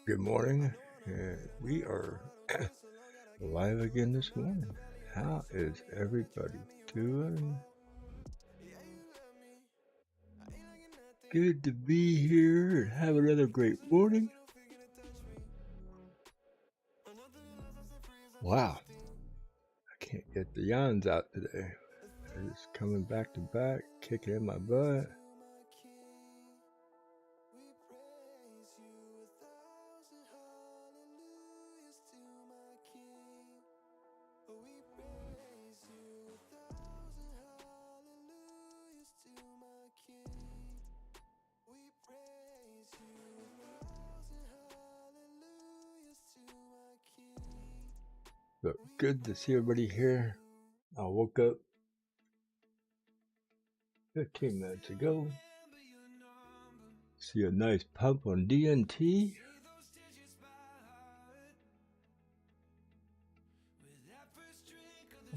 Good morning. We are live again this morning. How is everybody doing? Good to be here and have another great morning. Wow. I can't get the yawns out today. They're just coming back to back, kicking in my butt. But good to see everybody here. I woke up 15 minutes ago. See a nice pump on DNT.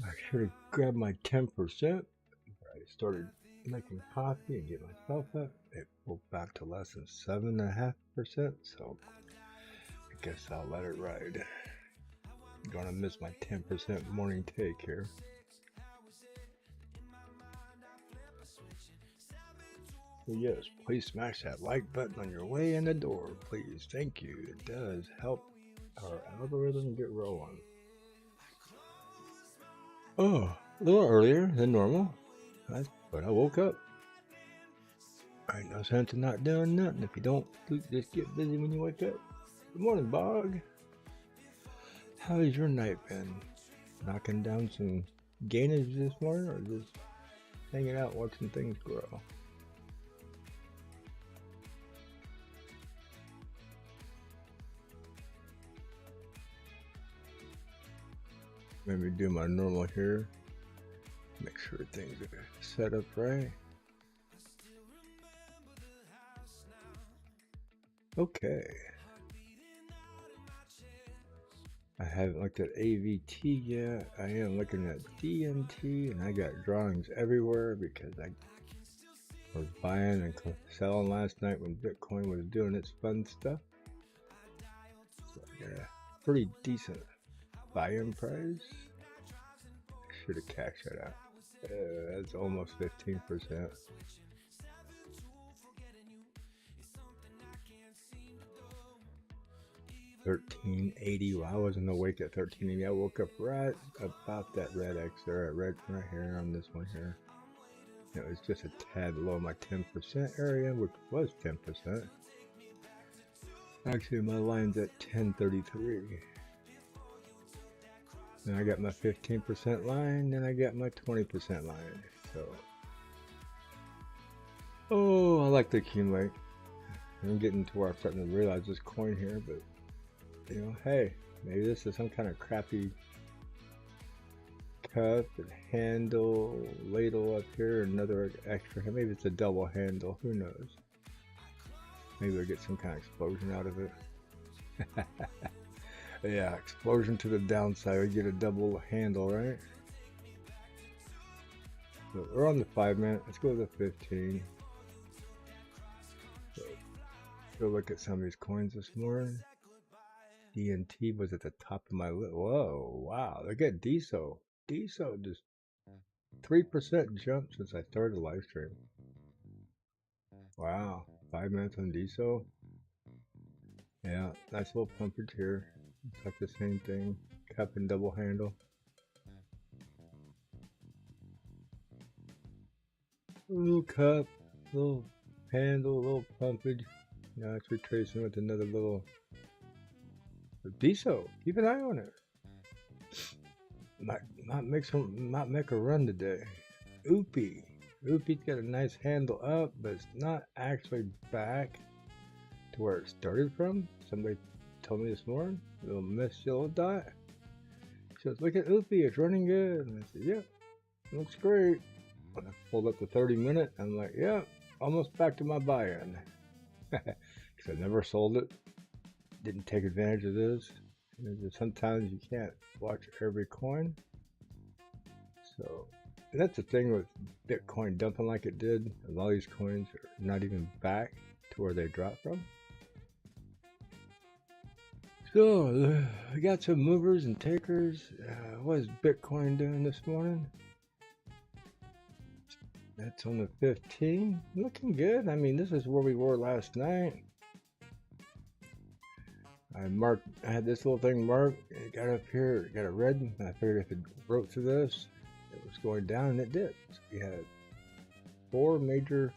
I should have grabbed my 10%. I started making coffee and get myself up. It pulled back to less than 7.5%, so I guess I'll let it ride. I'm gonna miss my 10% morning take here. So yes, please smash that like button on your way in the door, please. Thank you. It does help our algorithm get rolling. Oh, a little earlier than normal, but I woke up. Ain't no sense in not doing nothing if you don't just get busy when you wake up. Good morning, Bog. How has your night been? Knocking down some gainage this morning or just hanging out watching things grow? Maybe do my normal here. Make sure things are set up right. Okay. I haven't looked at AVT yet. I am looking at DNT, and I got drawings everywhere because I was buying and selling last night when Bitcoin was doing its fun stuff. So I got a pretty decent buy-in price. I should have cashed that out. That's almost 15%. $13.80. Well, I wasn't awake at $13.80. I woke up right about that red X there, right here on this one here. It was just a tad below my 10% area, which was 10%. Actually, my line's at 1033. Then I got my 15% line, then I got my 20% line. So, oh, I like to accumulate. I'm getting to where I'm starting to realize this coin here, but you know, hey, maybe this is some kind of crappy cup and handle, ladle up here, another extra, maybe it's a double handle, who knows? Maybe I'll get some kind of explosion out of it. Yeah, explosion to the downside, we get a double handle, right? So we're on the 5 minute, let's go to the 15. So, go look at some of these coins this morning. DNT was at the top of my list. Whoa, wow, look at DSO. DSO just 3% jump since I started the live stream. Wow, 5 minutes on DSO. Yeah, nice little pumpage here. It's like the same thing, cup and double handle. A little cup, little handle, little pumpage. Now it's retracing with another little DSO. Keep an eye on it. Not make a run today. Oopie. Oopie's got a nice handle up, but it's not actually back to where it started from. Somebody told me this morning. Little misty little dot. She says, look at Oopie, it's running good. And I said, yeah, looks great. When I pulled up the 30 minute, I'm like, yeah, almost back to my buy-in. Because I never sold it. Didn't take advantage of this. Sometimes you can't watch every coin. So, and that's the thing with Bitcoin dumping like it did. A lot of these coins are not even back to where they dropped from. So, we got some movers and takers. What is Bitcoin doing this morning? That's on the 15th. Looking good. I mean, this is where we were last night. I had this little thing marked. It got up here, it got a red. I figured if it broke through this, it was going down, and it did. So we had 4 major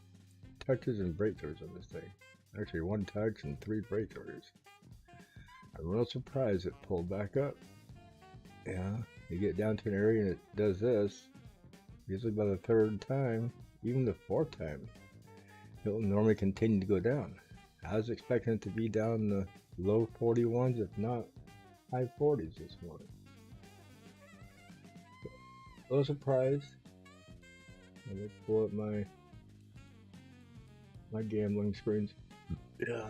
touches and breakthroughs on this thing. Actually, 1 touch and 3 breakthroughs. I'm real surprised it pulled back up. Yeah, you get down to an area and it does this. Usually by the 3rd time, even the 4th time, it'll normally continue to go down. I was expecting it to be down the low 41s, if not high 40s this morning. A little surprised. Let me pull up my gambling screens. Yeah.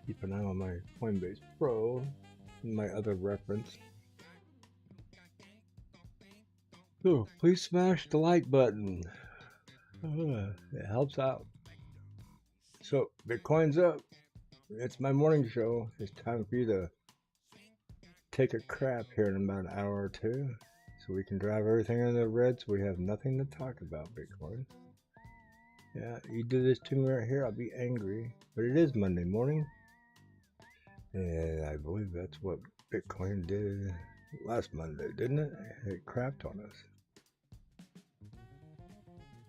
Keep an eye on my CoinBase Pro, my other reference. So please smash the like button. It helps out. So Bitcoin's up. It's my morning show. It's time for you to take a crap here in about an hour or 2, so we can drive everything in the red, so we have nothing to talk about Bitcoin. Yeah, you do this to me right here, I'll be angry. But it is Monday morning, and I believe that's what Bitcoin did last Monday, didn't it? It crapped on us.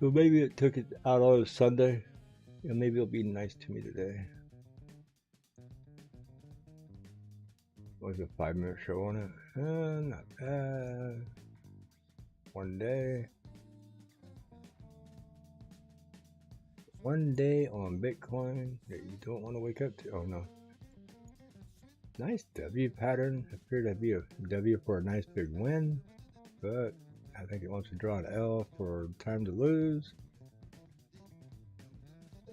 So maybe it took it out on Sunday, and maybe it'll be nice to me today. What was a 5-minute show on it? Not bad. 1 day. 1 day on Bitcoin that you don't want to wake up to. Oh no. Nice W pattern. Appeared to be a W for a nice big win, but I think it wants to draw an L for time to lose.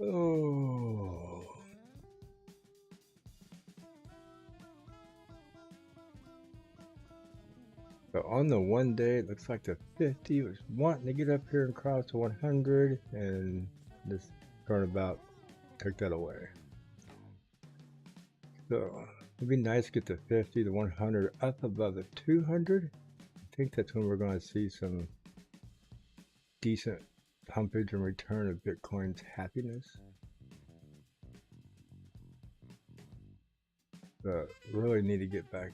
Oh. But on the 1 day, it looks like the 50 was wanting to get up here and cross the 100, and this turnabout took that away. So it'd be nice to get the 50, the 100 up above the 200. I think that's when we're going to see some decent pumpage and return of Bitcoin's happiness. But really need to get back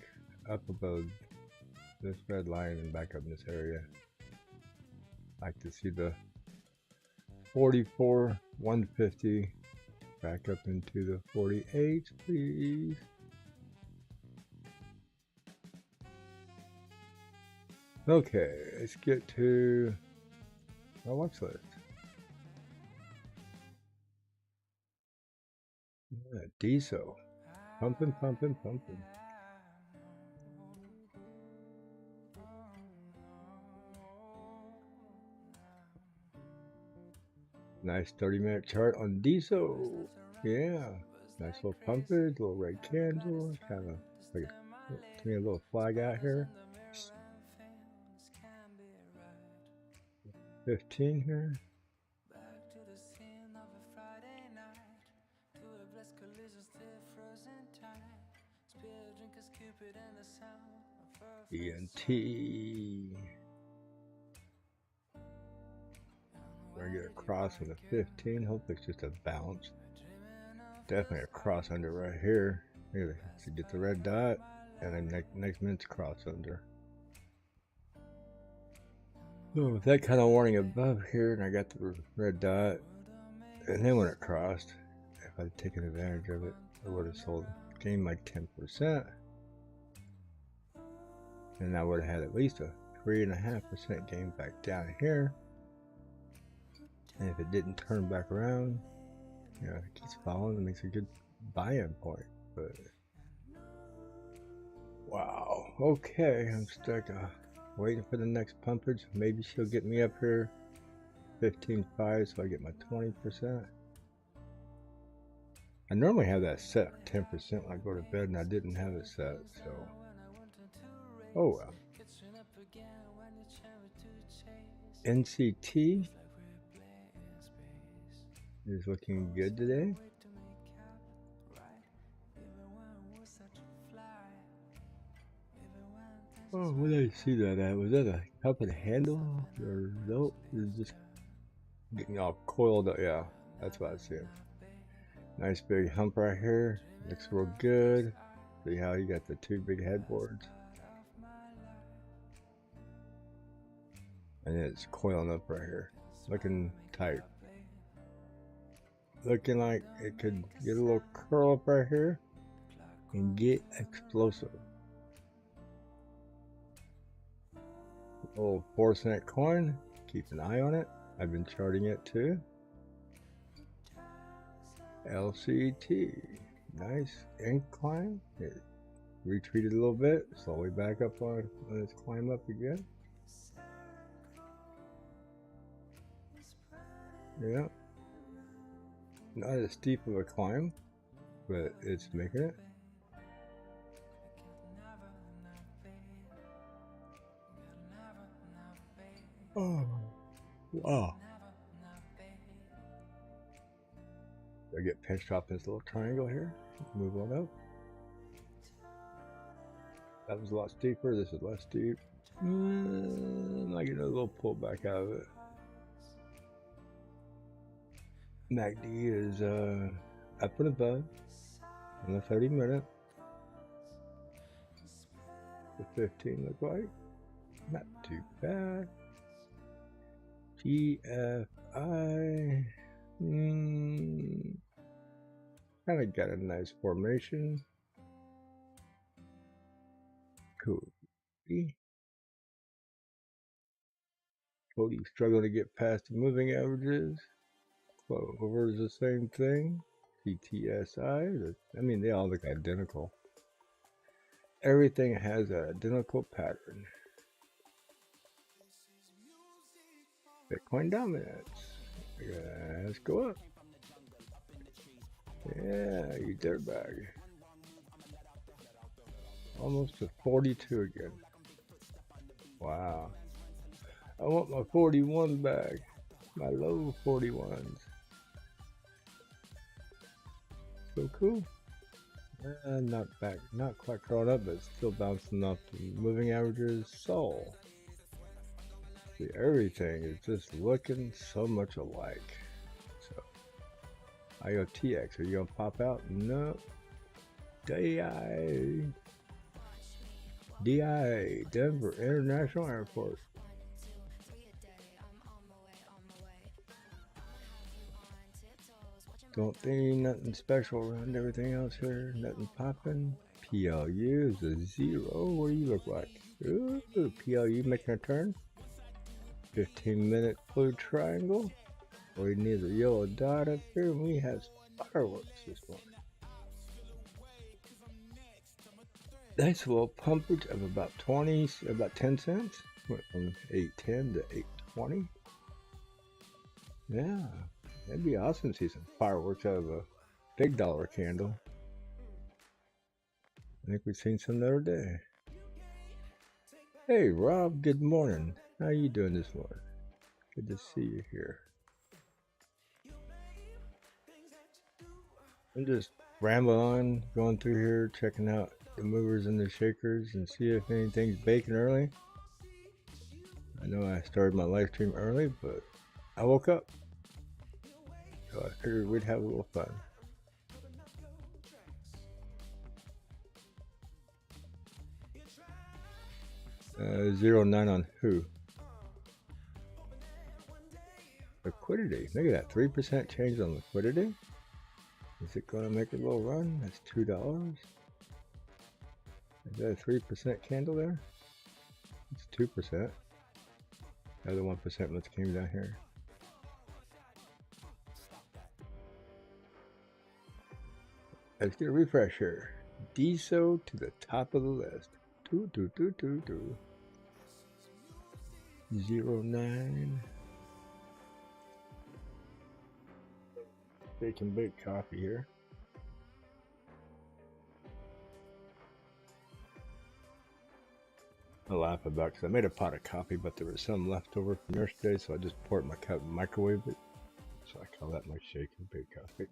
up above this red line and back up in this area. I like to see the 44, 150 back up into the 48, please. Okay, let's get to our watch list. Yeah, DSO. Pumping, pumping, pumping. Nice 30-minute chart on DSO. Yeah, nice little pumpage, little red candle, kind of like a little flag out here. 15 here. ENT. We're gonna get a cross on the 15. Hopefully it's just a bounce. Definitely a cross under right here. To get the red dot, and then next minute's cross under. So with that kind of warning above here, and I got the red dot, and then when it crossed, if I'd taken advantage of it, I would have sold, gained like 10%, and I would have had at least a 3.5% gain back down here. And if it didn't turn back around, you know, it keeps following, it makes a good buy-in point. But wow, okay, I'm stuck waiting for the next pumpage. Maybe she'll get me up here 15.5 so I get my 20%. I normally have that set 10% when I go to bed, and I didn't have it set, so oh well. NCT is looking good today. Oh, where did I see that at? Was that a cup and handle? Or no? It's just getting all coiled up. Yeah, that's what I see. Nice big hump right here. Looks real good. See how you got the two big headboards? And it's coiling up right here. Looking tight. Looking like it could get a little curl up right here and get explosive. Little 4-cent coin. Keep an eye on it. I've been charting it too. LCT. Nice incline. It retreated a little bit. Slowly back up on its climb up again. Yeah. Not as steep of a climb, but it's making it. Oh, wow. I get pinched off this little triangle here. Move on up. That was a lot steeper. This is less steep. I get a little pullback out of it. MACD is up and above on the 30-minute. The 15 look like not too bad. GFI kind of got a nice formation. Cody struggling to get past the moving averages. Clover is the same thing. CTSI, I mean, they all look identical. Everything has an identical pattern. Bitcoin Dominance. Let's go up. Yeah, you dirtbag. Almost to 42 again. Wow. I want my 41 back. My low 41s. So cool. Not back, not quite crawled up, but still bouncing off the moving averages. Soul. See, everything is just looking so much alike. So, IOTX, are you gonna pop out? No. DI, Denver International Airport. Don't think nothing special around everything else here. Nothing popping. PLU is a 0. What do you look like? Ooh, PLU making a turn. 15-minute blue triangle. We need a yellow dot up here, and we have fireworks this morning. Nice little pumpage of about 10 cents. Went from 8.10 to 8.20. Yeah, that'd be awesome to see some fireworks out of a big dollar candle. I think we've seen some the other day. Hey Rob, good morning. How are you doing this morning? Good to see you here. I'm just rambling on, going through here, checking out the movers and the shakers and see if anything's baking early. I know I started my live stream early, but I woke up, so I figured we'd have a little fun. $0.9 on who? Liquidity. Look at that, 3% change on liquidity. Is it going to make a little run? That's $2. Is that a 3% candle there? It's 2%. The other 1% must came down here. Let's get a refresh here. DSO to the top of the list. 0.9. They can bake coffee here. I laugh about because I made a pot of coffee, but there was some left over from yesterday, so I just poured my cup and microwaved it. So I call that my shake and bake coffee.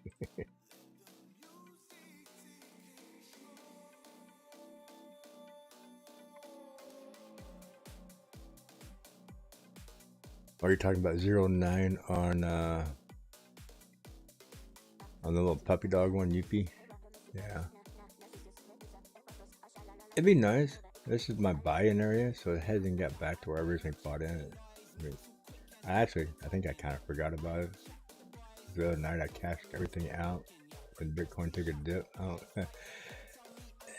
Are you talking about 09 on the little puppy dog one, Yuppie? Yeah. It'd be nice. This is my buy-in area, so it hasn't got back to where I originally bought in. I mean, I think I kind of forgot about it. The other night I cashed everything out when Bitcoin took a dip.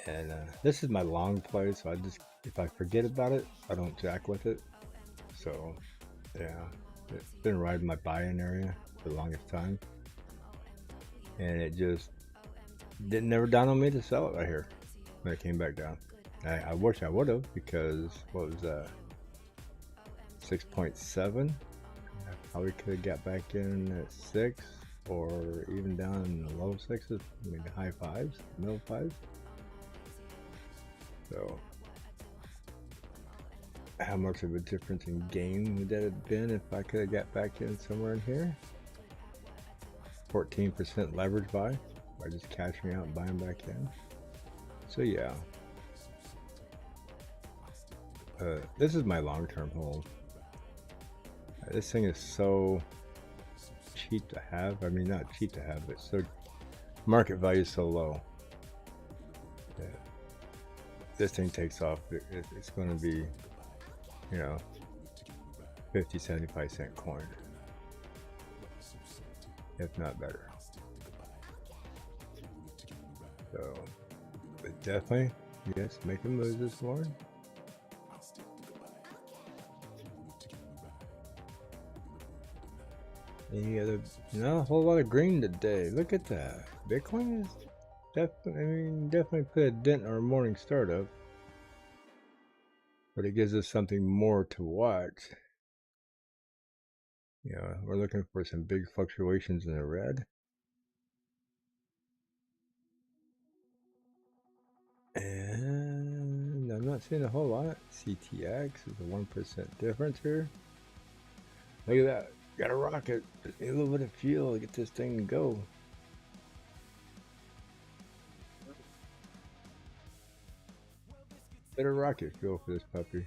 And this is my long play, so if I forget about it, I don't jack with it. So, yeah, it's been right in my buy-in area for the longest time. And it just didn't never dawn on me to sell it right here when it came back down. I wish I would have, because what was that? 6.7. I probably could have got back in at 6, or even down in the low 6s, maybe high 5s, middle 5s. So, how much of a difference in gain would that have been if I could have got back in somewhere in here? 14% leverage buy by just cashing out and buying back in. So yeah, this is my long-term hold. This thing is so cheap to have. I mean, not cheap to have, but so market value is so low that this thing takes off. It's going to be, 50, 75-cent coin, if not better. So, but definitely, yes, making moves this morning. Any other? Not a whole lot of green today. Look at that. Bitcoin is definitely put a dent in our morning startup, but it gives us something more to watch. We're looking for some big fluctuations in the red. And I'm not seeing a whole lot. CTX is a 1% difference here. Look at that. Got a rocket. Just need a little bit of fuel to get this thing to go. Bit of rocket fuel for this puppy.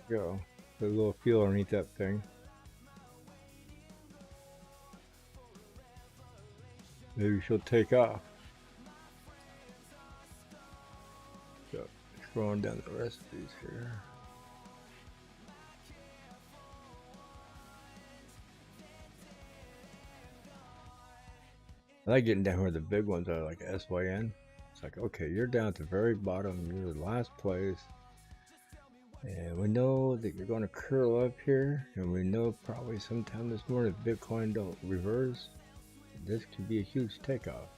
Go. Put a little fuel underneath that thing. Maybe she'll take off. So, scrolling down the rest of these here. I like getting down where the big ones are, like SYN. It's like, okay, you're down at the very bottom, you're the last place. And we know that you're going to curl up here, and we know probably sometime this morning if Bitcoin don't reverse, this could be a huge takeoff.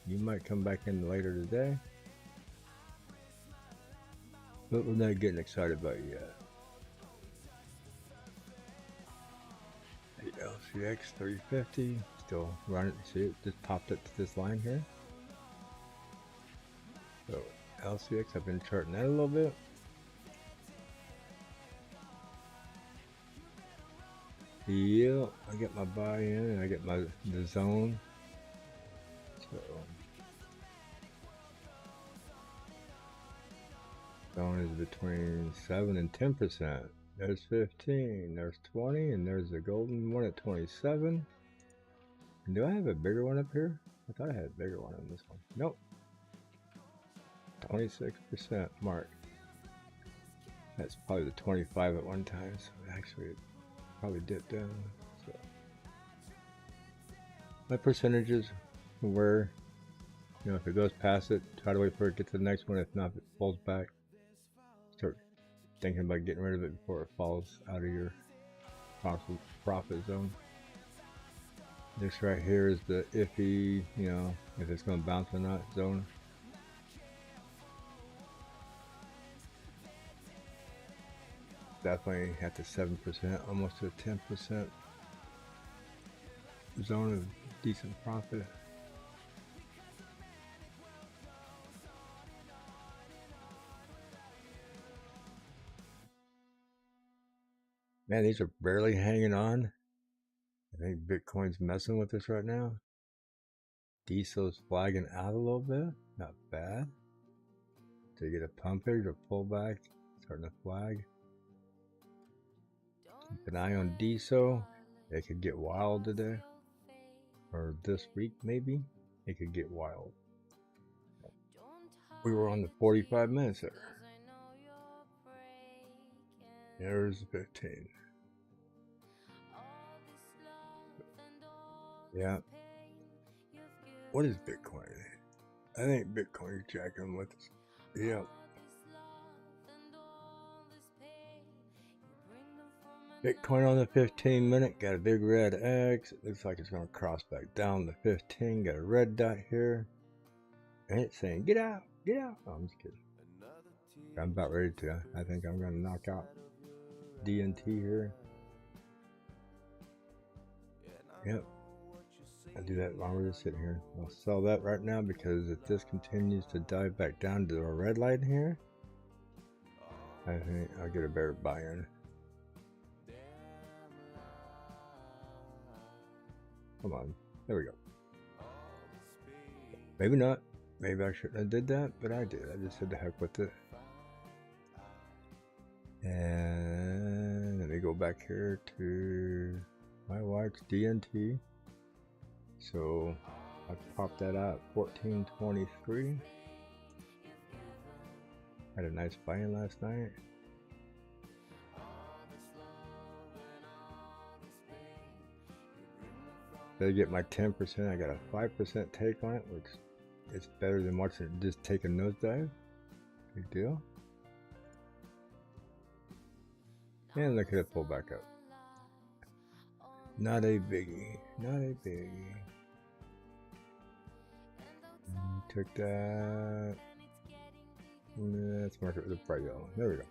You might come back in later today, but we're not getting excited about it yet. The LCX 350 still running. See, it just popped up to this line here. So LCX, I've been charting that a little bit. Yeah, I get my buy-in and I get the zone. So zone is between 7 and 10%. There's 15, there's 20, and there's a golden one at 27. And do I have a bigger one up here? I thought I had a bigger one on this one. Nope. 26% mark. That's probably the 25 at one time, so actually it probably dipped down. So my percentages were, if it goes past it, try to wait for it to get to the next one. If not, if it falls back, start thinking about getting rid of it before it falls out of your profit zone. This right here is the iffy, if it's going to bounce or not zone. Definitely at the 7%, almost to a 10% zone of decent profit. Man, these are barely hanging on. I think Bitcoin's messing with us right now. Diesel's flagging out a little bit. Not bad. To get a pumpage or pullback, starting to flag. Keep an eye on diesel. It could get wild today. Or this week, maybe. It could get wild. We were on the 45 minutes there. There's 15. Yeah. What is Bitcoin? I think Bitcoin is jacking with us. Yeah. Bitcoin on the 15 minute got a big red X. It looks like it's going to cross back down the 15. Got a red dot here. And it's saying, get out, get out. Oh, I'm just kidding. I'm about ready to. I think I'm going to knock out DNT here. Yep. I'll do that while we're just sitting here. I'll sell that right now because if this continues to dive back down to a red light here, I think I'll get a better buy-in. Come on. There we go. Maybe not. Maybe I shouldn't have did that, but I did. I just said the heck with it. And let me go back here to my watch DNT. So I popped that out 1423. Had a nice buy-in last night. Did I get my 10%? I got a 5% take on it, which is better than watching it just take a nosedive. Big deal. And look at it pull back up. Not a biggie. Not a biggie. Took that. Let's mark it with a bright yellow. There we go.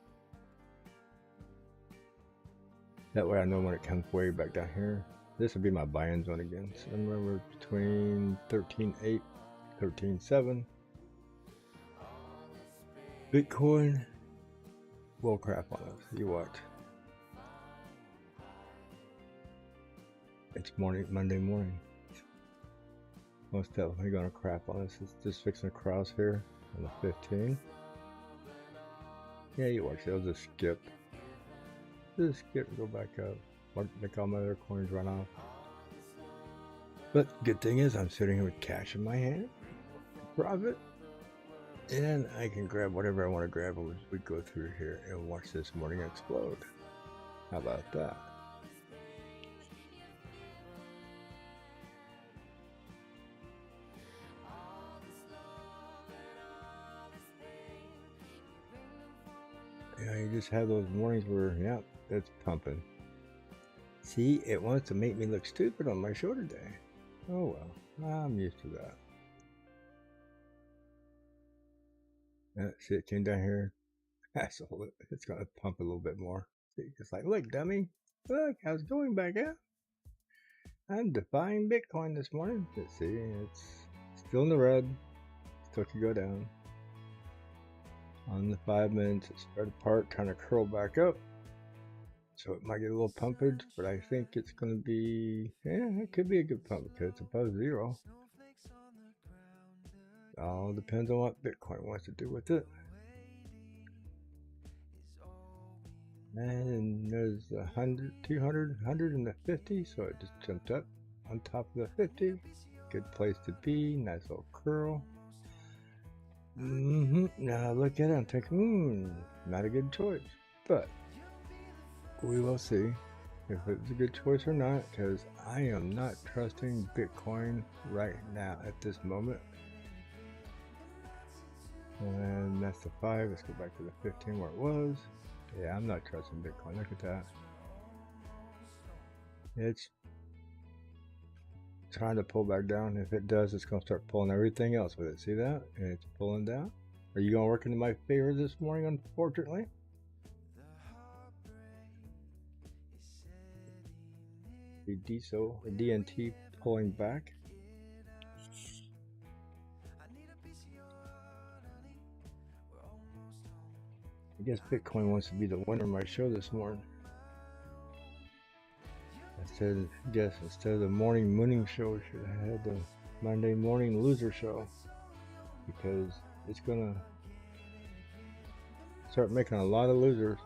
That way I know when it comes way back down here. This would be my buy-in zone again. Somewhere between 13.8, 13.7. Bitcoin will crap on us. You watch. It's Monday morning. Most definitely gonna crap on us. It's just fixing a cross here on the 15. Yeah, you watch. It'll just skip. Just skip and go back up. Make all my other coins run off. But good thing is I'm sitting here with cash in my hand. Profit. And I can grab whatever I want to grab as we go through here and watch this morning explode. How about that? Yeah, you just have those mornings where, yeah, it's pumping. See, it wants to make me look stupid on my shorter day. Oh well, I'm used to that. Yeah, see, it came down here. So it's gonna pump a little bit more. See, it's like, look, dummy, look, I was going back up. I'm defying Bitcoin this morning. Let's see, it's still in the red. Still could go down. On the 5 minutes, it spread apart, trying to curl back up. So it might get a little pumpage, but I think it's going to be, yeah, it could be a good pump because it's above zero. All depends on what Bitcoin wants to do with it. And there's 100, 200, 100 and the 50, so it just jumped up on top of the 50. Good place to be, nice little curl. Now look at it, I'm thinking, not a good choice, but we will see if it's a good choice or not, because I am not trusting Bitcoin right now at this moment. And that's the 5. Let's go back to the 15 where it was. Yeah, I'm not trusting Bitcoin. Look at that. It's trying to pull back down. If it does, it's going to start pulling everything else with it. See that? And it's pulling down. Are you going to work into my favor this morning, unfortunately? The DNT pulling back. I guess Bitcoin wants to be the winner of my show this morning. Instead of the morning show, we should have had the Monday morning loser show, because it's gonna start making a lot of losers.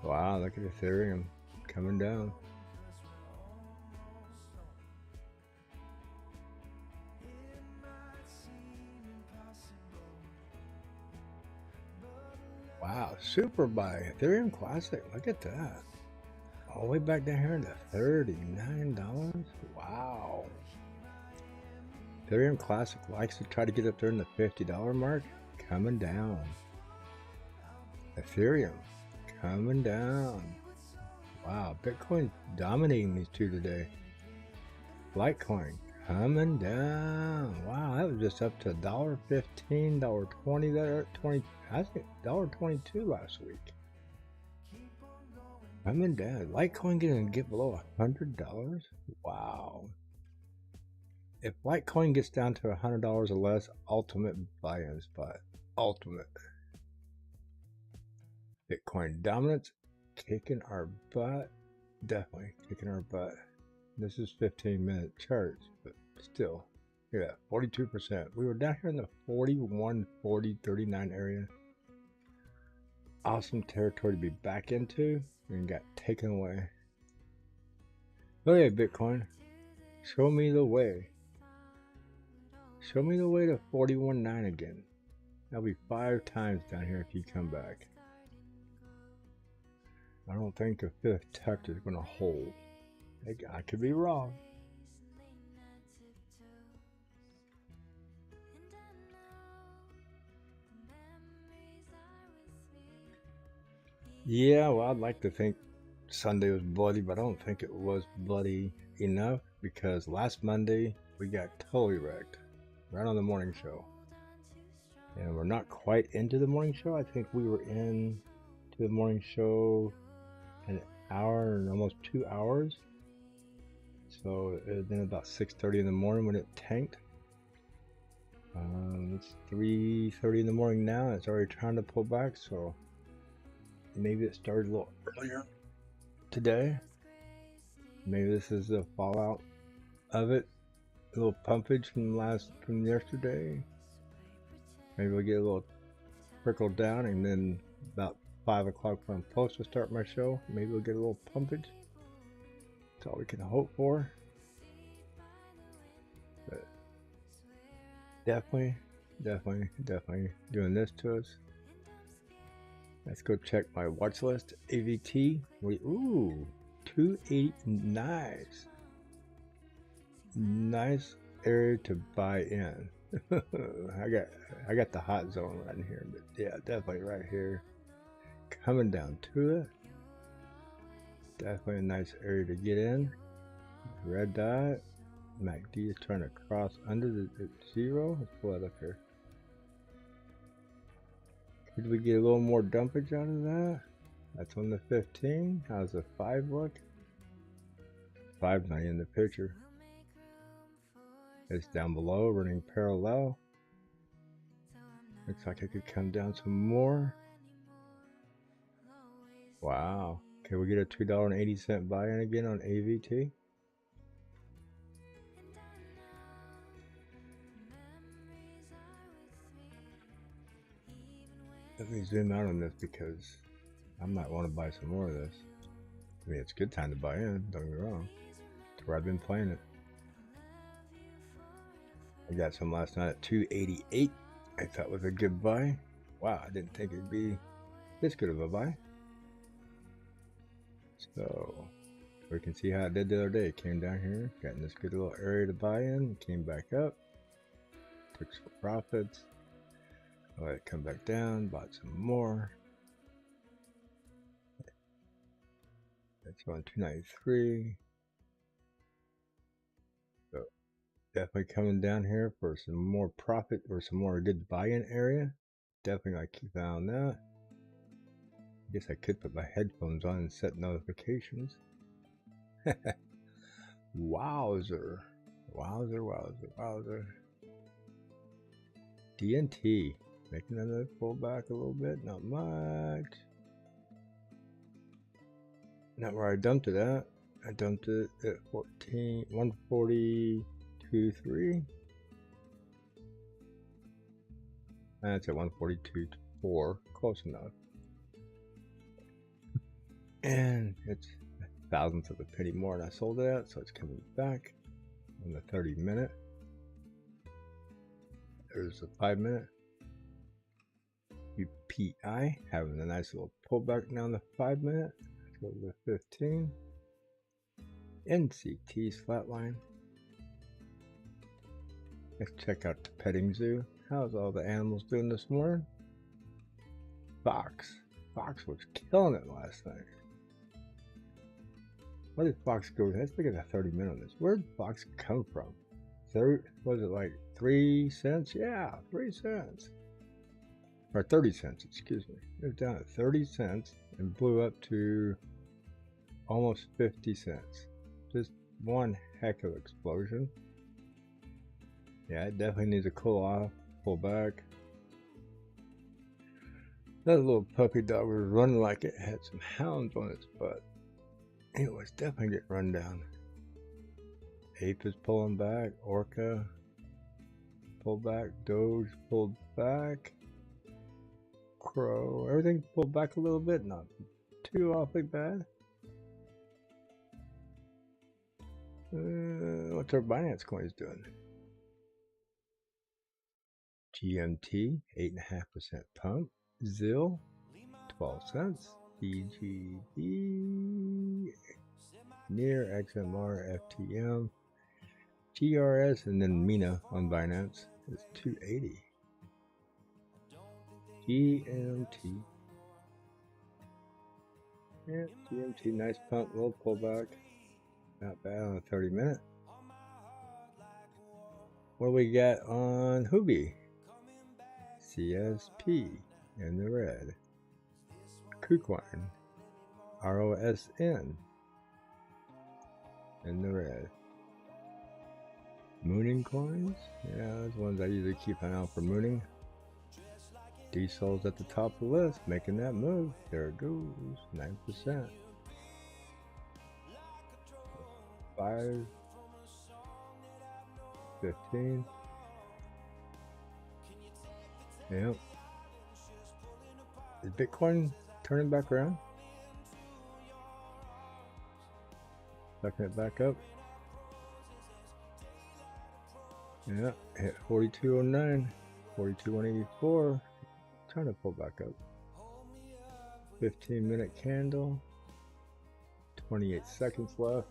Wow, look at Ethereum coming down. Wow, super buy Ethereum Classic. Look at that. All the way back down here to $39. Wow. Ethereum Classic likes to try to get up there in the $50 mark. Coming down. Ethereum coming down. Wow, Bitcoin dominating these two today. Litecoin coming down. Wow, that was just up to $1.15, $1.20 there, I think $1.22 last week. Coming down. Litecoin gonna get below $100. Wow. If Litecoin gets down to $100 or less, ultimate buy-in spot. Ultimate. Bitcoin dominance kicking our butt. Definitely kicking our butt. This is 15-minute charts, but still, yeah, 42%. We were down here in the 41, 40, 39 area. Awesome territory to be back into, and got taken away. Okay, Bitcoin, show me the way. Show me the way to 41.9 again. That'll be 5 times down here if you come back. I don't think a fifth touch is going to hold. I could be wrong. Yeah, well, I'd like to think Sunday was bloody, but I don't think it was bloody enough, because last Monday we got totally wrecked right on the morning show. And we're not quite into the morning show. I think we were in to the morning show an hour and almost 2 hours. So it had been about 6:30 in the morning when it tanked. It's 3:30 in the morning now. It's already trying to pull back, so maybe it started a little earlier today. Maybe this is the fallout of it. A little pumpage from yesterday. Maybe we'll get a little trickle down, and then about 5 o'clock when I'm supposed to start my show, maybe we'll get a little pumpage. That's all we can hope for. But definitely doing this to us. Let's go check my watch list. AVT. Ooh, 280. Nice. Nice area to buy in. I got the hot zone right in here, but yeah, definitely right here. Coming down to it. Definitely a nice area to get in. Red dot. MACD is trying to cross under the 0. Let's pull that up here. Could we get a little more dumpage out of that? That's on the 15. How's the 5 look? 5 not in the picture. It's down below, running parallel. Looks like it could come down some more. Wow. Can we get a $2.80 buy-in again on AVT? Let me zoom out on this, because I might want to buy some more of this. I mean, it's a good time to buy in, don't get me wrong. That's where I've been playing it. I got some last night at 288. I thought was a good buy. Wow, I didn't think it'd be this good of a buy. So we can see how it did the other day. It came down here, got in this good little area to buy in, came back up, took some profits. Let it come back down, bought some more. That's on 293. So definitely coming down here for some more profit or some more good buy-in area. Definitely gotta keep an eye on that. I guess I could put my headphones on and set notifications. Wowzer. Wowzer. DNT. Making another pullback a little bit, not much. Not where I dumped it at. I dumped it at 142.3. That's at 142.4, close enough. And it's thousandths of a penny more than I sold it at, so it's coming back on the 30-minute. There's a 5-minute. UPI having a nice little pullback now in the 5-minute. Let's go to the 15. NCT's flatline. Let's check out the petting zoo. How's all the animals doing this morning? Fox was killing it last night. Where did Fox go? Let's look at the 30-minute on this. Where did Fox come from? Was it like 3 cents? Yeah, 3 cents. Or 30 cents, excuse me. It was down at 30 cents and blew up to almost 50 cents. Just one heck of an explosion. Yeah, it definitely needs to cool off, pull back. That little puppy dog was running like it had some hounds on its butt. It was definitely getting run down. Ape is pulling back, Orca pulled back, Doge pulled back, Crow, everything pulled back a little bit, not too awfully bad. What's our Binance coins doing? GMT, 8.5% pump. ZIL, 12 cents. BGB, NEAR, XMR, FTM, GRS, and then Mina on Binance is 280. GMT. Yeah, GMT, nice pump, little pullback. Not bad on a 30-minute. What do we got on Huobi? CSP in the red. KuCoin, ROSN in the red. Mooning coins, yeah, those ones I usually keep an eye out for mooning. D-Sol's at the top of the list, making that move. There it goes, 9%. 5, 15. Yep. Is Bitcoin turning back around? Sucking it back up. Yeah, hit 42.09, 42.184. Trying to pull back up. 15-minute candle. 28 seconds left.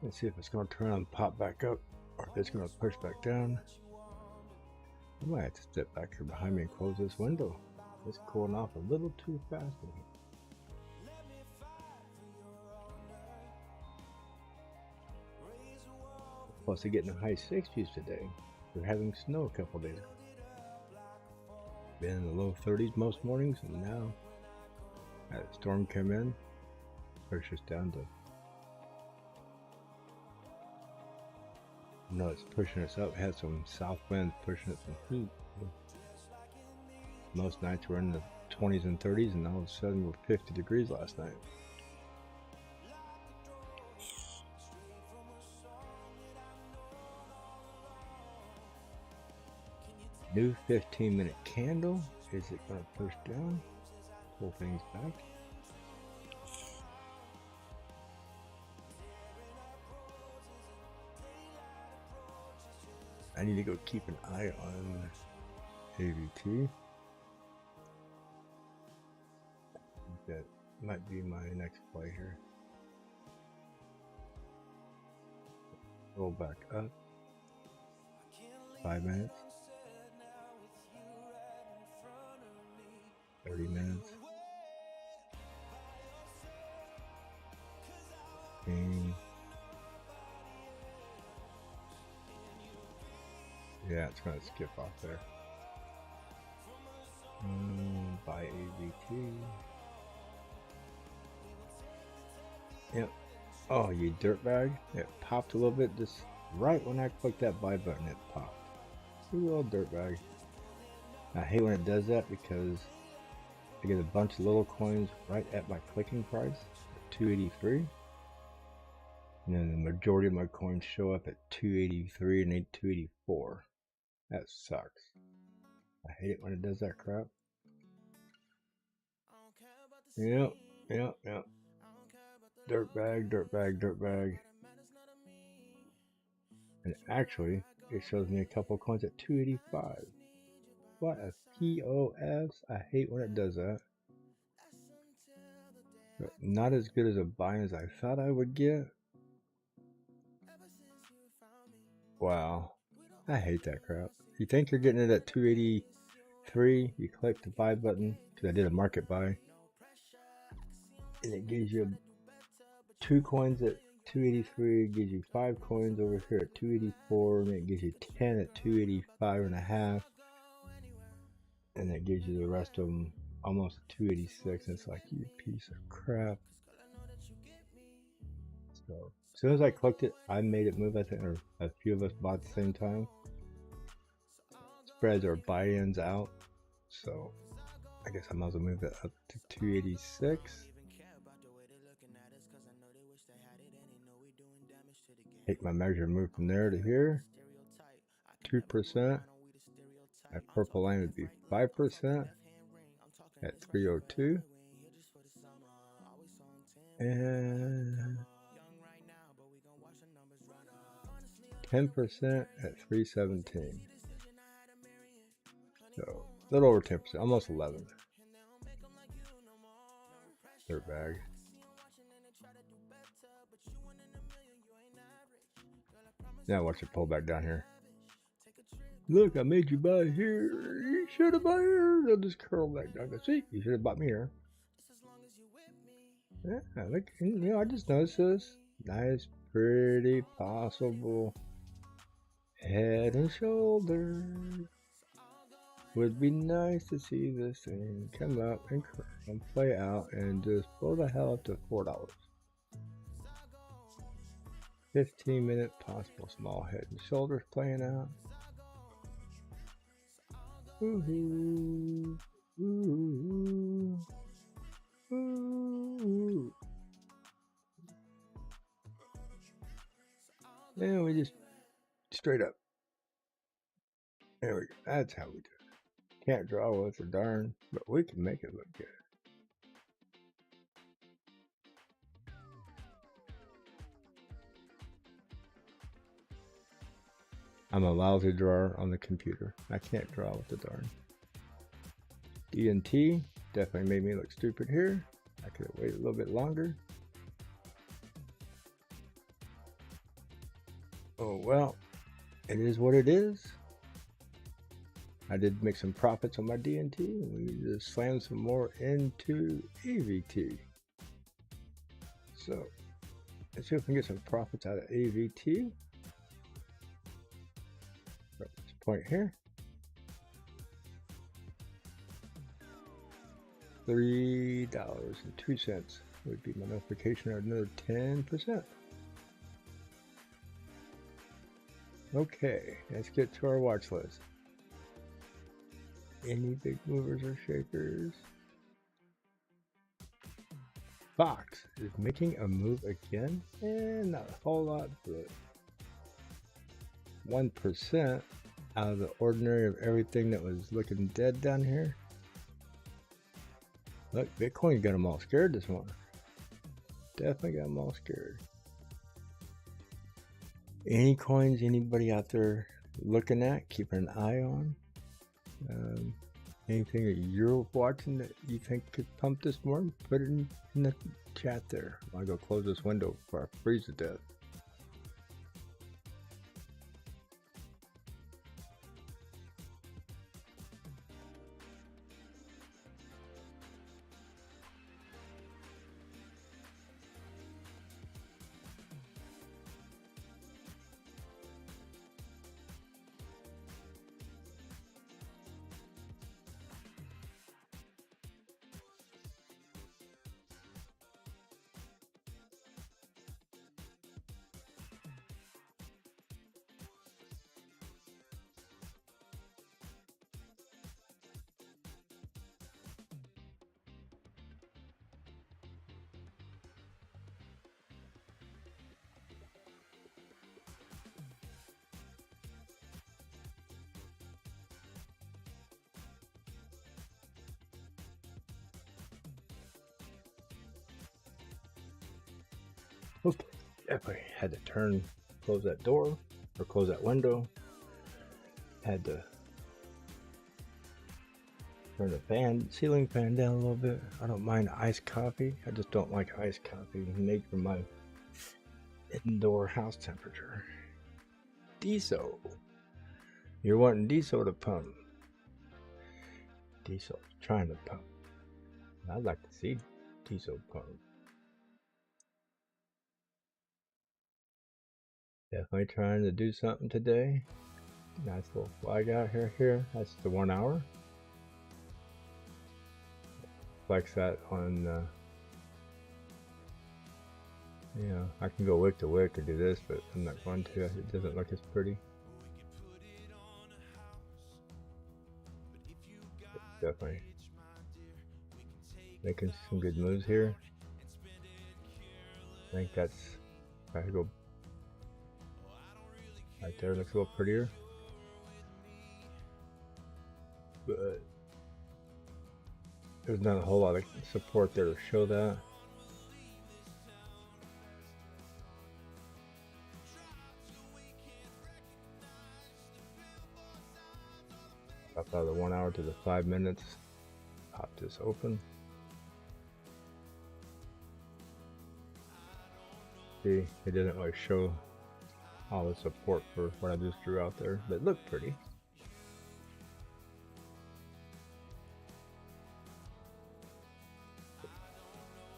Let's see if it's going to turn and pop back up, or if it's going to push back down. I might have to step back here behind me and close this window. It's cooling off a little too fast. Plus, they're getting the high 60s today. We're having snow a couple days ago. Been in the low 30s most mornings, and now as the storm came in, pushed us down to. No, it's pushing us up. It had some south winds pushing up some heat. Most nights were in the 20s and 30s, and all of a sudden we're 50 degrees last night. New 15-minute candle. Is it going to push down? Pull things back. I need to go keep an eye on AVT. That might be my next play here. Roll back up. 5 minutes. 30 minutes. 15. Yeah, it's going to skip off there. Buy AVT. Yep. Oh, you dirtbag. It popped a little bit just right when I clicked that buy button, it popped. You little dirtbag. I hate when it does that because I get a bunch of little coins right at my clicking price, 283. And then the majority of my coins show up at 283 and 284. That sucks. I hate it when it does that crap. Yep. Dirtbag, dirtbag, dirtbag. And actually, it shows me a couple coins at 285. What a POS. I hate when it does that. But not as good as a buy as I thought I would get. Wow. I hate that crap. You think you're getting it at 283, you click the buy button, because I did a market buy. And it gives you 2 coins at 283, it gives you 5 coins over here at 284, and it gives you 10 at 285.5. And it gives you the rest of them almost at 286, and it's like, you piece of crap. So as soon as I clicked it, I made it move, I think, or a few of us bought at the same time. Spreads or buy-ins out, so I guess I might as well move it up to 286. Take my measure, move from there to here. 2%. That purple line would be 5% at 302. And 10% at 317. So a little over 10%, almost 11. Dirtbag. Now watch it pull back down here. Look, I made you buy here. You should have bought here. They'll just curl back down. See, you should have bought me here. Yeah, look, I just noticed this. Nice, pretty, possible head and shoulders. Would be nice to see this thing come up and play out and just blow the hell up to $4. 15-minute possible small head and shoulders playing out. Ooh, ooh, ooh. And we just straight up. There we go. That's how we do it. Can't draw with a darn, but we can make it look good. I'm a lousy drawer on the computer. I can't draw with the darn. D&T definitely made me look stupid here. I could have waited a little bit longer. Oh well, it is what it is. I did make some profits on my D&T, and we just slammed some more into AVT. So let's see if we can get some profits out of AVT. Right at this point here. $3.02 would be my notification of another 10%. Okay, let's get to our watch list. Any big movers or shakers? Fox is making a move again, and not a whole lot, but 1% out of the ordinary of everything that was looking dead down here. Look, Bitcoin got them all scared this morning. Definitely got them all scared. Any coins anybody out there looking at, keeping an eye on? Anything that you're watching that you think could pump this morning, put it in the chat there. I'll go close this window before I freeze to death. Oops. If I had to close that door or close that window, had to turn the ceiling fan down a little bit. I don't mind iced coffee. I just don't like iced coffee made for my indoor house temperature. Diesel. You're wanting diesel to pump. Diesel trying to pump. I'd like to see diesel pump. Definitely trying to do something today. Nice little flag out here. That's the 1 hour. Flex that on, I can go wick to wick or do this, but I'm not going to. It doesn't look as pretty. Definitely making some good moves here. I think that's, I could go right there, looks a little prettier. But there's not a whole lot of support there to show that. Up out of the 1 hour to the 5 minutes. Pop this open. See, it didn't really show all the support for what I just drew out there, but it looked pretty.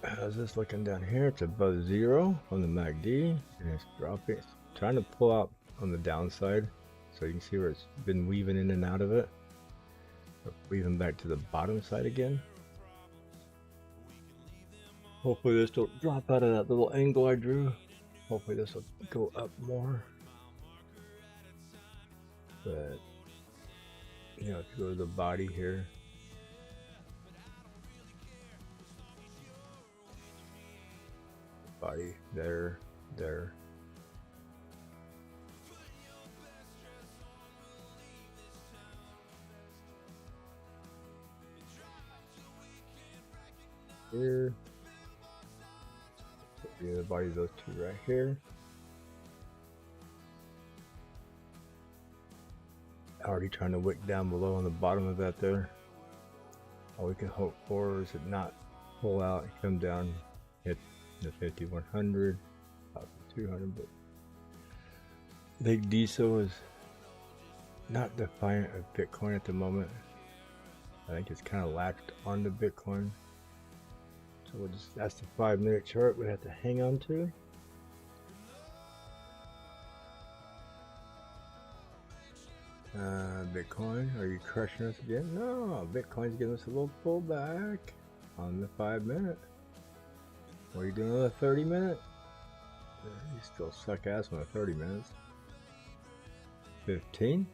How's this looking down here? It's above 0 on the MACD, and it's dropping. It's trying to pull out on the downside, so you can see where it's been weaving in and out of it. Weaving back to the bottom side again. Hopefully this will drop out of that little angle I drew. Hopefully this will go up more. But, if you go to the body here. Body, there. Here. The body of those two right here. Already trying to wick down below on the bottom of that there. All we can hope for is it not pull out and come down, hit the 5100, up to 200. But big diesel is not defiant of Bitcoin at the moment. I think it's kind of latched onto Bitcoin. So we'll just, that's the 5 minute chart we have to hang on to. Bitcoin, are you crushing us again? No, Bitcoin's giving us a little pullback on the 5 minute. What are you doing on the 30 minute? You still suck ass on the 30 minutes. 15,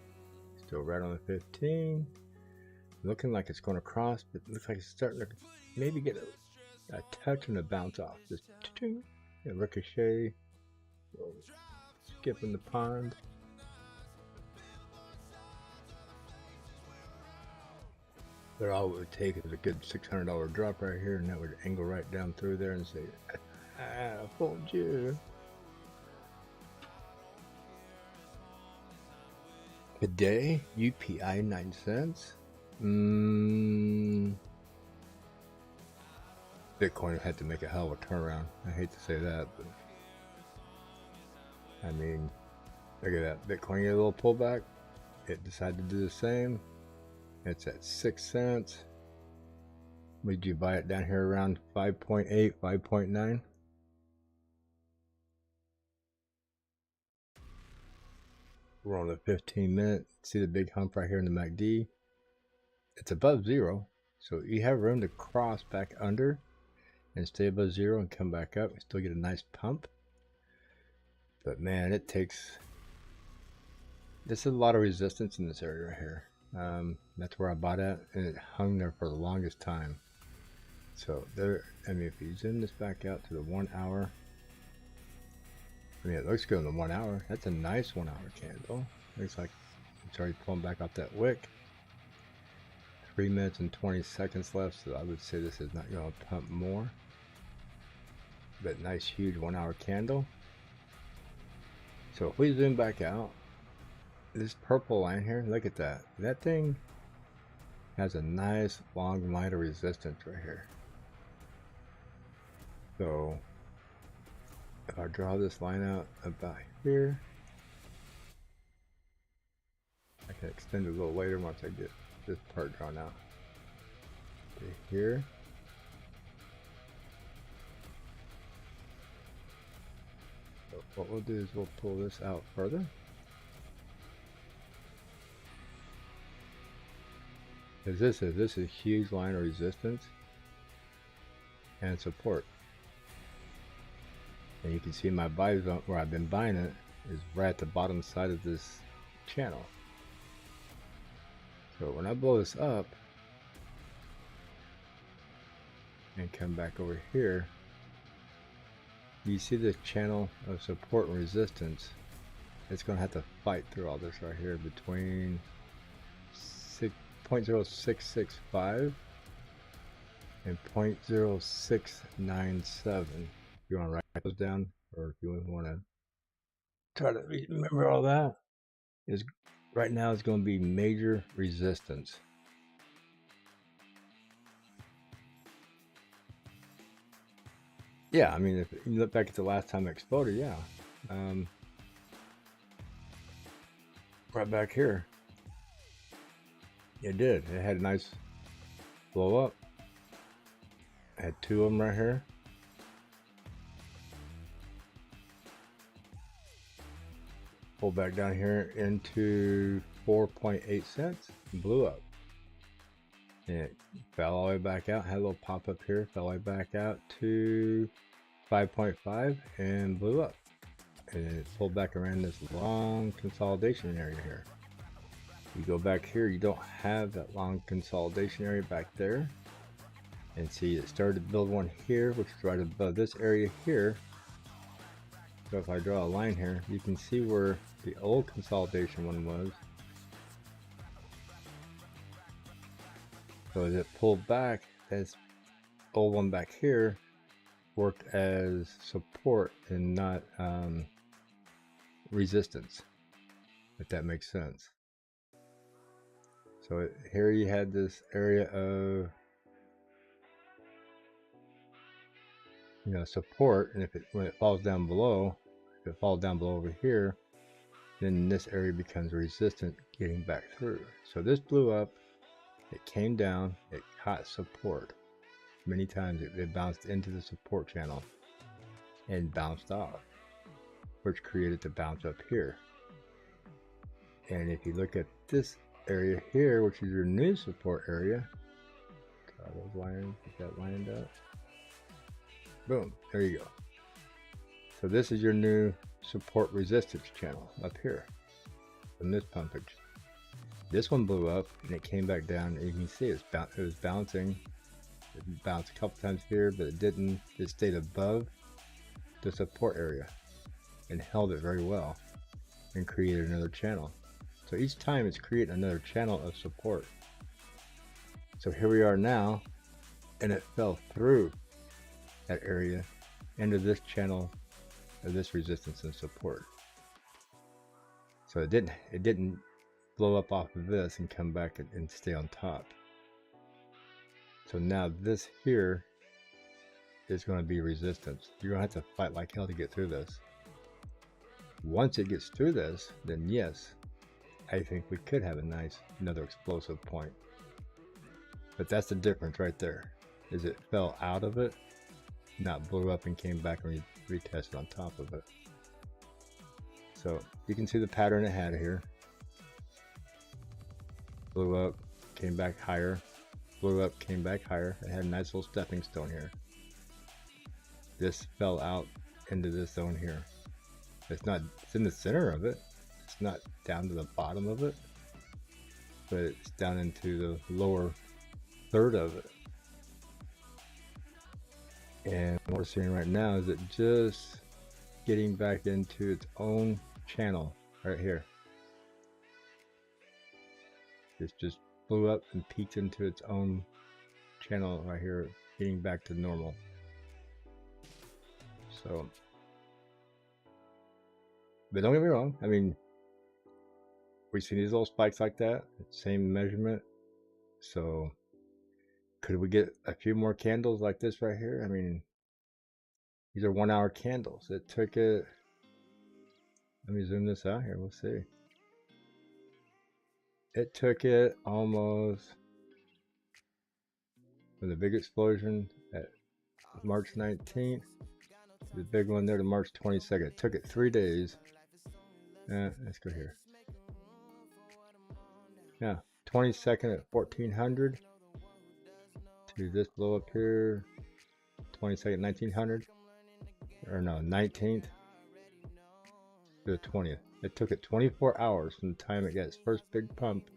still right on the 15. Looking like it's going to cross, but it looks like it's starting to maybe get a touch and a bounce off. Just a ricochet, skip in the pond. But all it would take is a good $600 drop right here, and that would angle right down through there and say, I fooled you. Today, UPI 9 cents. Bitcoin had to make a hell of a turnaround. I hate to say that, but I mean, look at that. Bitcoin get a little pullback. It decided to do the same. It's at 6 cents. Would you buy it down here around 5.8, 5.9? We're on the 15 minute. See the big hump right here in the MACD? It's above 0. So you have room to cross back under and stay above 0 and come back up. We still get a nice pump. But man, it takes... There's a lot of resistance in this area right here. That's where I bought at, and it hung there for the longest time. So there, I mean, if you zoom this back out to the 1 hour, I mean, it looks good in the 1 hour. That's a nice 1 hour candle. Looks like it's already pulling back off that wick. 3 minutes and 20 seconds left, so I would say this is not going to pump more. but nice huge 1 hour candle. So if we zoom back out, this purple line here, look at that. That thing has a nice long line of resistance right here. So if I draw this line out about here, I can extend it a little later once I get this part drawn out. Okay, here. So what we'll do is we'll pull this out further. As this is a huge line of resistance and support. And you can see my buy zone where I've been buying it is right at the bottom side of this channel. So when I blow this up and come back over here, you see the channel of support and resistance. It's going to have to fight through all this right here between 0.0665 and 0.0697. You want to write those down, or if you want to try to remember all that, is right now it's going to be major resistance. Yeah, I mean, if you look back at the last time it exploded, yeah, right back here, it did. It had a nice blow up. I had two of them right here. Pull back down here into 4.8 cents, blew up. And it fell all the way back out, had a little pop up here, fell all the way back out to 5.5 and blew up. And it pulled back around this long consolidation area here. You go back here, you don't have that long consolidation area back there. And see, it started to build one here, which is right above this area here. So if I draw a line here, you can see where the old consolidation one was. So as it pulled back, this old one back here worked as support and not resistance, if that makes sense. So here you had this area of, you know, support, and if it, when it falls down below, if it falls down below over here, then this area becomes resistant getting back through. So this blew up, it came down, it caught support. Many times it bounced into the support channel and bounced off, which created the bounce up here. And if you look at this area here, which is your new support area, draw those lines, get that lined up. Boom, there you go. So this is your new support resistance channel up here from this pumpage. This one blew up and it came back down, and you can see it was bouncing. It bounced a couple times here, but it didn't. It stayed above the support area and held it very well and created another channel. So each time it's creating another channel of support. So here we are now, and it fell through that area into this channel of this resistance and support. So it didn't blow up off of this and come back and stay on top. So now this here is going to be resistance. You're going to have to fight like hell to get through this. Once it gets through this, then yes, I think we could have a nice another explosive point. But that's the difference right there, is it fell out of it, not blew up and came back and retested on top of it. So you can see the pattern it had here. Blew up, came back higher, blew up, came back higher. It had a nice little stepping stone here. This fell out into this zone here. It's in the center of it. It's not down to the bottom of it, but it's down into the lower third of it. And what we're seeing right now is it just getting back into its own channel right here. This just blew up and peaked into its own channel right here, getting back to normal. So, but don't get me wrong. I mean, we see these little spikes like that, same measurement. So, could we get a few more candles like this right here? I mean, these are 1 hour candles. It took it. Let me zoom this out here. We'll see. It took it almost from the big explosion at March 19th, the big one there to March 22nd. It took it 3 days. Let's go here. Yeah, 22nd at 1400 to this blow up here. 22nd, 1900, or no, 19th to the 20th. It took it 24 hours from the time it got its first big pump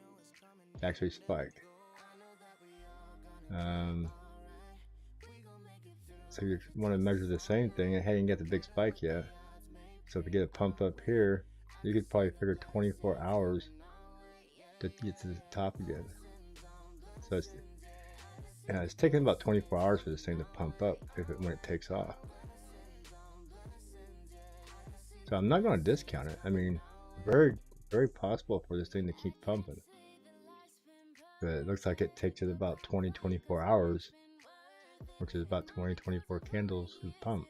to actually spike. So you want to measure the same thing, and hadn't got the big spike yet. So to get a pump up here, you could probably figure 24 hours to get to the top again. So it's taking about 24 hours for this thing to pump up when it takes off. So I'm not going to discount it. I mean, very, very possible for this thing to keep pumping. But it looks like it takes it about 24 hours, which is about 24 candles to pump.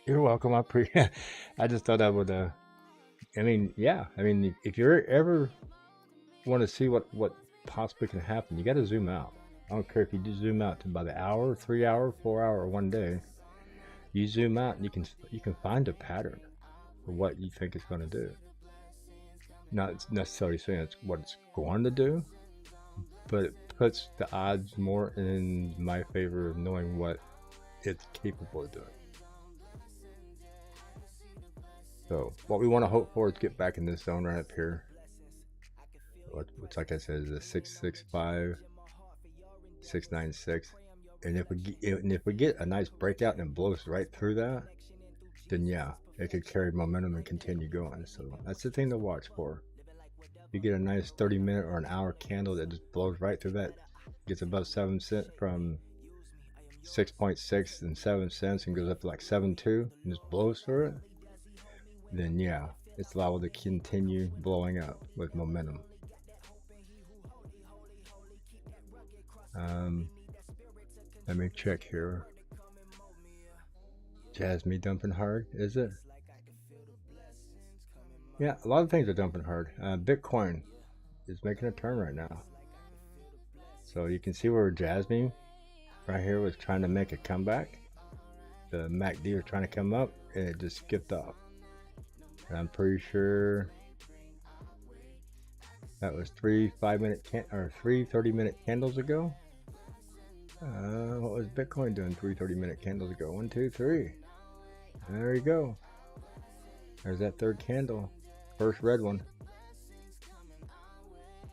You're welcome. I just thought I would, I mean, yeah. I mean, if you ever want to see what possibly can happen, you got to zoom out. I don't care if you do zoom out to about an hour, 3 hour, 4 hour, or 1 day. You zoom out and you can find a pattern for what you think it's going to do. Not necessarily saying it's what it's going to do, but it puts the odds more in my favor of knowing what it's capable of doing. So what we want to hope for is get back in this zone right up here, which, like I said, is a 665, 696. And if we get a nice breakout and it blows right through that, then yeah, it could carry momentum and continue going. So that's the thing to watch for. If you get a nice 30-minute or an hour candle that just blows right through that, gets above 7 cents from 6.6 and 7 cents and goes up to like 7.2 and just blows through it, then yeah, it's liable to continue blowing up with momentum. Let me check here. Jasmine dumping hard, is it? Yeah, a lot of things are dumping hard. Bitcoin is making a turn right now. So you can see where Jasmine right here was trying to make a comeback. The MACD was trying to come up and it just skipped off. And I'm pretty sure that was 3 30-minute candles ago. What was Bitcoin doing 3 30-minute candles ago? 1, 2, 3. There you go. There's that third candle. First red one.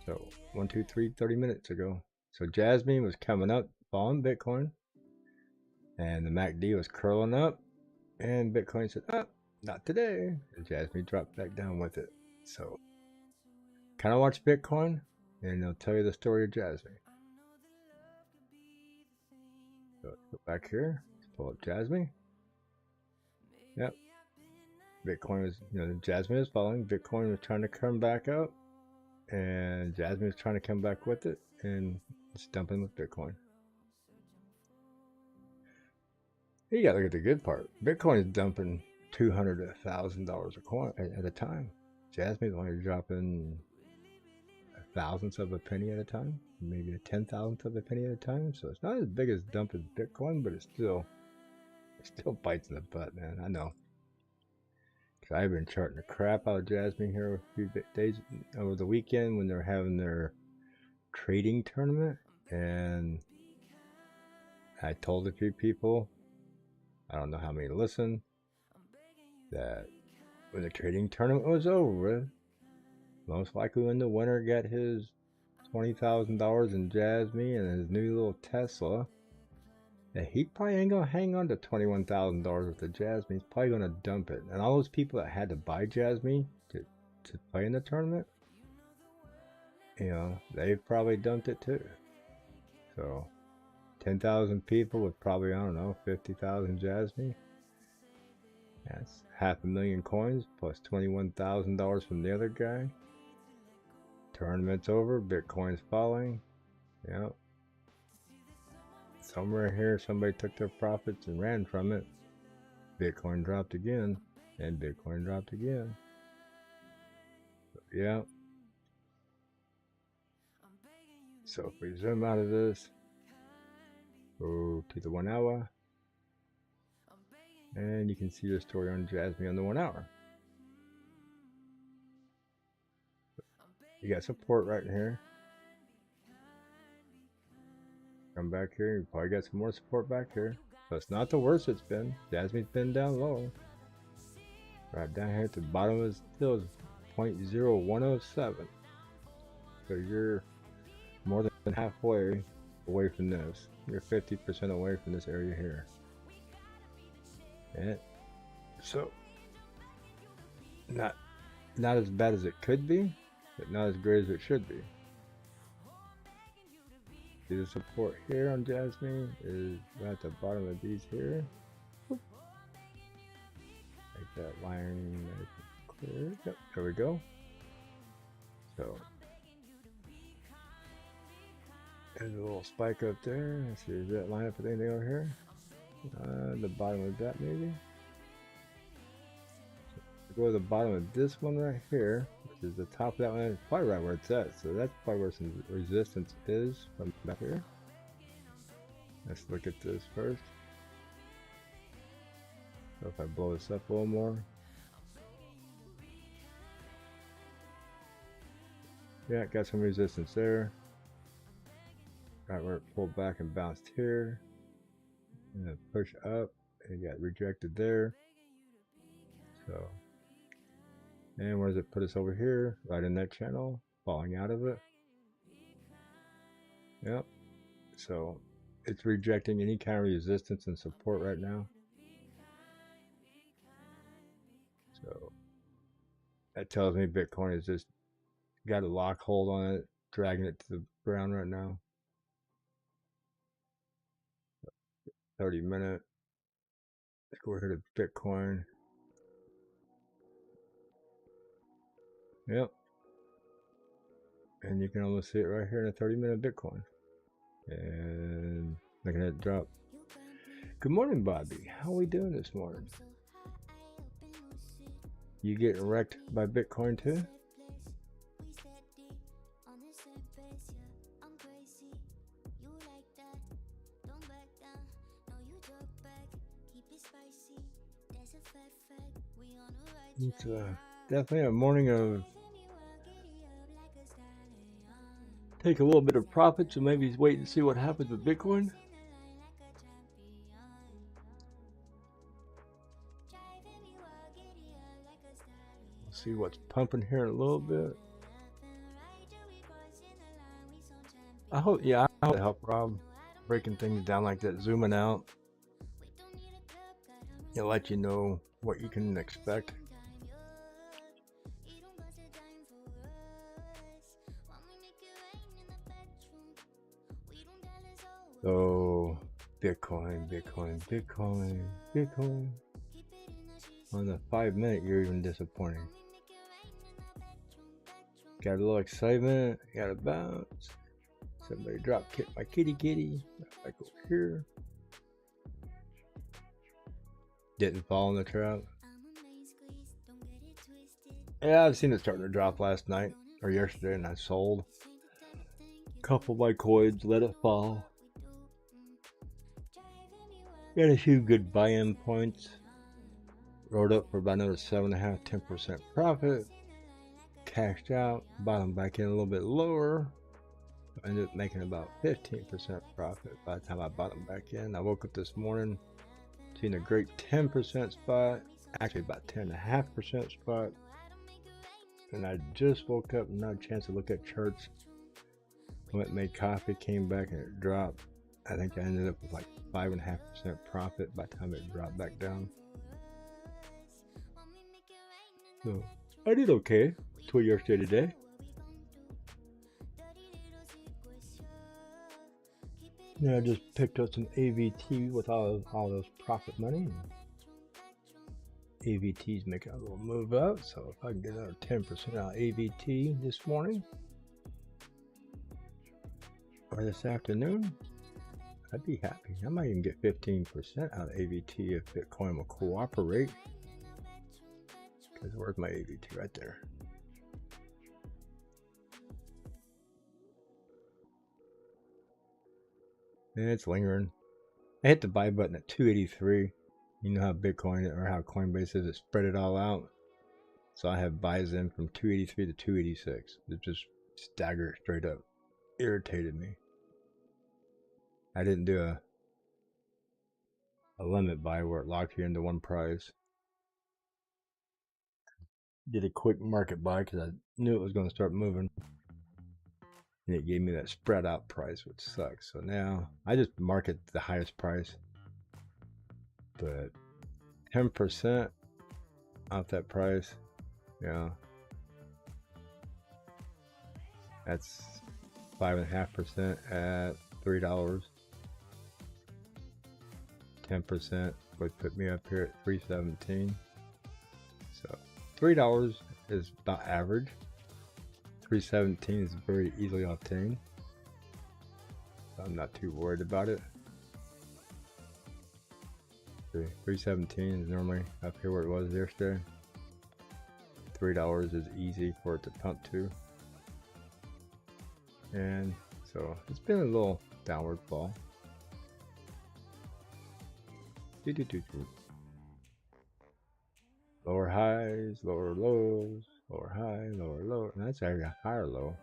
So 1, 2, 3, 30 minutes ago. So Jasmine was coming up, following Bitcoin. And the MACD was curling up. And Bitcoin said, oh, not today. And Jasmine dropped back down with it. So kind of watch Bitcoin and they'll tell you the story of Jasmine. So let's go back here. Let's pull up Jasmine. Yep. Bitcoin was, Jasmine was following. Bitcoin was trying to come back up. And Jasmine was trying to come back with it. And it's dumping with Bitcoin. You gotta look at the good part. Bitcoin is dumping $200 to $1,000 a coin at a time. Jasmine's only dropping a thousandth of a penny at a time, maybe a 10,000th of a penny at a time. So it's not as big as dump as Bitcoin, but it still bites in the butt, man. I know. Cause I've been charting the crap out of Jasmine here a few days over the weekend when they're having their trading tournament, and I told a few people, I don't know how many listened, that when the trading tournament was over, most likely when the winner got his $20,000 in Jasmine and his new little Tesla, that he probably ain't gonna hang on to $21,000 worth of Jasmine. He's probably gonna dump it. And all those people that had to buy Jasmine to play in the tournament, you know, they probably dumped it too. So 10,000 people with probably, I don't know, 50,000 Jasmine. That's 500,000 coins plus $21,000 from the other guy. Tournament's over, Bitcoin's falling. Yep. Somewhere here, somebody took their profits and ran from it. Bitcoin dropped again, and Bitcoin dropped again. Yeah. So if we zoom out of this, go to the 1 hour, and you can see the story on Jasmine on the 1 hour. You got support right in here. Come back here, you probably got some more support back here. So it's not the worst it's been. Jasmine's been down low. Right down here at the bottom is still 0.0107. So you're more than halfway away from this. You're 50% away from this area here. And so not as bad as it could be, but not as great as it should be. See the support here on Jasmine is right at the bottom of these here. Make that line clear. Yep, there we go. So there's a little spike up there. Let's see, does that line up with anything over here? The bottom of that maybe. So go to the bottom of this one right here, which is the top of that one. It's probably right where it's at. So that's probably where some resistance is from back here. Let's look at this first. So if I blow this up a little more. Yeah, got some resistance there. Right where it pulled back and bounced here. And push up. It got rejected there. So, and where does it put us over here? Right in that channel. Falling out of it. Yep. So, it's rejecting any kind of resistance and support right now. So, that tells me Bitcoin has just got a lock hold on it, dragging it to the ground right now. 30-minute. Let's go here to Bitcoin. Yep. And you can almost see it right here in a 30-minute Bitcoin. And look at it drop. Good morning, Bobby. How are we doing this morning? You getting wrecked by Bitcoin too? It's definitely a morning of take a little bit of profits and maybe wait and see what happens with Bitcoin. We'll see what's pumping here in a little bit. I hope to help Rob breaking things down like that, zooming out. It'll let you know what you can expect. So Bitcoin. On the 5-minute, you're even disappointing. Got a little excitement, got a bounce. Somebody drop my kitty. Like over here. Didn't fall in the trap. Yeah, I've seen it starting to drop last night or yesterday, and I sold a couple of my coins, let it fall. Got a few good buy-in points. Rolled up for about another 7.5%, 10% profit. Cashed out, bottom back in a little bit lower. I ended up making about 15% profit by the time I bottomed back in. I woke up this morning, seen a great 10% spot, actually about 10.5% spot. And I just woke up and not a chance to look at charts. Went and made coffee, came back and it dropped. I think I ended up with like 5.5% profit by the time it dropped back down. So I did okay till yesterday today. Yeah, I just picked up some AVT with all those profit money. AVT's making a little move up, so if I can get another 10% out of AVT this morning or this afternoon, I'd be happy. I might even get 15% out of AVT if Bitcoin will cooperate. Because where's my AVT? Right there. And it's lingering. I hit the buy button at 283. You know how Bitcoin or how CoinBase is, it spread it all out. So I have buys in from 283 to 286. It just staggered straight up. Irritated me. I didn't do a limit buy where it locked you into one price. Did a quick market buy because I knew it was going to start moving. And it gave me that spread out price, which sucks. So now I just market the highest price. But 10% off that price, yeah, that's 5.5% at $3. 10% would put me up here at $3.17. So $3 is about average. $3.17 is very easily obtained. So I'm not too worried about it. $3.17 is normally up here where it was yesterday. $3 is easy for it to pump to. And so it's been a little downward fall. Lower highs, lower lows, lower high, lower low. And that's actually a higher low.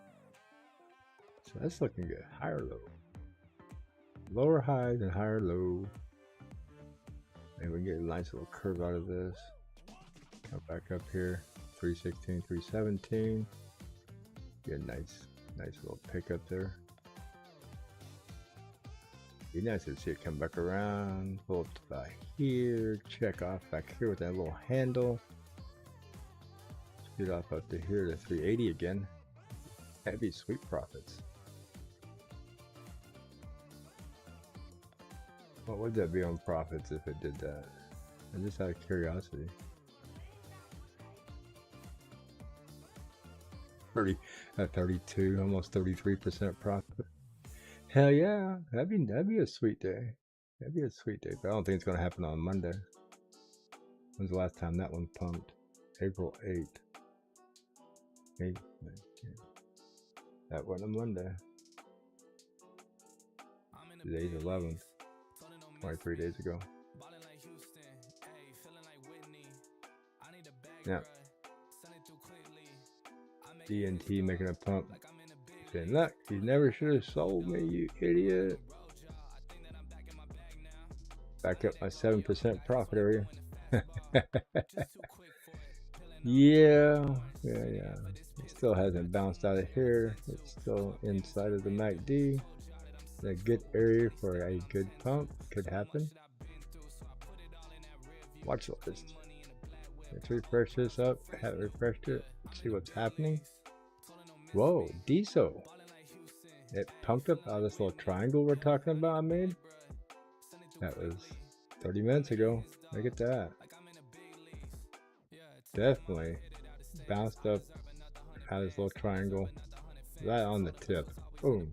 So that's looking good. Higher low. Lower highs and higher low. And we get a nice little curve out of this. Come back up here. 316, 317. Get a nice little pickup there. Be nice to see it come back around. Pull up to by here. Check off back here with that little handle. Shoot off up to here to 380 again. Heavy sweet profits. What would that be on profits if it did that? And just out of curiosity. 32, almost 33% profit. Hell yeah, that'd be a sweet day. That'd be a sweet day, but I don't think it's gonna happen on Monday. When's the last time that one pumped? April 8th. That wasn't a Monday. Today's 11th. 23 days ago. Yeah. DNT making a pump. Saying, look, you never should have sold me, you idiot. Back up my 7% profit area. Yeah. It still hasn't bounced out of here. It's still inside of the MACD. A good area for a good pump could happen. Watch list. Let's refresh this up. Haven't refreshed it. See what's happening. Whoa, DSO. It pumped up out of this little triangle we're talking about I made. That was 30 minutes ago. Look at that. Definitely bounced up out of this little triangle. Right on the tip. Boom.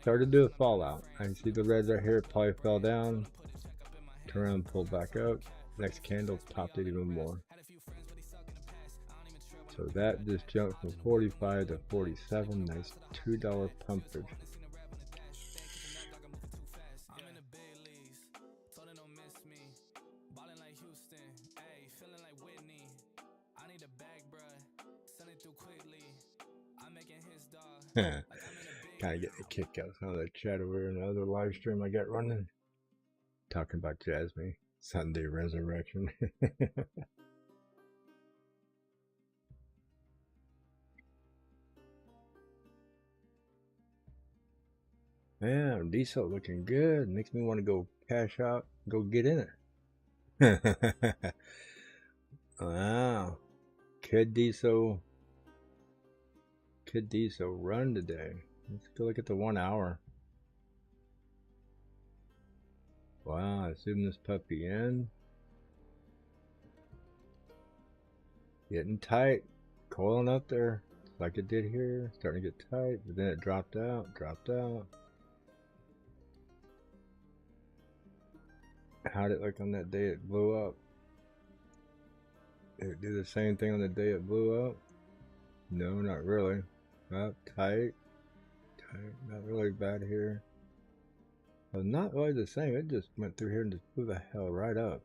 Started to do a fallout. I can see the red right here. It probably fell down. Turn around, pull back up. Next candle topped it even more. So that just jumped from 45 to 47. Nice $2 pumpage. Kind of get a kick out of some of that chat over in the other live stream I got running. Talking about Jasmine. Sunday Resurrection. Man, diesel looking good. Makes me want to go cash out, go get in it. Wow. Could diesel run today? Let's go look at the 1 hour. Wow, I zoom this puppy in. Getting tight, coiling up there, like it did here. Starting to get tight, but then it dropped out. How'd it look on that day it blew up? Did it do the same thing on the day it blew up? No, not really. Up, tight, not really bad here. But not really the same. It just went through here and just blew the hell right up.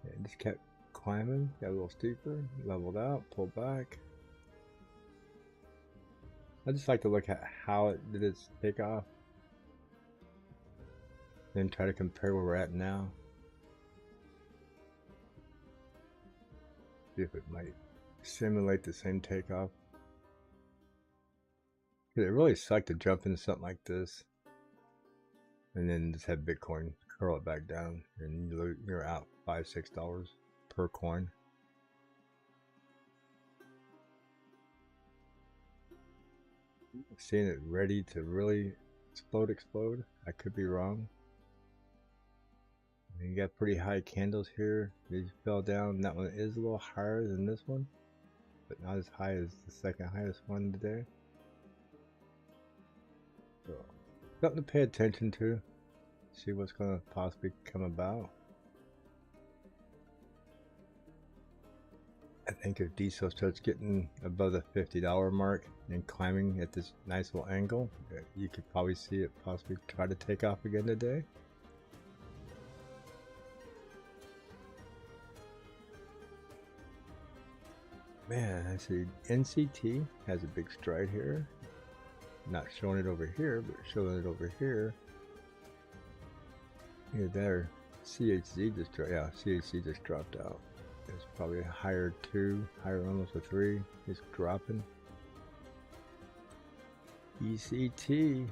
It just kept climbing, got a little steeper, leveled out, pulled back. I just like to look at how it did its takeoff, then try to compare where we're at now. See if it might simulate the same takeoff. It really sucked to jump into something like this and then just have Bitcoin curl it back down and you're out $5-6 per coin. Seeing it ready to really explode. I could be wrong. You got pretty high candles here. These fell down. That one is a little higher than this one, but not as high as the second highest one today. So, something to pay attention to. See what's going to possibly come about. I think if DSO starts getting above the $50 mark and climbing at this nice little angle, you could probably see it possibly try to take off again today. Man, I see NCT has a big stride here. Not showing it over here, but showing it over here. Yeah, there. CHZ just dropped. Yeah, CHZ just dropped out. It's probably a higher 2, higher almost a 3. It's dropping. BTC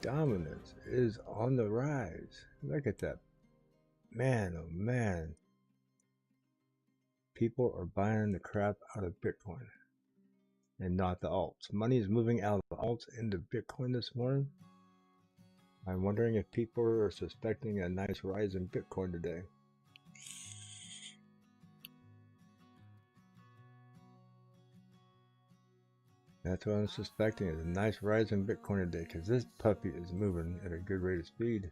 Dominance is on the rise. Look at that. Man, oh man. People are buying the crap out of Bitcoin and not the alts. Money is moving out of the alts into Bitcoin this morning. I'm wondering if people are suspecting a nice rise in Bitcoin today. That's what I'm suspecting, is a nice rise in Bitcoin today, because this puppy is moving at a good rate of speed.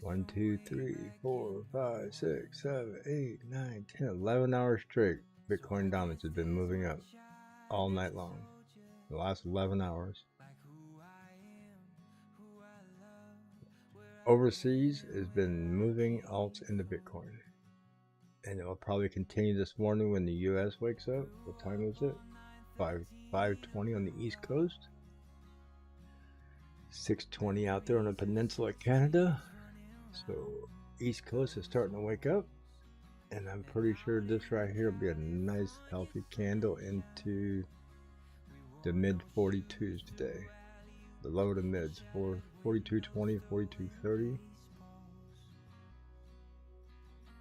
1, 2, 3, 4, 5, 6, 7, 8, 9, 10, 11 hours straight. Bitcoin dominance has been moving up all night long. The last 11 hours. Overseas has been moving alts into Bitcoin. And it will probably continue this morning when the US wakes up. What time is it? 5:20 on the East Coast. 6:20 out there on the peninsula of Canada. So East Coast is starting to wake up, and I'm pretty sure this right here will be a nice healthy candle into the mid 42s today. The low to mids for 42.20, 42.30.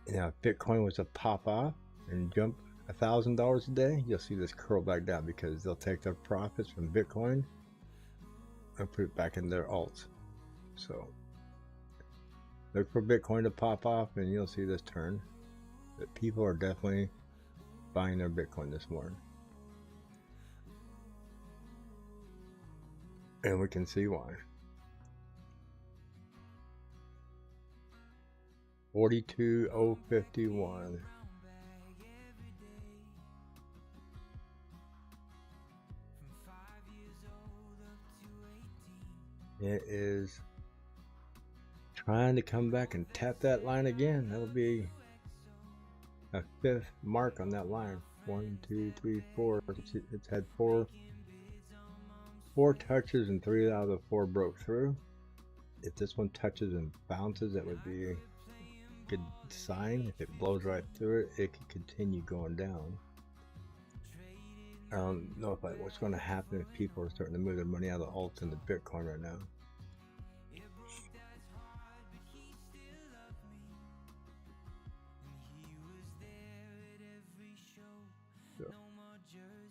Now if Bitcoin was to pop off and jump $1,000 a day, you'll see this curl back down because they'll take their profits from Bitcoin and put it back in their alts. So look for Bitcoin to pop off and you'll see this turn. But people are definitely buying their Bitcoin this morning. And we can see why. 42,051. It is trying to come back and tap that line again. That'll be a 5th mark on that line. 1, 2, 3, 4. It's had four touches and 3 out of the 4 broke through. If this one touches and bounces, that would be a good sign. If it blows right through it, it could continue going down. I don't know what's going to happen if people are starting to move their money out of the alts into Bitcoin right now. So,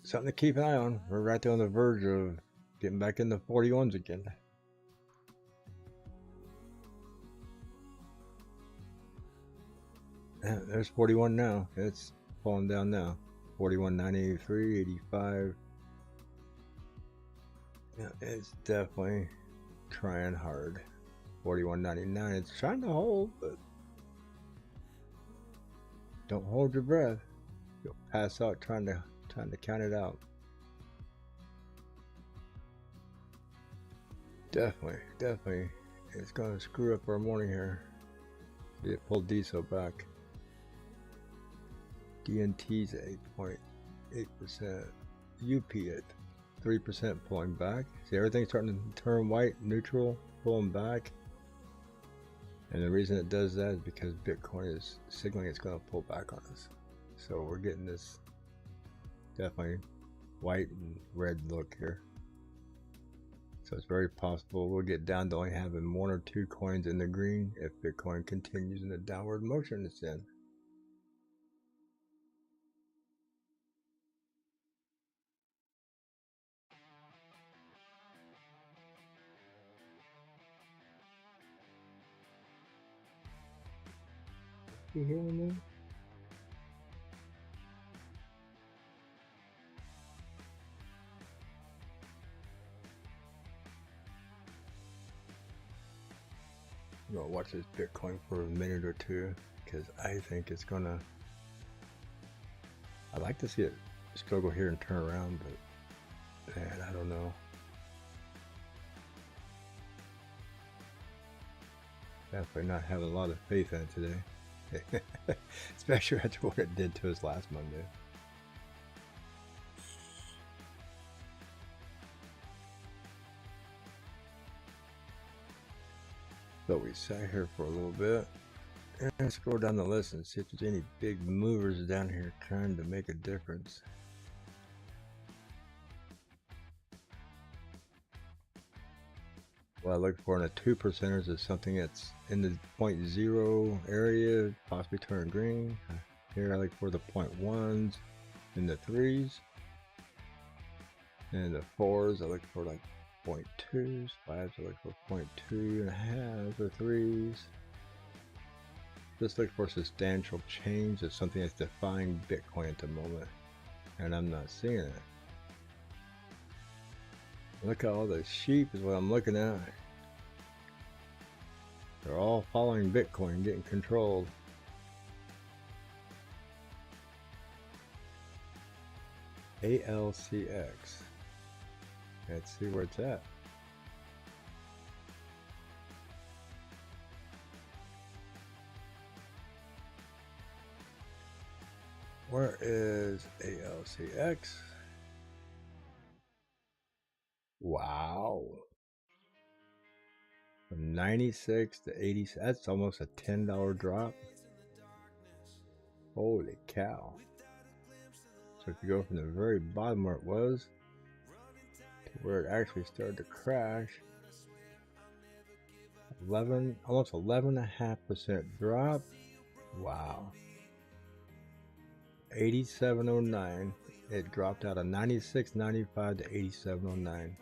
something to keep an eye on. We're right there on the verge of getting back in the 41s again. Yeah, there's 41 now. It's falling down now. 41.983, 85. Yeah, it's definitely trying hard. 41.99. It's trying to hold, but don't hold your breath. You'll pass out trying to count it out. Definitely, it's gonna screw up our morning here. It pulled diesel back. DNT's at 8.8%. UP at 3% pulling back. See, everything's starting to turn white, neutral, pulling back. And the reason it does that is because Bitcoin is signaling it's going to pull back on us. So we're getting this definitely white and red look here. So it's very possible we'll get down to only having 1 or 2 coins in the green if Bitcoin continues in the downward motion it's in. You hearing me? I'm gonna watch this Bitcoin for a minute or two because I think it's gonna. I'd like to see it struggle here and turn around, but man, I don't know. Definitely not having a lot of faith in it today, especially after what it did to us last Monday. So we sat here for a little bit and scroll down the list and see if there's any big movers down here trying to make a difference. What I look for in a 2%ers is something that's in the 0.0 area, possibly turn green. Here I look for the 0.1s and the 3s. And the 4s I look for like 0.2s, 5s I look for 0.2.5 or 3s. Just look for substantial change of something that's defying Bitcoin at the moment. And I'm not seeing it. Look at all the sheep is what I'm looking at. They're all following Bitcoin, getting controlled. ALCX. Let's see where it's at. Where is ALCX? Wow. From 96 to 80, that's almost a $10 drop. Holy cow. So if you go from the very bottom where it was to where it actually started to crash, almost 11.5% drop. Wow. 87.09. It dropped out of 96.95 to 87.09.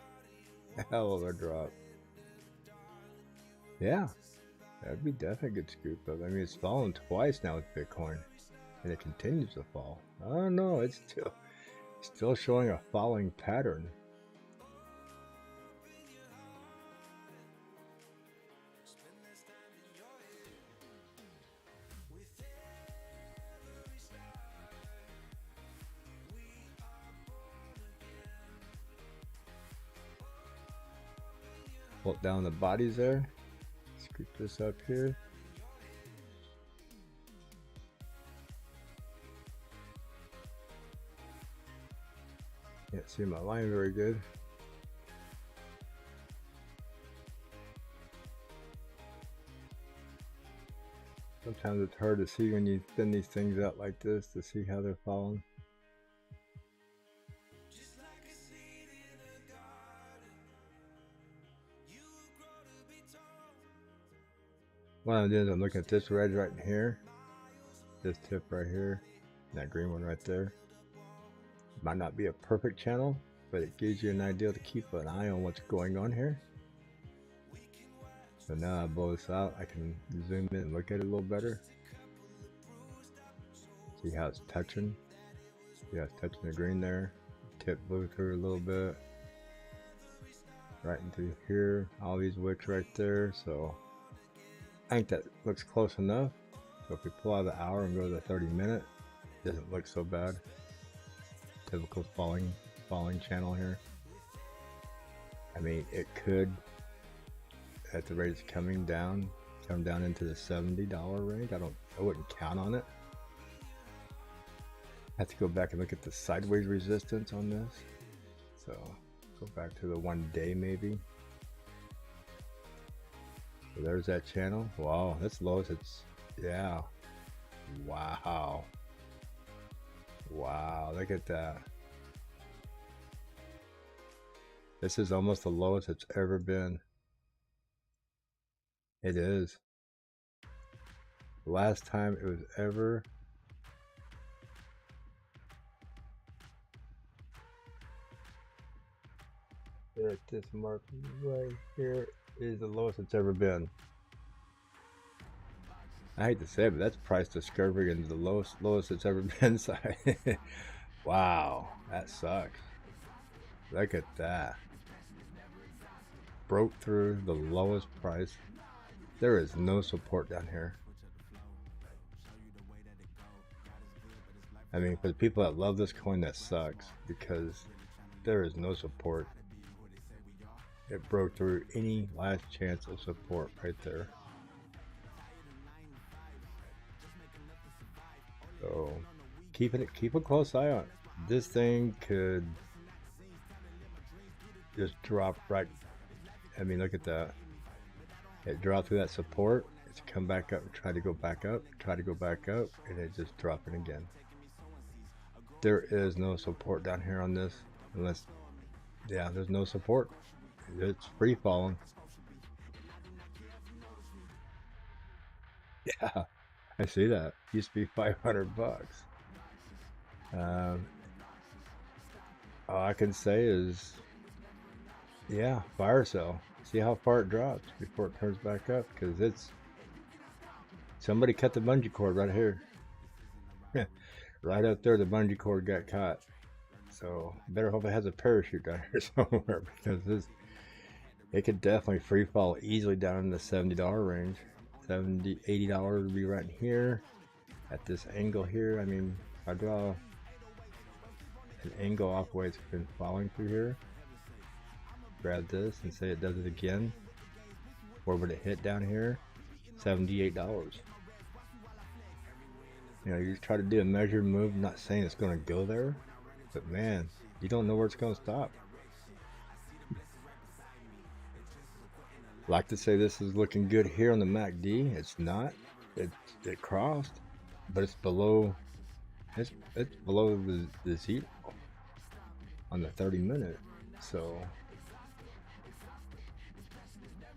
Hell of a drop. Yeah, that'd be definitely a good scoop up. I mean, it's fallen twice now with Bitcoin, and it continues to fall. I don't know, it's still showing a falling pattern. Pull down the bodies there. Scoop this up here. Can't see my line very good. Sometimes it's hard to see when you thin these things out like this to see how they're falling. What I'm doing is I'm looking at this wedge right in here, this tip right here, and that green one right there. It might not be a perfect channel, but it gives you an idea to keep an eye on what's going on here. So now I blow this out, I can zoom in and look at it a little better. See how it's touching? Yeah, it's touching the green there. Tip blew through a little bit. Right into here. All these wicks right there. So I think that looks close enough. So if we pull out the hour and go to the 30-minute, it doesn't look so bad. Typical falling channel here. I mean, it could, at the rate it's coming down, come down into the $70 range. I wouldn't count on it. I have to go back and look at the sideways resistance on this. So go back to the 1 day maybe. So there's that channel. Wow, that's low as it's, yeah. Wow. Wow, look at that. This is almost the lowest it's ever been. It is. The last time it was ever at this mark right here is the lowest it's ever been. I hate to say it, but that's price discovery and the lowest it's ever been side. Wow, that sucks. Look at that. Broke through the lowest price. There is no support down here. I mean, for the people that love this coin, that sucks because there is no support. It broke through any last chance of support right there. So keep a close eye on it. This thing could just drop right. I mean, look at that. It dropped through that support. It's come back up, try to go back up, and it just dropping again. There is no support down here on this, unless, yeah, there's no support. It's free falling. Yeah, I see that. Used to be 500 bucks. All I can say is, yeah, fire sale. See how far it drops before it turns back up, because it's, somebody cut the bungee cord right here. Right up there, the bungee cord got caught. So better hope it has a parachute down here somewhere, because it could definitely free fall easily down in the $70 range. $70, $80 would be right in here at this angle here. I mean, if I draw an angle off the way it's been falling through here, grab this and say it does it again, where would it hit down here? $78. You know, you just try to do a measured move. I'm not saying it's going to go there, but man, you don't know where it's going to stop. Like to say this is looking good here on the MACD. It's not. It crossed, but it's below. It's below the zero on the 30-minute. So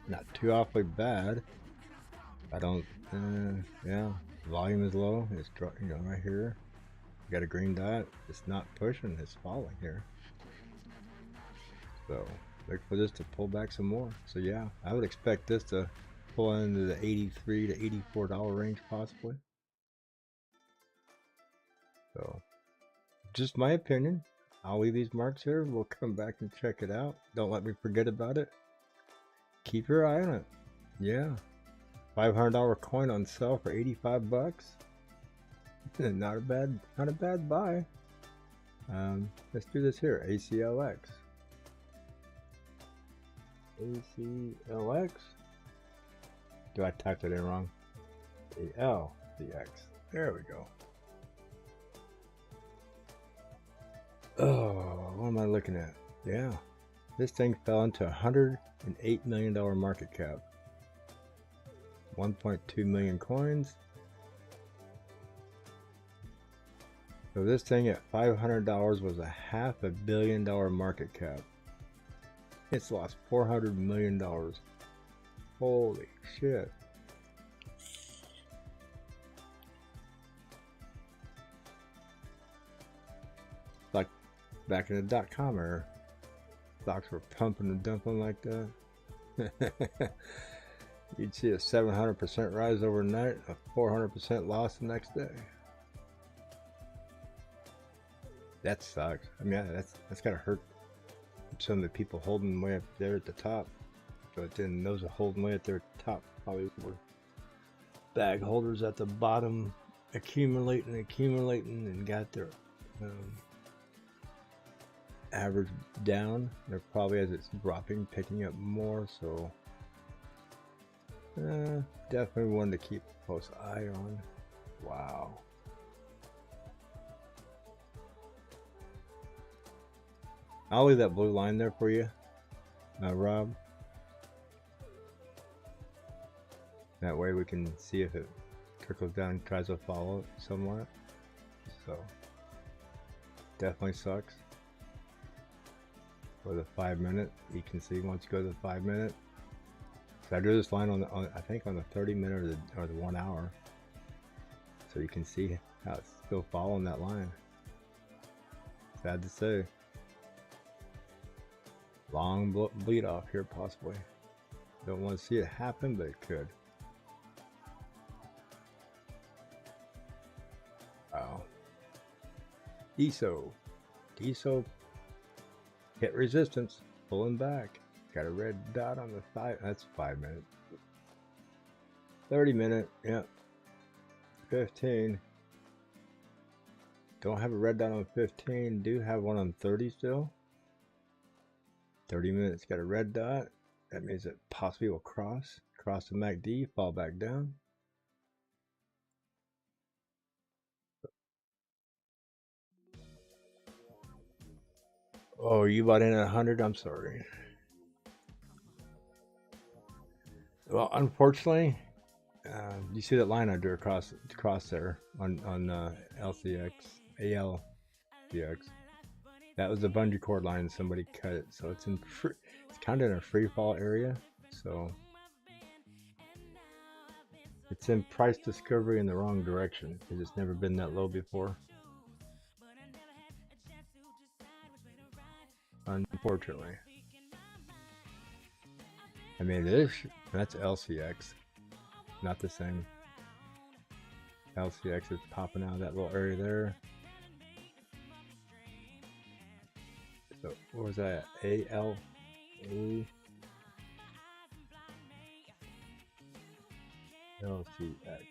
not too awfully bad. I don't. Yeah, volume is low. It's, you know, right here. You got a green dot. It's not pushing. It's falling here. So look for this to pull back some more. So yeah, I would expect this to pull into the $83 to $84 range possibly. So just my opinion. I'll leave these marks here. We'll come back and check it out. Don't let me forget about it. Keep your eye on it. Yeah, $500 coin on sale for 85 bucks. Not a bad buy. Let's do this here. ACLX. ACLX. Do I type that in wrong? ALCX. There we go. Oh, what am I looking at? Yeah, this thing fell into $108 million market cap. 1.2 million coins. So this thing at $500 was a $500 million market cap. It's lost $400 million. Holy shit. Like back in the .com era, stocks were pumping and dumping like that. You'd see a 700% rise overnight, a 400% loss the next day. That sucks. I mean, that's gotta hurt some of the people holding way up there at the top. But then those are holding way at their top probably were bag holders at the bottom accumulating and got their average down. They're probably, as it's dropping, picking up more. So definitely one to keep a close eye on. Wow. I'll leave that blue line there for you, Rob. That way we can see if it trickles down and tries to follow it somewhat. So definitely sucks. For the 5 minute, you can see once you go to the 5 minute. So I drew this line on I think on the 30 minute or the 1 hour. So you can see how it's still following that line. Sad to say. Long bleed off here possibly. Don't want to see it happen, but it could. Wow. DSO hit resistance, pulling back. Got a red dot on the 5. That's 5 minute. 30 minute. Yep. 15. Don't have a red dot on 15. Do have one on 30 still. 30 minutes got a red dot. That means it possibly will cross the MACD, fall back down. Oh, you bought in at 100? I'm sorry. Well, unfortunately, you see that line I drew across there on LCX, ALCX. That was the bungee cord line. Somebody cut it, so it's kind of in a free fall area. So it's in price discovery in the wrong direction because it's never been that low before. Unfortunately, I mean that's LCX, not the same. LCX is popping out of that little area there. So what was that? ALA. LCX.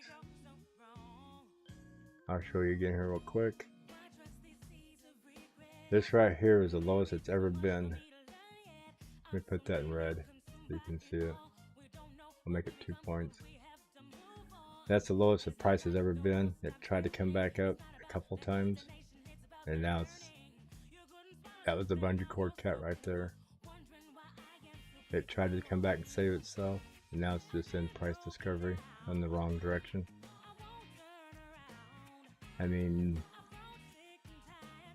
I'll show you again here real quick. This right here is the lowest it's ever been. Let me put that in red so you can see it. I'll make it 2 points. That's the lowest the price has ever been. It tried to come back up a couple times, and now that was the bungee cord cut right there. It tried to come back and save itself, and now it's just in price discovery on the wrong direction. I mean,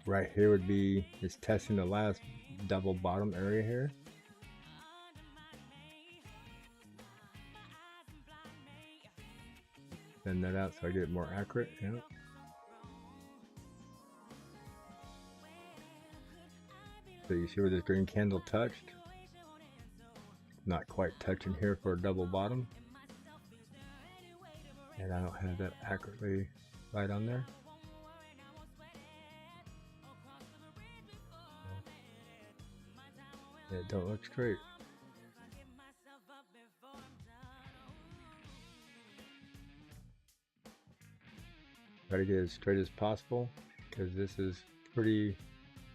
right here would be, it's testing the last double bottom area here. Send that out so I get it more accurate. Yeah. So you see where this green candle touched? Not quite touching here for a double bottom. And I don't have that accurately right on there. It don't look straight. Try to get as straight as possible because this is pretty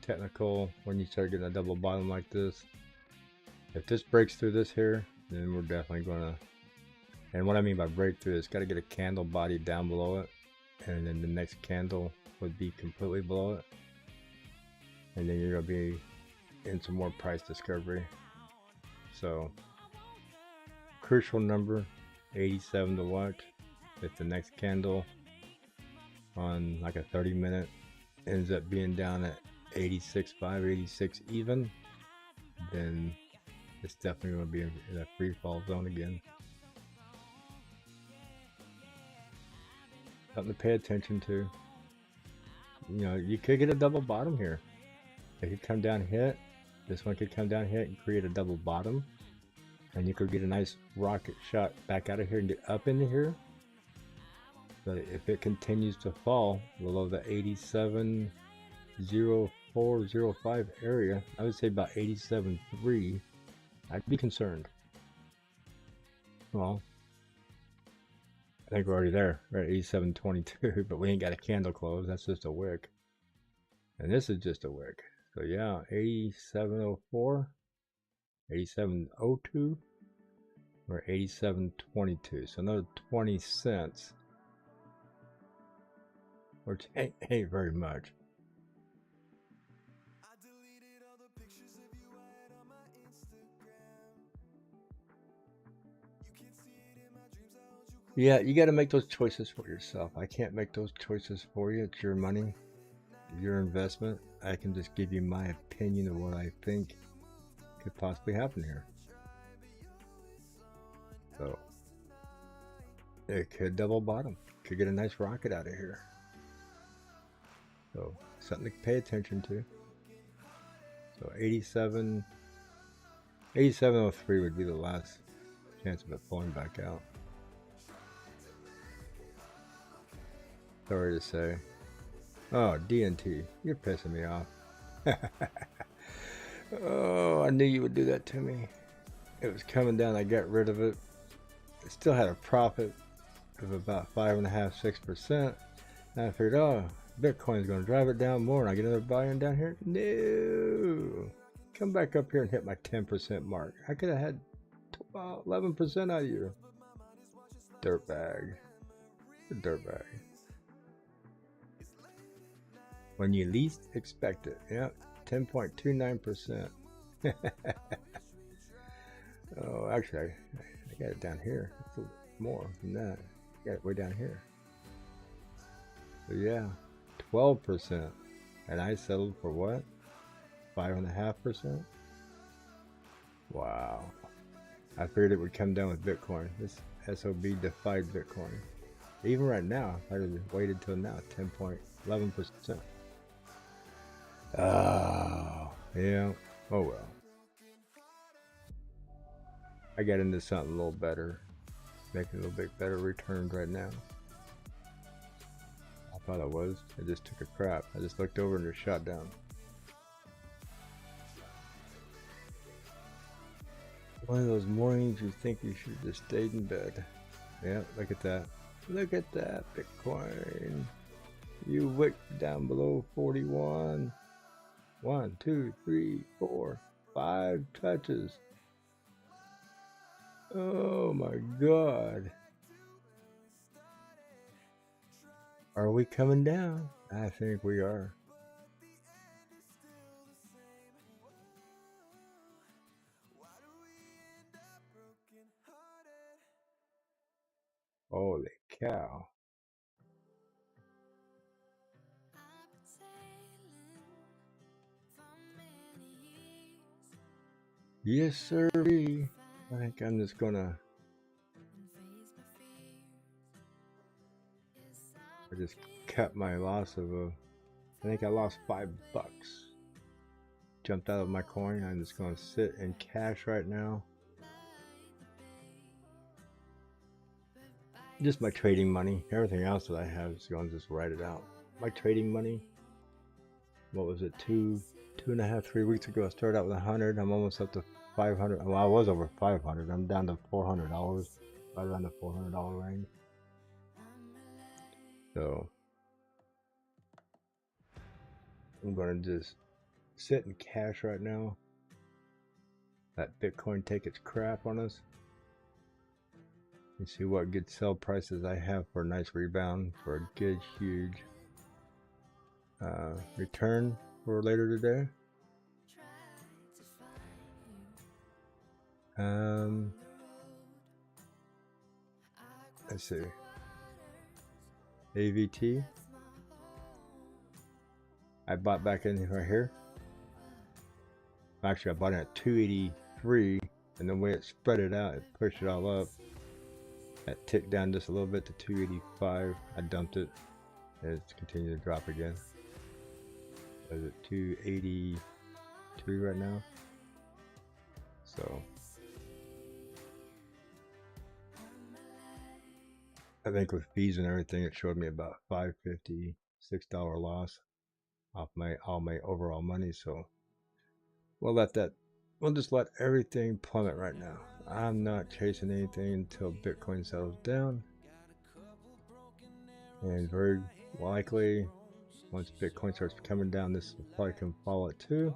technical when you start getting a double bottom like this. If this breaks through this here, then we're definitely gonna, and what I mean by breakthrough is got to get a candle body down below it, and then the next candle would be completely below it, and then you're gonna be in some more price discovery. So crucial number 87 to watch. If the next candle on like a 30 minute ends up being down at 86.5, 86 even, then it's definitely going to be in a free fall zone again. Something to pay attention to. You know, you could get a double bottom here. It could come down, hit. This one could come down, hit, and create a double bottom. And you could get a nice rocket shot back out of here and get up into here. But if it continues to fall below the 87, 0405 area. I would say about 87.3. I'd be concerned. Well, I think we're already there. We're at 87.22, but we ain't got a candle close. That's just a wick. And this is just a wick. So yeah, 87.04, 87.02, or 87.22. So another 20 cents, which ain't very much. Yeah, you got to make those choices for yourself. I can't make those choices for you. It's your money, your investment. I can just give you my opinion of what I think could possibly happen here. So it could double bottom, could get a nice rocket out of here. So something to pay attention to. So 87.03 would be the last chance of it pulling back out. Sorry to say. Oh, DNT, you're pissing me off. Oh, I knew you would do that to me. It was coming down, I got rid of it. It still had a profit of about 5.5–6%. And I figured, oh, Bitcoin's going to drive it down more, and I get another buy-in down here. No, come back up here and hit my 10% mark. I could have had 11% out of you. Dirtbag. Dirtbag. When you least expect it. Yep, 10.29%. Oh, actually, I got it down here. It's a little more than that. I got it way down here. So yeah, 12%. And I settled for what? 5.5%? Wow. I figured it would come down with Bitcoin. This SOB defied Bitcoin. Even right now, if I had waited till now, 10.11%. Oh, yeah. Oh well. I got into something a little better, making a little bit better returns right now. I thought I was. I just took a crap. I just looked over and just shot down. One of those mornings you think you should have just stayed in bed. Yeah, look at that. Look at that, Bitcoin. You wicked down below 41. 1, 2, 3, 4, 5 touches. Oh my God. Are we coming down? I think we are. Holy cow. Yes, sir. I think I'm just gonna. I just cut my loss of I think I lost $5. Jumped out of my coin. I'm just gonna sit in cash right now. Just my trading money. Everything else that I have is going to just write it out. My trading money. What was it? 2.5, 3 weeks ago, I started out with 100. I'm almost up to 500. Well, I was over 500. I'm down to $400. Right around the $400 range. So I'm going to just sit in cash right now. Let Bitcoin take its crap on us. And see what good sell prices I have for a nice rebound for a good, huge return for later today. Let's see. AVT. I bought back in right here. Actually, I bought it at 283, and the way it spread it out, it pushed it all up. That ticked down just a little bit to 285. I dumped it, and it's continued to drop again. Is it 283 right now? So I think with fees and everything, it showed me about $5.50, $6 loss. off my all my overall money. So we'll just let everything plummet right now. I'm not chasing anything until Bitcoin settles down, and very likely once Bitcoin starts coming down, this probably can follow it too.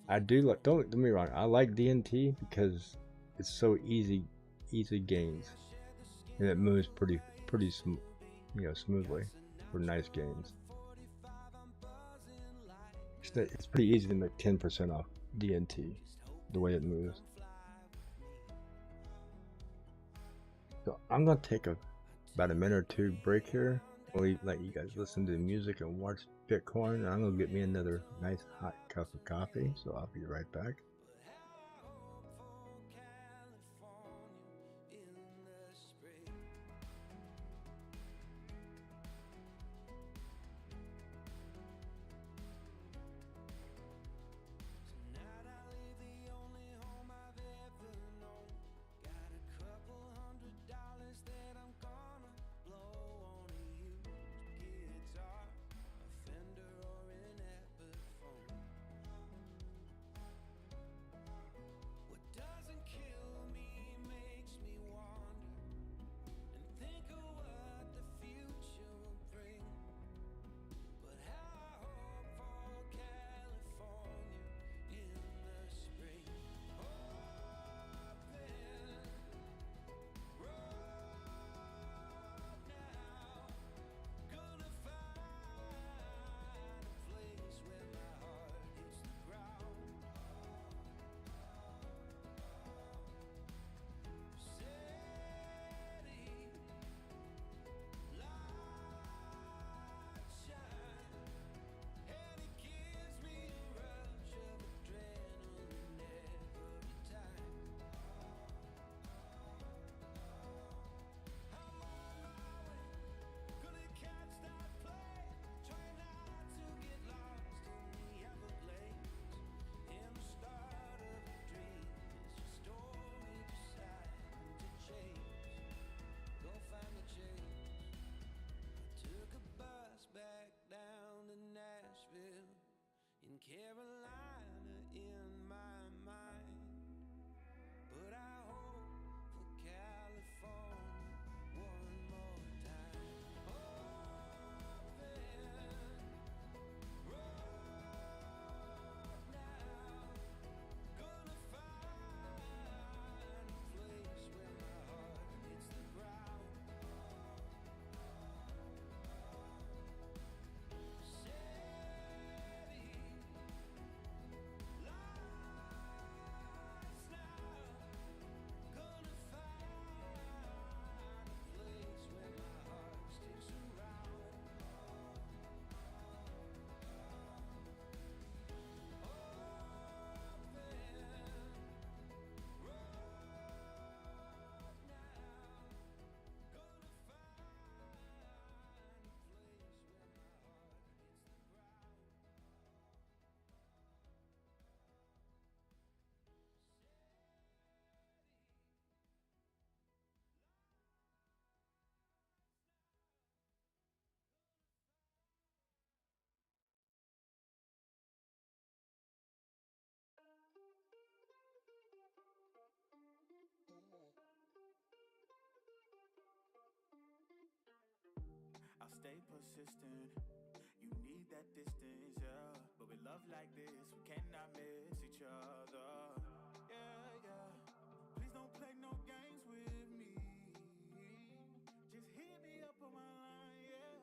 I do like, don't get me wrong, I like DNT because it's so easy gains, and it moves pretty smoothly for nice gains. It's pretty easy to make 10% off DNT the way it moves. So I'm gonna take about a minute or two break here. We'll let you guys listen to the music and watch Bitcoin. And I'm gonna get me another nice hot cup of coffee. So I'll be right back. Carolina in my mind, but I hope for California one more time. Open road now, gonna find a place where my heart hits the ground. I'll stay persistent. You need that distance, yeah. But with love like this, we cannot miss each other. Yeah, yeah. Please don't play no games with me. Just hit me up on my line, yeah.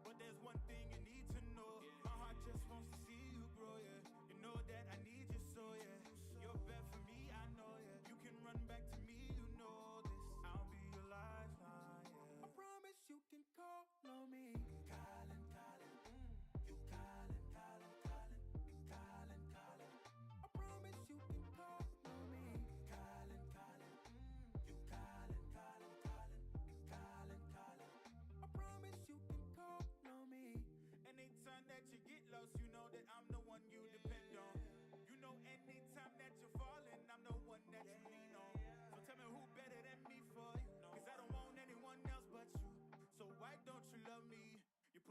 But there's one thing you need to know. My heart just wants to see you grow, yeah. You know that I need you so, yeah. You're bad for me, I know, yeah. You can run back to me, you know this. I'll be your lifeline, yeah. I promise you can call on me. Calling, calling, you calling, calling, calling, you calling, calling. I promise you can call on me. Calling, calling, you calling, calling, calling, you calling, calling. I promise you can call on me. And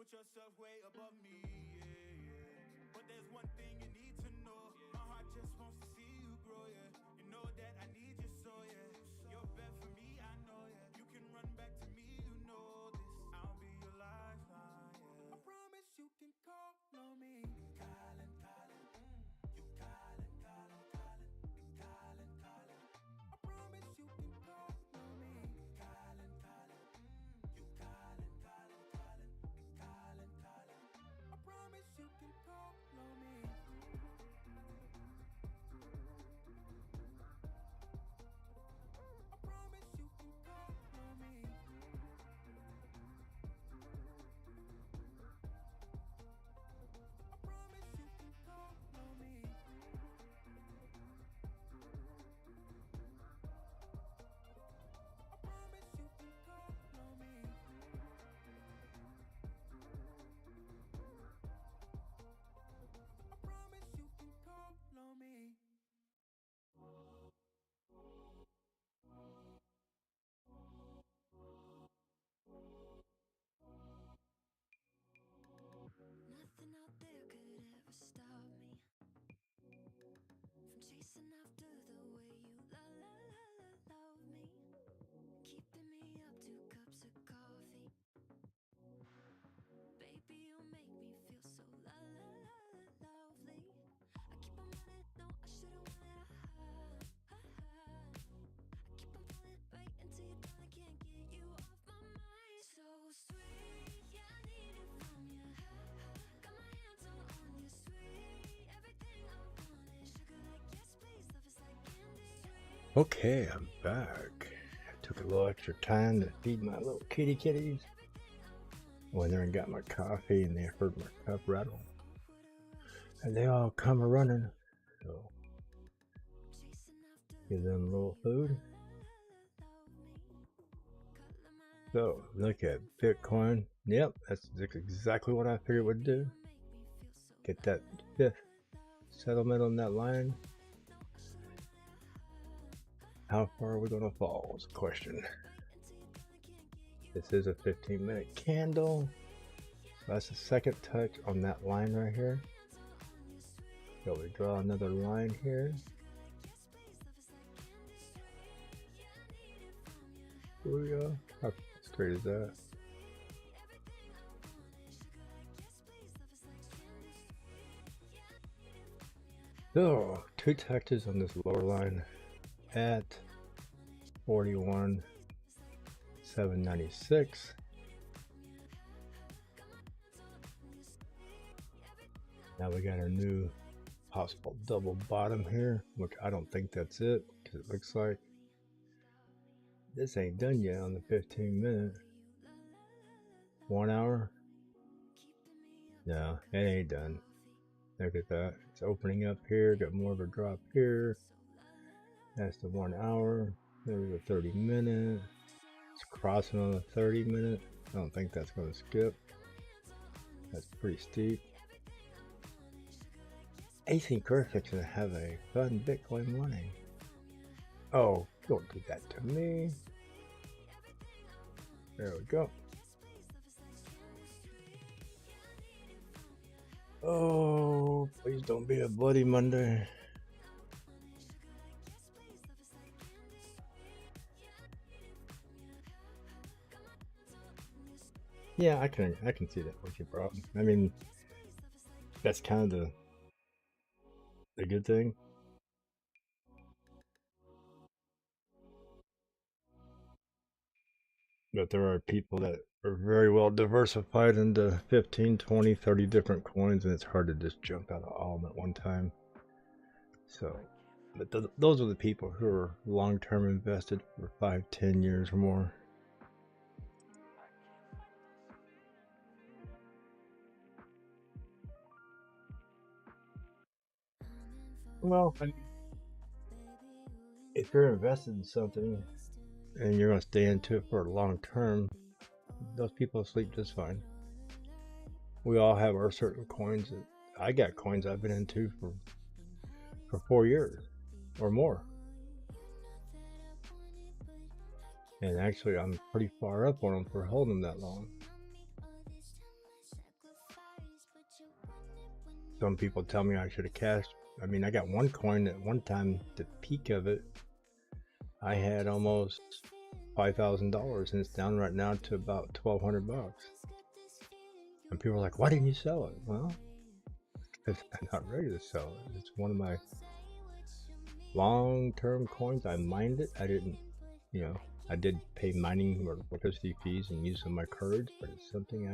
put yourself way above me, yeah. But there's one thing you need to know. My heart just wants to see you grow, yeah. You know that I need you so, yeah. You're best for me, I know, yeah. You can run back to me, you know this. I'll be your lifeline, yeah. I promise you can call on me. Calling, calling, you calling, calling, calling, calling, calling. I promise you can call on me. Calling, calling, you calling, calling, calling, calling, calling. I promise you can call on me. I promise you can call on me. I promise you can call on me. I promise you can call on me. I promise you can call on me. Nothing out there could ever stop me from chasing after the way you love me, keeping me up 2 cups of coffee. Baby, you make me feel so lovely. I keep on running, no, I shouldn't want it. I keep on falling right into your thought, I can't get you off my mind. So sweet, yeah, I need it from you. Got my hands all on you, sweet. Everything I wanted, sugar like yes, please. Love is like candy. Okay, I'm back. I took a little extra time to feed my little kitties. Went there and got my coffee, and they heard my cup rattle, and they all come a running. So give them a little food. So look at Bitcoin. Yep, that's exactly what I figured it would do. Get that 5th settlement on that line. How far are we going to fall is the question. This is a 15-minute candle. So that's the second touch on that line right here. So we draw another line here. Here we go. How straight is that? So 2 touches on this lower line at 41,796. Now we got our new possible double bottom here, which I don't think that's it, because it looks like this ain't done yet on the 15-minute. 1 hour? No, it ain't done. Look at that. It's opening up here, got more of a drop here. That's the 1 hour. There's a 30-minute. It's crossing on the 30-minute. I don't think that's going to skip. That's pretty steep. Async Perfect's going to have a fun Bitcoin morning. Oh, don't do that to me. There we go. Oh, please don't be a Bloody Monday. Yeah, I can see that was your problem. I mean, that's kind of the good thing. But there are people that are very well diversified into 15, 20, 30 different coins, and it's hard to just jump out of all of them at one time. So, but those are the people who are long-term invested for 5, 10 years or more. Well, if you're invested in something and you're going to stay into it for a long term, those people sleep just fine. We all have our certain coins. I got coins I've been into for 4 years or more. And actually, I'm pretty far up on them for holding them that long. Some people tell me I should have cashed. I mean, I got one coin at one time, the peak of it, I had almost $5,000, and it's down right now to about $1,200. And people are like, why didn't you sell it? Well, because I'm not ready to sell it. It's one of my long-term coins. I mined it. I didn't, you know, I did pay mining or electricity fees and use some of my cards, but it's something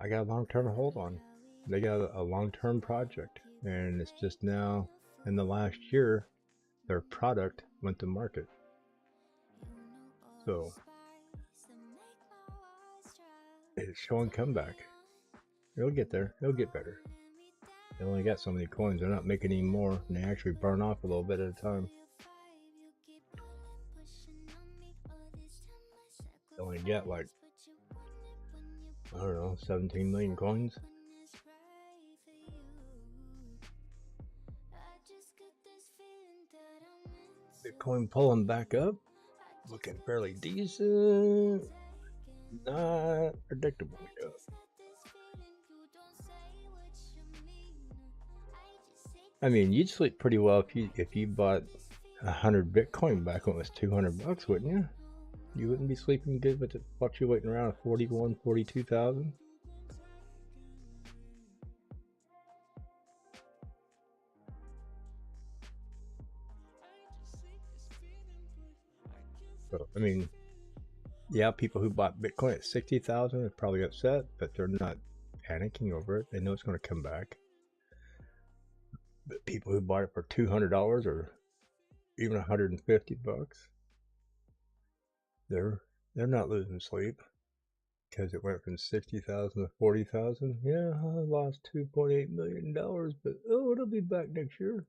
I got a long-term hold on. They got a long-term project, and it's just now in the last year their product went to market. So it's showing comeback. It'll get there. It'll get better. They only got so many coins. They're not making any more, and they actually burn off a little bit at a time. They only got like, I don't know, 17 million coins. Bitcoin pulling back up, looking fairly decent. Not predictable yet. I mean, you'd sleep pretty well if you bought 100 Bitcoin back when it was $200, wouldn't you? You wouldn't be sleeping good with it fluctuating around 41, 42,000. So, I mean, yeah, people who bought Bitcoin at 60,000 are probably upset, but they're not panicking over it. They know it's going to come back. But people who bought it for $200 or even $150, they're not losing sleep because it went from 60,000 to 40,000. Yeah, I lost $2.8 million, but oh, it'll be back next year.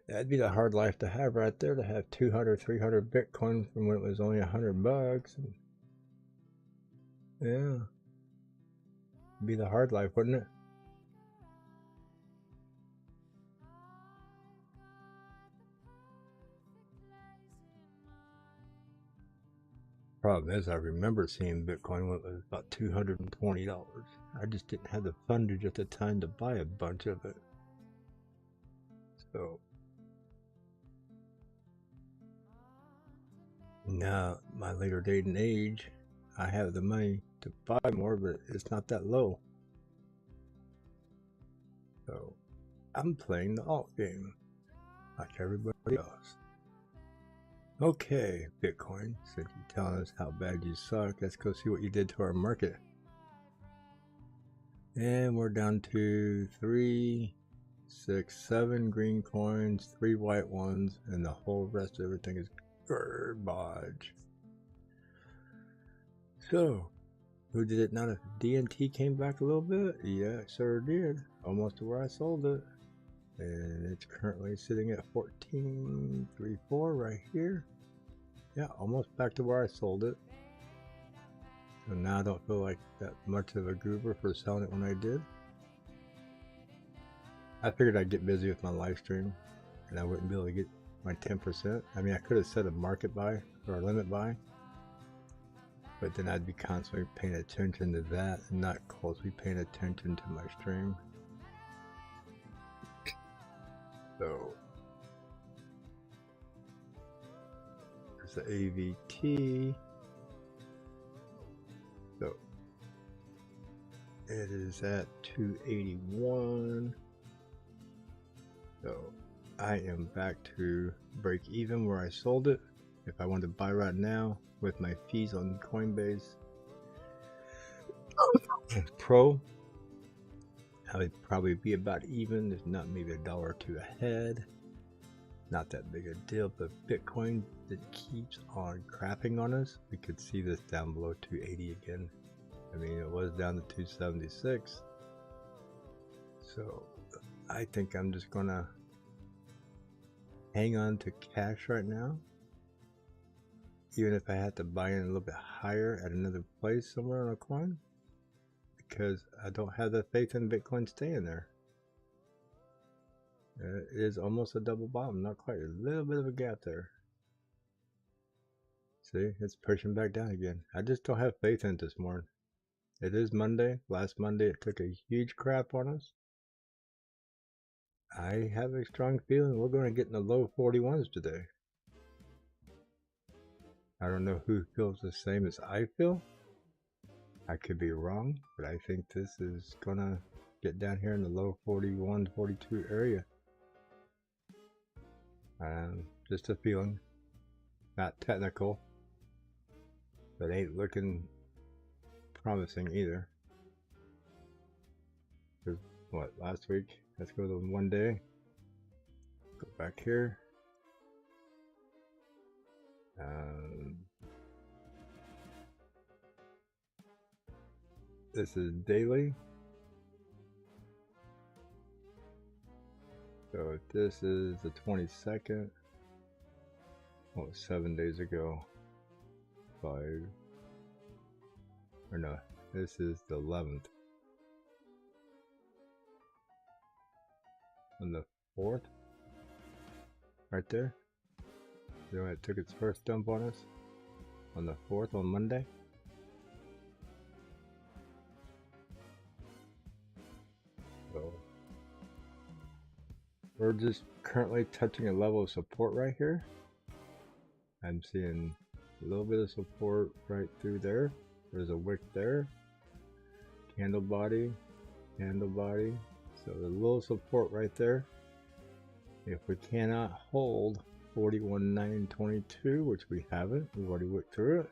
That'd be the hard life to have right there, to have 200, 300 Bitcoin from when it was only $100. Yeah. It'd be the hard life, wouldn't it? Problem is, I remember seeing Bitcoin when it was about $220. I just didn't have the fundage at the time to buy a bunch of it. So now, my later date and age, I have the money to buy more, but it's not that low. So I'm playing the alt game like everybody else. Okay, Bitcoin, since you're telling us how bad you suck, let's go see what you did to our market. And we're down to 3, 6, 7 green coins, 3 white ones, and the whole rest of everything is garbage. So, who did it not? If DNT came back a little bit? Yeah, it sure did. Almost to where I sold it. And it's currently sitting at 14.34 right here. Yeah, almost back to where I sold it. So now I don't feel like that much of a goober for selling it when I did. I figured I'd get busy with my live stream and I wouldn't be able to get my 10%. I mean, I could have set a market buy or a limit buy, but then I'd be constantly paying attention to that and not closely paying attention to my stream. So there's the AVT. So it is at 281. So I am back to break even where I sold it. If I wanted to buy right now with my fees on CoinBase Pro, I would probably be about even, if not maybe $1 or $2 ahead. Not that big a deal, but Bitcoin that keeps on crapping on us. We could see this down below 280 again. I mean, it was down to 276. So I think I'm just gonna hang on to cash right now, even if I had to buy in a little bit higher at another place somewhere on a coin, because I don't have the faith in Bitcoin staying there. It is almost a double bottom, not quite, a little bit of a gap there. See, it's pushing back down again. I just don't have faith in it this morning. It is Monday. Last Monday it took a huge crap on us. I have a strong feeling we're going to get in the low 41s today. I don't know who feels the same as I feel. I could be wrong, but I think this is going to get down here in the low 41, 42 area. Just a feeling. Not technical, but ain't looking promising either. Because what, last week? Let's go to 1 day. Go back here. This is daily. So this is the 22nd. Oh, 7 days ago. 5. Or no, this is the 11th. On the 4th. Right there. Then it took its first dump on us. On the 4th, on Monday. So we're just currently touching a level of support right here. I'm seeing a little bit of support right through there. There's a wick there. Candle body. Candle body. So there's a little support right there. If we cannot hold 41,922, which we haven't, we've already worked through it.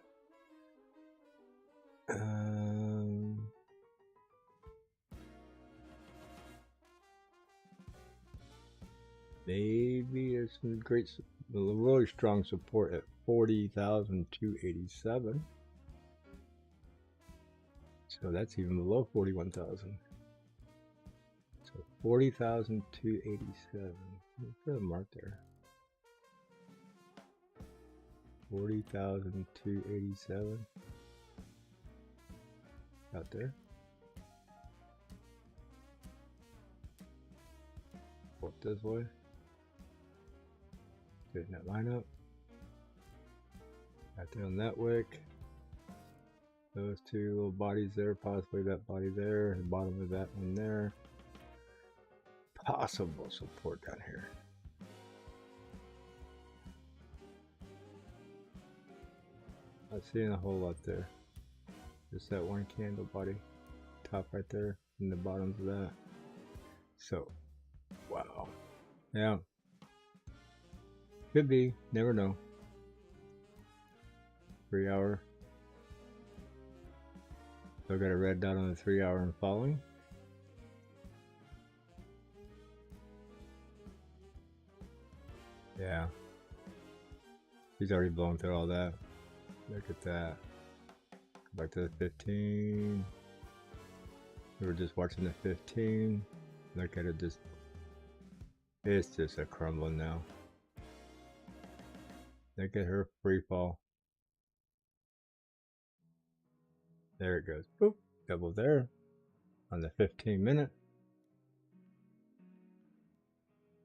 Maybe there's some great, really strong support at 40,287. So that's even below 41,000. So 40,287. Put a mark there. 40,287. Out there. Work this way. Getting that line up. Out there on that wick. Those two little bodies there, possibly that body there, the bottom of that one there. Possible support down here. Not seeing a whole lot there. Just that one candle body, top right there, and the bottoms of that. So, wow. Yeah. Could be, never know. 3 hour. Still got a red dot on the 3 hour and following. Yeah. He's already blown through all that. Look at that. Go back to the 15. We were just watching the 15. Look at it, just it's just a crumbling now. Look at her free fall. There it goes. Boop. Double there on the 15 minute.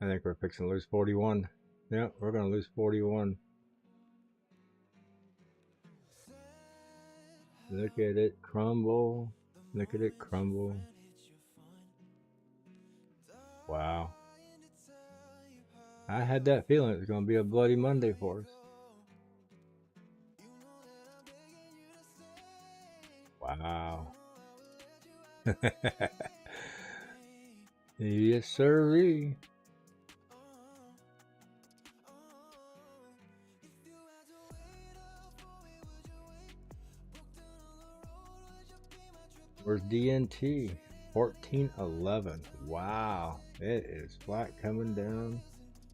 I think we're fixing to lose 41. Yeah, we're going to lose 41. Look at it crumble. Look at it crumble. Wow. I had that feeling it was going to be a bloody Monday for us. Wow. Yes, sirree. Where's DNT? 1411. Wow. It is flat coming down.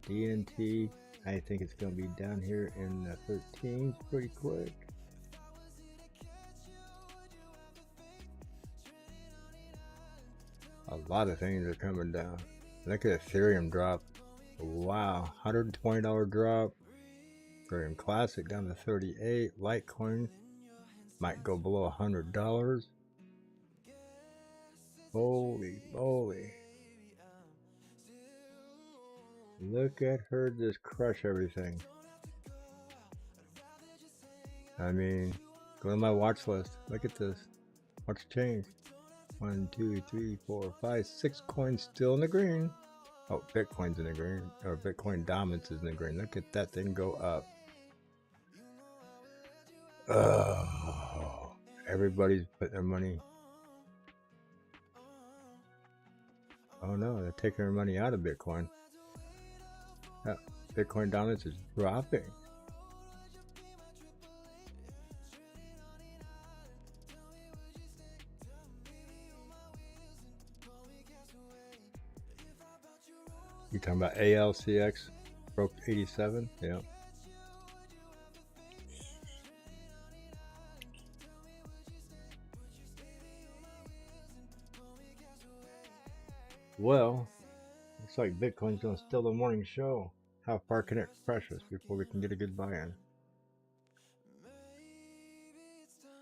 DNT. I think it's going to be down here in the 13s pretty quick. A lot of things are coming down. Look at Ethereum drop. Wow. $120 drop. Ethereum Classic down to 38. Litecoin might go below $100. Holy moly. Look at her just crush everything. I mean, go to my watch list. Look at this. What's changed? 1, 2, 3, 4, 5, 6 coins still in the green. Oh, Bitcoin's in the green, or Bitcoin Dominance is in the green. Look at that thing go up. Oh, everybody's putting their money. Oh no, they're taking their money out of Bitcoin. Bitcoin Dominance is dropping. You talking about ALCX broke 87? Yeah. Well, looks like Bitcoin's gonna steal the morning show. How far can it crush us before we can get a good buy-in?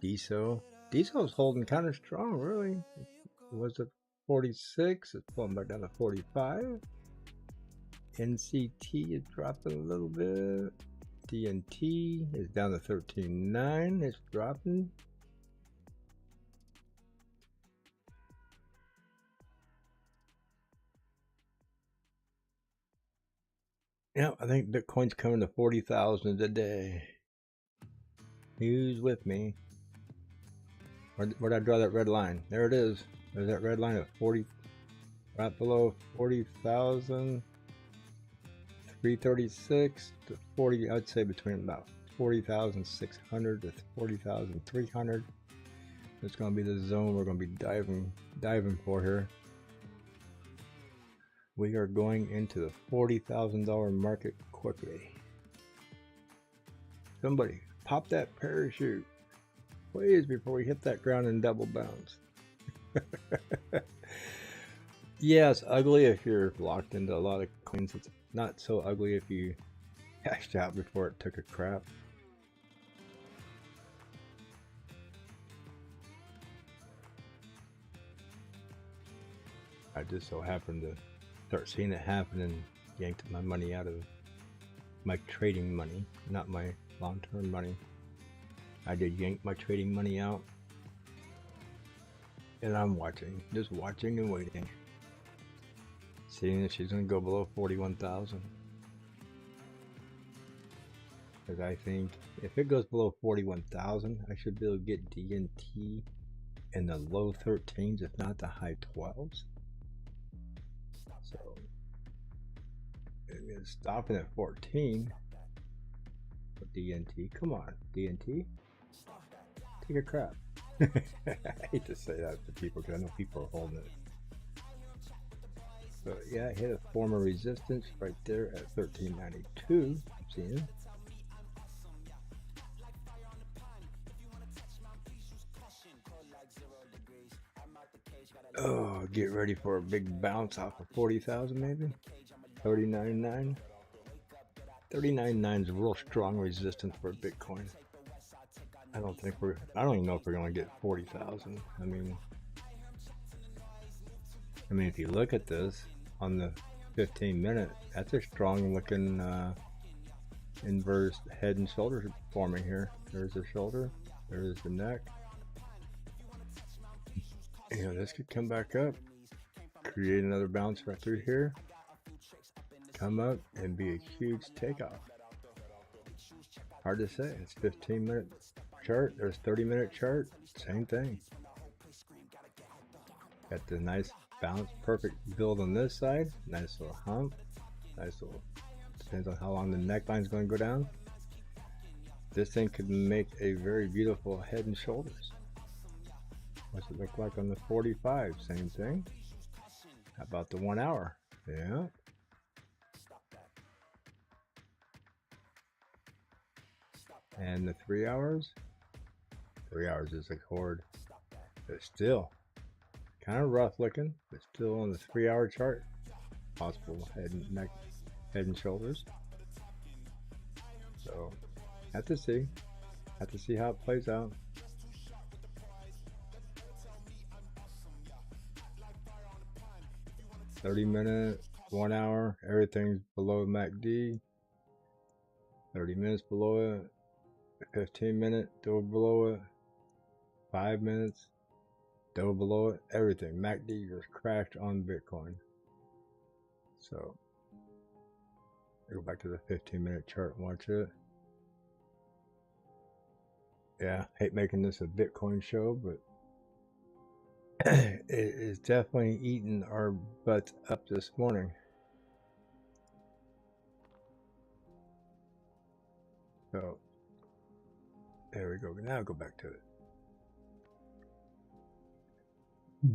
DSO's holding kind of strong, really. It was at 46, it's pulling back down to 45. NCT is dropping a little bit. DNT is down to 13.9. It's dropping. Yeah, I think Bitcoin's coming to 40,000 today. Who's with me? Where'd I draw that red line? There it is. There's that red line at 40, right below 40,000. 336 to 40, I'd say between about 40,600 to 40,300. It's going to be the zone we're going to be diving for here. We are going into the $40,000 market quickly. Somebody pop that parachute, please, before we hit that ground and double bounce. Yeah, it's ugly if you're locked into a lot of coins. It's not so ugly if you cashed out before it took a crap. I just so happened to start seeing it happen and yanked my money out of my trading money, not my long-term money. I did yank my trading money out, and I'm watching, just watching and waiting, seeing if she's going to go below 41,000. Because I think if it goes below 41,000, I should be able to get DNT in the low 13s, if not the high 12s. So it's stopping at 14 with DNT. Come on, DNT, take a crap. I hate to say that to people because I know people are holding it. But yeah, I hit a form of resistance right there at 1392. I'm seeing. Oh, get ready for a big bounce off of 40,000 maybe. 39.9. 39.9 is a real strong resistance for Bitcoin. I don't even know if we're gonna get 40,000. I mean, if you look at this on the 15-minute, that's a strong looking inverse head and shoulders forming here. There's the shoulder, there's the neck. You know, this could come back up, create another bounce right through here, come up and be a huge takeoff. Hard to say. It's 15-minute chart. There's 30-minute chart. Same thing. Got the nice bounce, perfect build on this side. Nice little hump. Nice little. Depends on how long the neckline is going to go down. This thing could make a very beautiful head and shoulders. What's it look like on the 45? Same thing. How about the 1 hour? Yeah. And the 3 hours? 3 hours is a chord. But still kind of rough looking, but still on the 3 hour chart. Possible head and neck, head and shoulders. So have to see how it plays out. $30-minute, 1 hour, everything's below MACD. 30 minutes below it, 15-minute, still below it. 5 minutes, Fell below it, everything. MACD just crashed on Bitcoin. So, go back to the 15-minute chart and watch it. Yeah, hate making this a Bitcoin show, but it is definitely eating our butts up this morning. So, there we go. Now go back to it.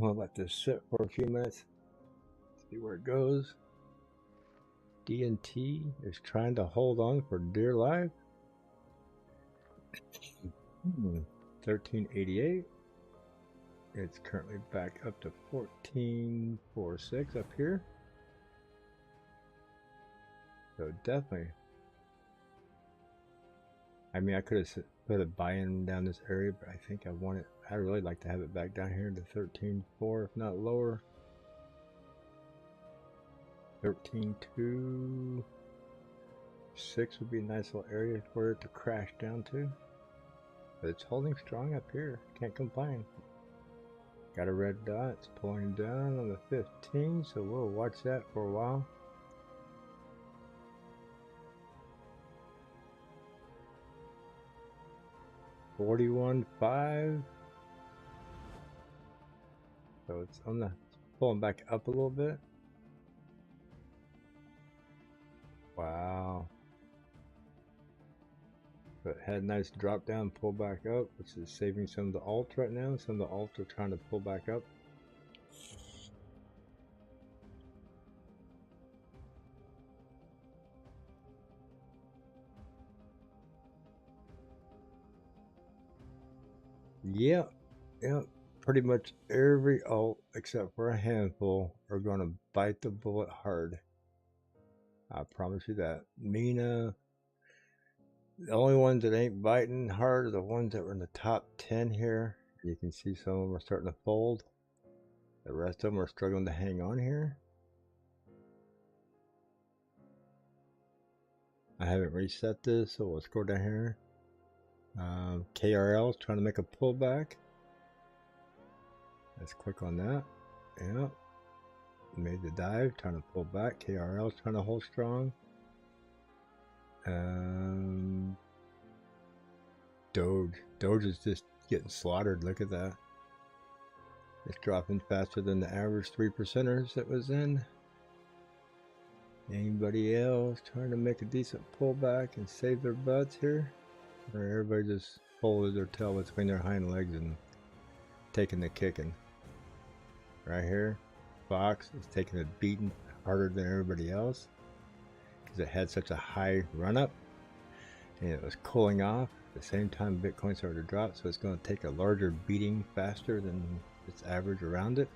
I'll let this sit for a few minutes. See where it goes. DNT is trying to hold on for dear life. 1388. It's currently back up to 1446 up here. So definitely. I mean, I could have put a buy-in down this area, but I think I'd really like to have it back down here to 13.4, if not lower. 13.2. 6 would be a nice little area for it to crash down to. But it's holding strong up here. Can't complain. Got a red dot. It's pulling down on the 15, so we'll watch that for a while. $41.5. So it's pulling back up a little bit. Wow. But had a nice drop down, pull back up, which is saving some of the alts right now. Some of the alts are trying to pull back up. Yep, pretty much every alt except for a handful are going to bite the bullet hard. I promise you that. Mina, the only ones that ain't biting hard are the ones that were in the top 10 here. You can see some of them are starting to fold. The rest of them are struggling to hang on here. I haven't reset this, so we'll scroll down here. KRL is trying to make a pullback. Let's click on that. Yeah. Made the dive, trying to pull back. KRL is trying to hold strong. Doge is just getting slaughtered. Look at that. It's dropping faster than the average 3%ers that was in. Anybody else trying to make a decent pullback and save their butts here? Or everybody just folded their tail between their hind legs and taking the kicking? Right here, Fox is taking a beating harder than everybody else because it had such a high run up and it was cooling off. At the same time, Bitcoin started to drop, so it's going to take a larger beating faster than its average around it.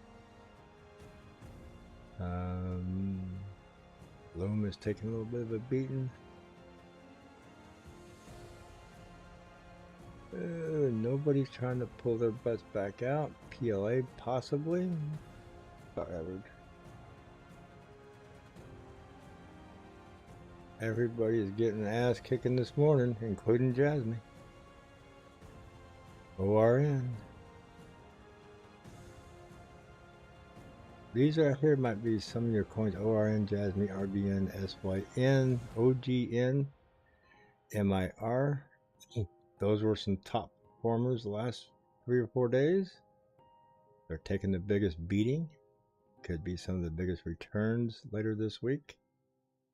Loom is taking a little bit of a beating. Nobody's trying to pull their butts back out. PLA possibly. About average. Everybody is getting ass kicking this morning, including Jasmine. ORN. These right here might be some of your coins. ORN, Jasmine, RBN, SYN, OGN, MIR. Those were some top performers the last 3 or 4 days. They're taking the biggest beating. Could be some of the biggest returns later this week.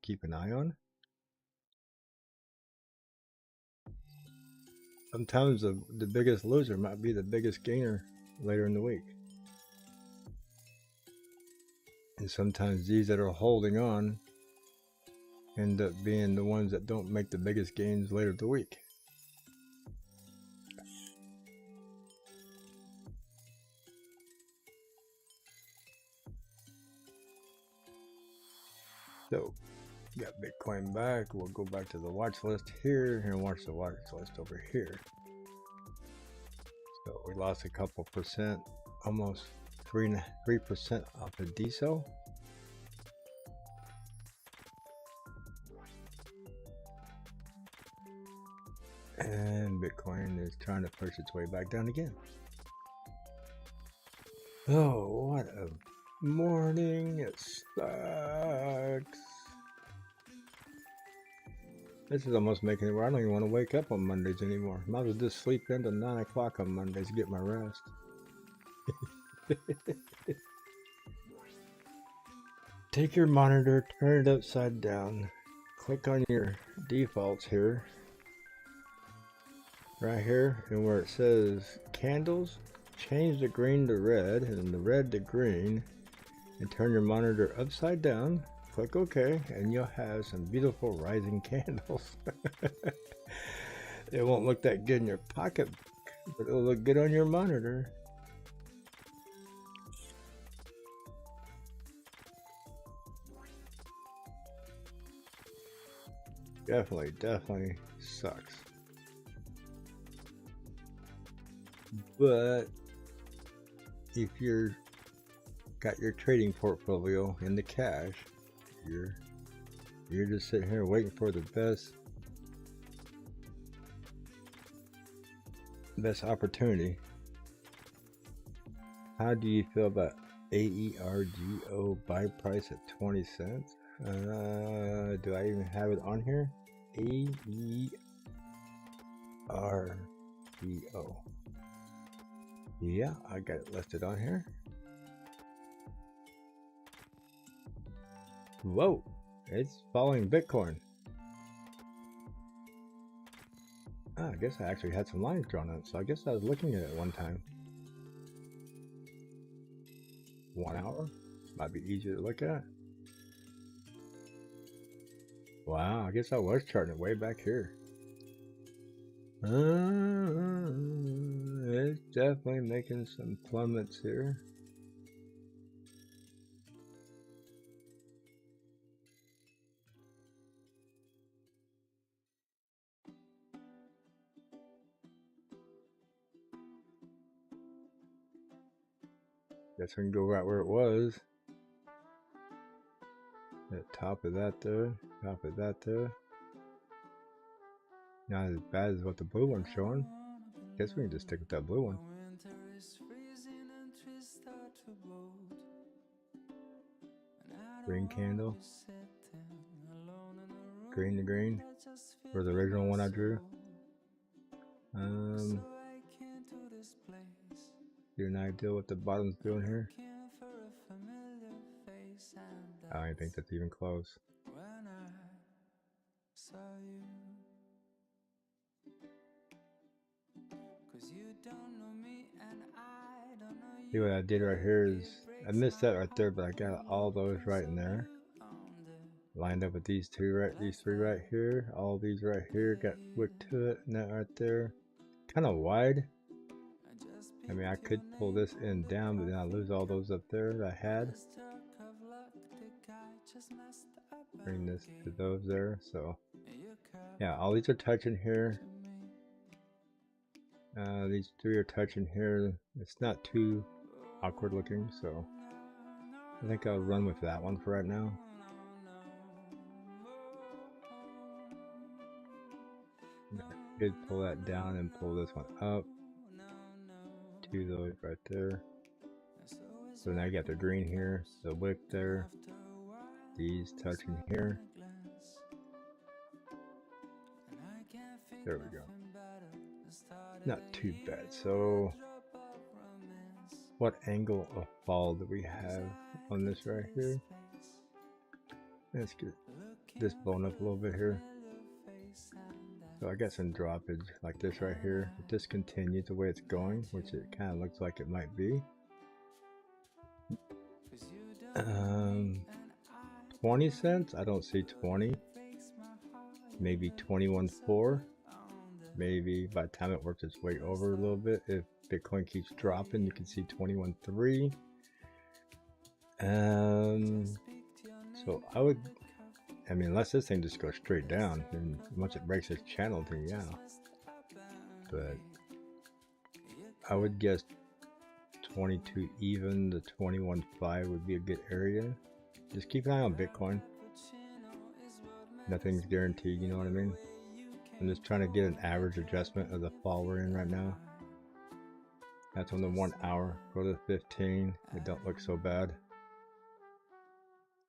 Keep an eye on. Sometimes the biggest loser might be the biggest gainer later in the week. And sometimes these that are holding on end up being the ones that don't make the biggest gains later in the week. So, got Bitcoin back. We'll go back to the watch list here and watch the watch list over here. So we lost a couple percent, almost 3% off the DSO. And Bitcoin is trying to push its way back down again. Oh, what a morning. It sucks. This is almost making it where I don't even want to wake up on Mondays anymore. Might as well just sleep into 9 o'clock on Mondays to get my rest. Take your monitor, turn it upside down. Click on your defaults here. Right here, and where it says candles, change the green to red and the red to green, and turn your monitor upside down. Click OK, and you'll have some beautiful rising candles. It won't look that good in your pocketbook, but it'll look good on your monitor. Definitely sucks. But if you're got your trading portfolio in the cash, you're just sitting here waiting for the best opportunity. How do you feel about AERGO buy price at 20 cents? Do I even have it on here? AERGO. Yeah, I got it listed on here. Whoa, it's following Bitcoin. Ah, I guess I actually had some lines drawn on it, so I guess I was looking at it one time. 1 hour might be easier to look at. Wow, I guess I was charting it way back here. It's definitely making some plummets here. Guess we can go right where it was. At top of that there, top of that there. Not as bad as what the blue one's showing. Guess we can just stick with that blue one. Green candle. Green to green. For the original one I drew. Get an idea what the bottom's doing here. I don't even think that's even close. See what I did right here is I missed that right there, but I got all those right in there. Lined up with these two right, these three right here. All these right here got wick to it, and that right there. Kind of wide. I mean, I could pull this end down, but then I lose all those up there that I had. Bring this to those there. So yeah, all these are touching here. These three are touching here. It's not too awkward looking, so I think I'll run with that one for right now. I could pull that down and pull this one up. Two of those right there. So now you got the green here, the wick there, these touching here. There we go. Not too bad. So what angle of fall do we have on this right here? Let's get this blown up a little bit here. So I got some droppage like this right here. It just continues the way it's going, which it kind of looks like it might be. 20 cents? I don't see 20. Maybe 21.4. Maybe by the time it works its way over a little bit, if Bitcoin keeps dropping, you can see 21.3. So I mean, unless this thing just goes straight down, and once it breaks this channel, then yeah. But I would guess 22 even to 21.5 would be a good area. Just keep an eye on Bitcoin. Nothing's guaranteed, you know what I mean? I'm just trying to get an average adjustment of the fall we're in right now. That's on the 1 hour. Go to the 15. It don't look so bad.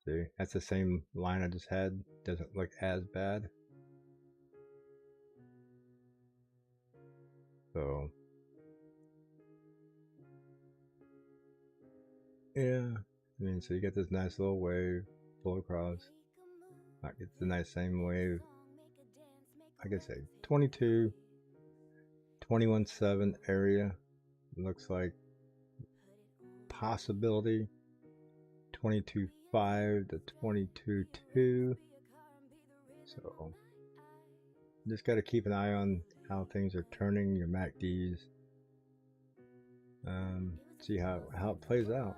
See, that's the same line I just had. Doesn't look as bad. So, yeah. I mean, so you get this nice little wave, pull across. It's the nice same wave. Like I say, 22, 21.7 area. Looks like possibility. 22.5 to 22.2. So just got to keep an eye on how things are turning, your MACDs. See how it plays out.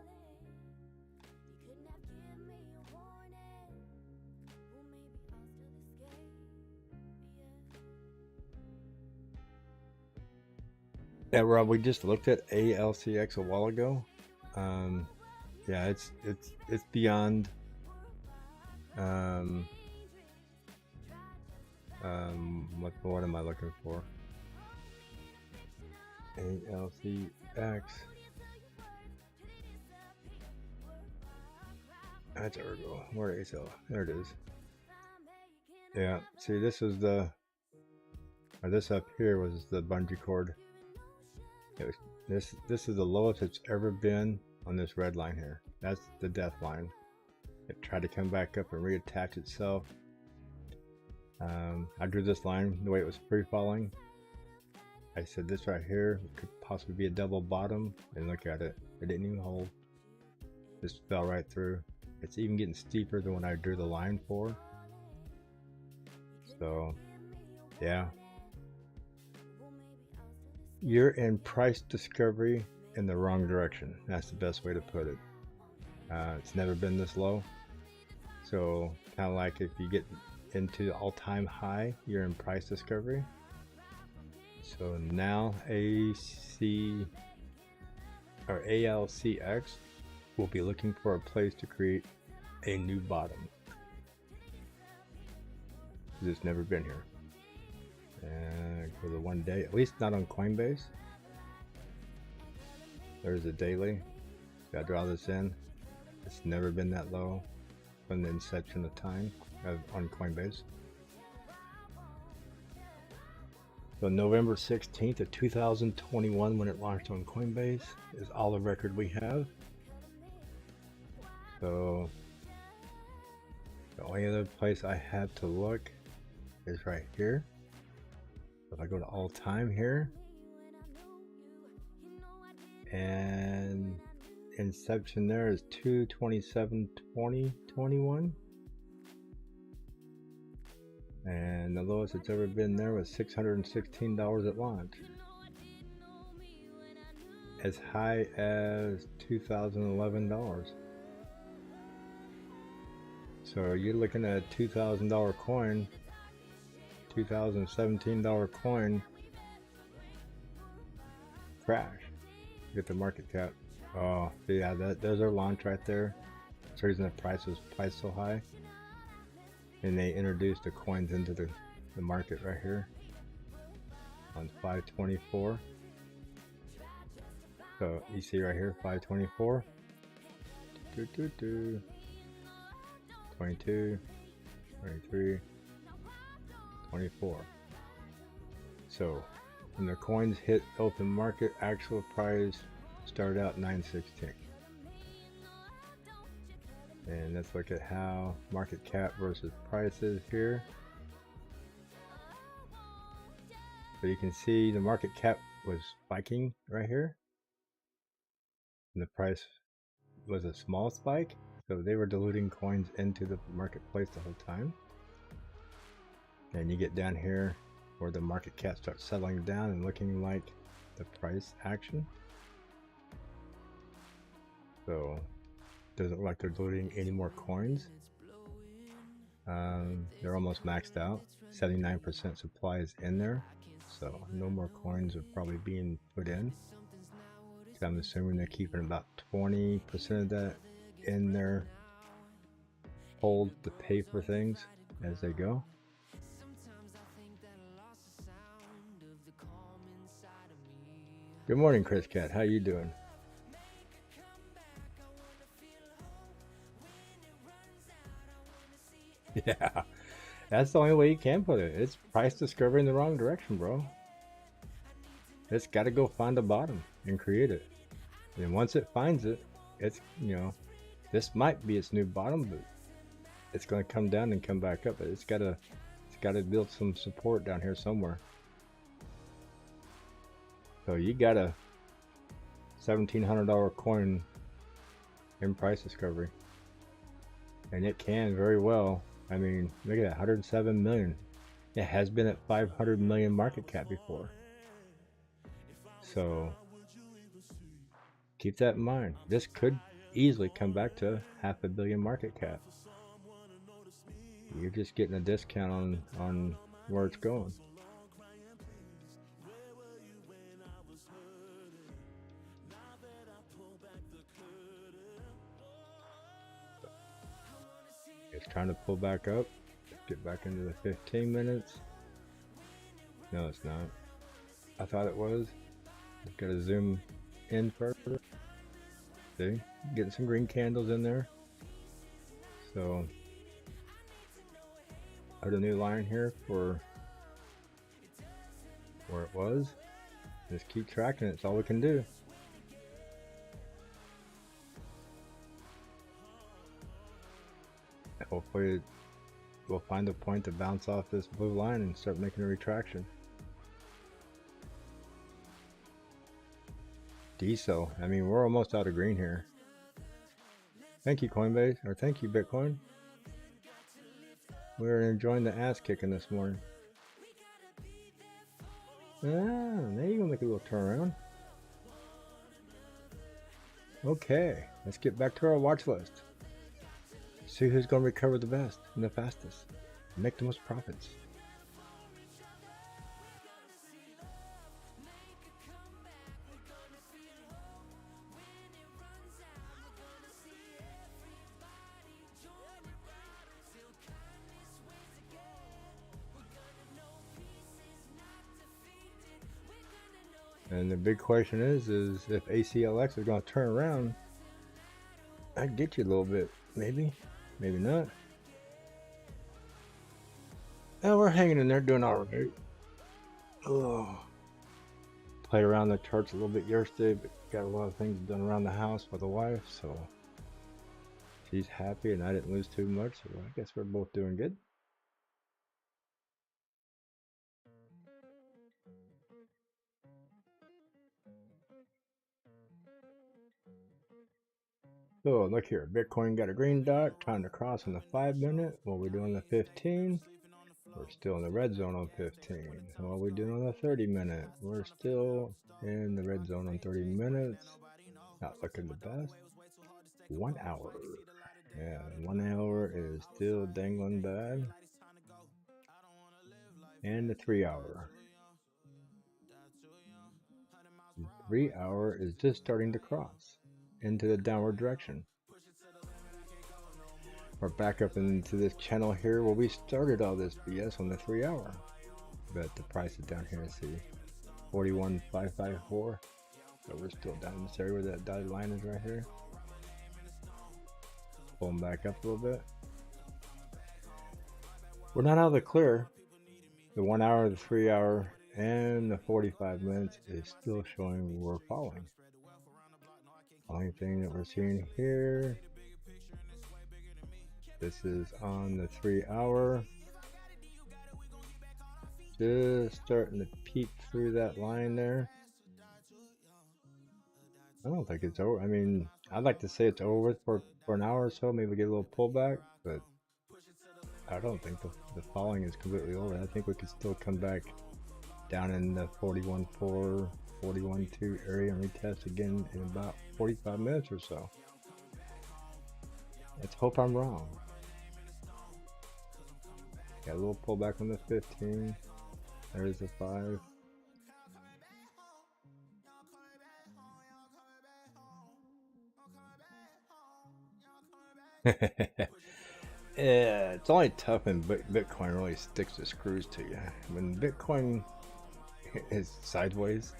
Yeah, Rob, we just looked at ALCX a while ago. Yeah, it's beyond what am I looking for? ALCX. That's Ergo. Where is it? There it is. Yeah, see, this is this up here was the bungee cord. This is the lowest it's ever been on this red line here. That's the death line. It tried to come back up and reattach itself. I drew this line the way it was free falling. I said this right here could possibly be a double bottom, and look at it. It didn't even hold. Just fell right through. It's even getting steeper than what I drew the line for. So, yeah. You're in price discovery in the wrong direction. That's the best way to put it. It's never been this low. So kind of like if you get into the all-time high, you're in price discovery. So now ALCX will be looking for a place to create a new bottom. It's never been here. And for the 1 day, at least not on Coinbase. There's a daily. Gotta draw this in. It's never been that low from the inception of time on Coinbase. So November 16th of 2021, when it launched on Coinbase, is all the record we have. So the only other place I have to look is right here. If I go to all time here, and inception there is 2/27/2021, and the lowest it's ever been there was $616 at launch, as high as $2,011. So you're looking at a $2,000 coin, $2017 coin crash. Get the market cap. Oh yeah, there's our launch right there. That's the reason the price was priced so high. And they introduced the coins into the market right here on 5/24. So you see right here 5/24, 22, 23, 24. So when the coins hit open market, actual price started out 916. And let's look at how market cap versus price is here. So you can see the market cap was spiking right here, and the price was a small spike. So they were diluting coins into the marketplace the whole time. And you get down here where the market cap starts settling down and looking like the price action. So doesn't look like they're diluting any more coins. They're almost maxed out. 79% supply is in there, so no more coins are probably being put in. So I'm assuming they're keeping about 20% of that in their hold to pay for things as they go. Good morning, Chris Cat. How you doing? Yeah, that's the only way you can put it. It's price discovery in the wrong direction, bro. It's got to go find the bottom and create it. And once it finds it, it's, you know, this might be its new bottom, but it's going to come down and come back up. But it's got to build some support down here somewhere. So you got a $1,700 coin in price discovery, and it can very well. I mean, look at that, 107 million. It has been at 500 million market cap before. So keep that in mind. This could easily come back to $500 million market cap. You're just getting a discount on where it's going. It's trying to pull back up. Get back into the 15 minutes. No, it's not. I thought it was. Gotta zoom in further. See? Getting some green candles in there. So, put a new line here for where it was. Just keep tracking it. It's all we can do. Hopefully we'll find a point to bounce off this blue line and start making a retraction. Diesel, I mean, we're almost out of green here. Thank you, Coinbase, or thank you, Bitcoin. We're enjoying the ass kicking this morning. Ah, now you're gonna make a little turnaround. Okay, let's get back to our watch list. See who's going to recover the best and the fastest. Make the most profits. And the big question is if ACLX is going to turn around, I'd get you a little bit. Maybe. Maybe not. Oh, we're hanging in there doing alright. Oh. Played around the charts a little bit yesterday, but got a lot of things done around the house with the wife, so she's happy and I didn't lose too much, so I guess we're both doing good. So look here, Bitcoin got a green dot, trying to cross on the 5-minute. What we doing on the 15? We're still in the red zone on 15. What we doing on the 30-minute? We're still in the red zone on 30 minutes. Not looking the best. 1 hour. Yeah, 1 hour is still dangling bad. And the 3 hour. 3 hour is just starting to cross into the downward direction. We're back up into this channel here where we started all this BS on the 3 hour. But the price is down here, see, 41,554. So we're still down in this area where that dotted line is right here. Pulling back up a little bit. We're not out of the clear. The 1 hour, the 3 hour, and the 45 minutes is still showing we're falling. Only thing that we're seeing here, this is on the 3 hour. Just starting to peek through that line there. I don't think it's over. I mean, I'd like to say it's over for an hour or so, maybe get a little pullback, but I don't think the falling is completely over. I think we could still come back down in the 41.4, 41.2 area and retest again in about 45 minutes or so. Let's hope I'm wrong. Got a little pullback on the 15. There's the 5. Yeah, it's only tough when Bitcoin really sticks the screws to you. When Bitcoin is sideways,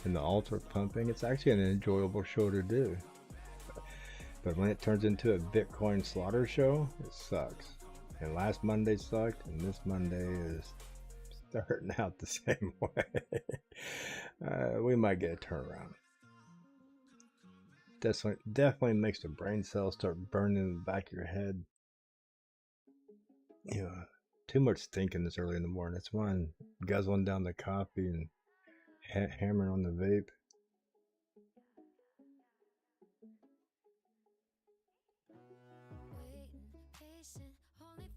and the altar pumping, it's actually an enjoyable show to do. But when it turns into a Bitcoin slaughter show, it sucks. And last Monday sucked, and this Monday is starting out the same way. We might get a turnaround. Definitely makes the brain cells start burning in the back of your head. You know, too much thinking this early in the morning. That's why I'm guzzling down the coffee and hammering on the vape.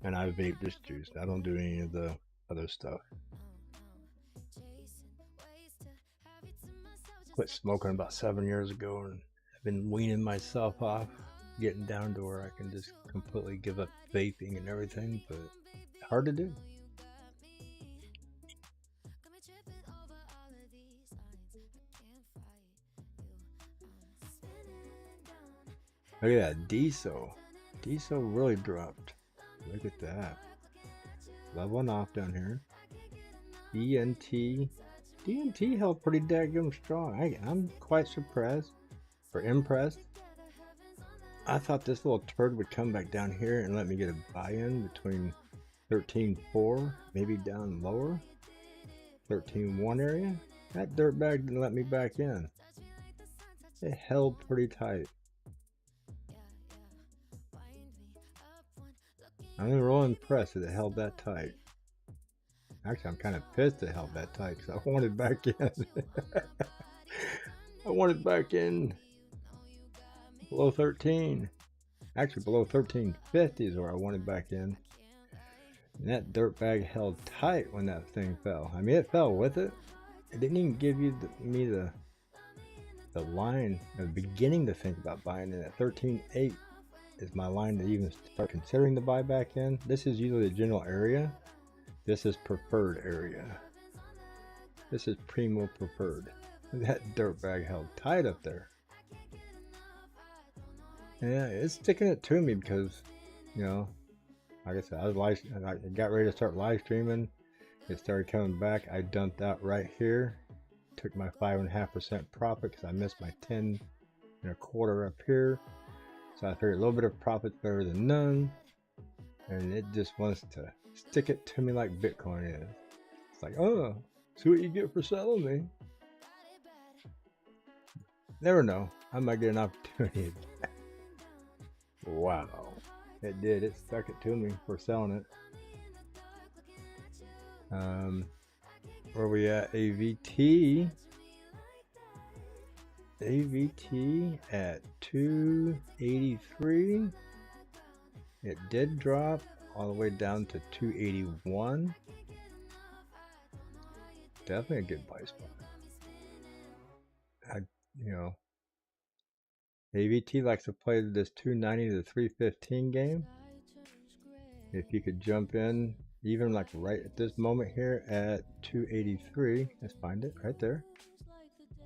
And I vape this juice. I don't do any of the other stuff. Quit smoking about 7 years ago, and I've been weaning myself off, getting down to where I can just completely give up vaping and everything, but hard to do. Look at that, DSO. DSO really dropped. Look at that. Leveling off down here. DNT held pretty daggum strong. I'm quite surprised or impressed. I thought this little turd would come back down here and let me get a buy-in between 13.4, maybe down lower. 13.1 area. That dirtbag didn't let me back in. It held pretty tight. I'm real impressed that it held that tight. Actually, I'm kind of pissed it held that tight because I wanted back in. I wanted back in below 13. Actually, below 13.50 is where I wanted back in. And that dirtbag held tight when that thing fell. I mean, it fell with it. It didn't even give you me the line of beginning to think about buying in at 13.8. Is my line to even start considering the buyback in. This is usually the general area. This is preferred area. This is primo preferred. That dirtbag held tight up there. Yeah, it's sticking it to me because, you know, like I said, I got ready to start live streaming. It started coming back. I dumped out right here. Took my 5.5% profit because I missed my 10.25 up here. So I figured a little bit of profit's better than none. And it just wants to stick it to me like Bitcoin is. It's like, oh, see what you get for selling me. Never know. I might get an opportunity. Wow. It did. It stuck it to me for selling it. Where we at? AVT. AVT at 283. It did drop all the way down to 281. Definitely a good buy spot. AVT likes to play this 290 to 315 game. If you could jump in, even like right at this moment here at 283, let's find it right there.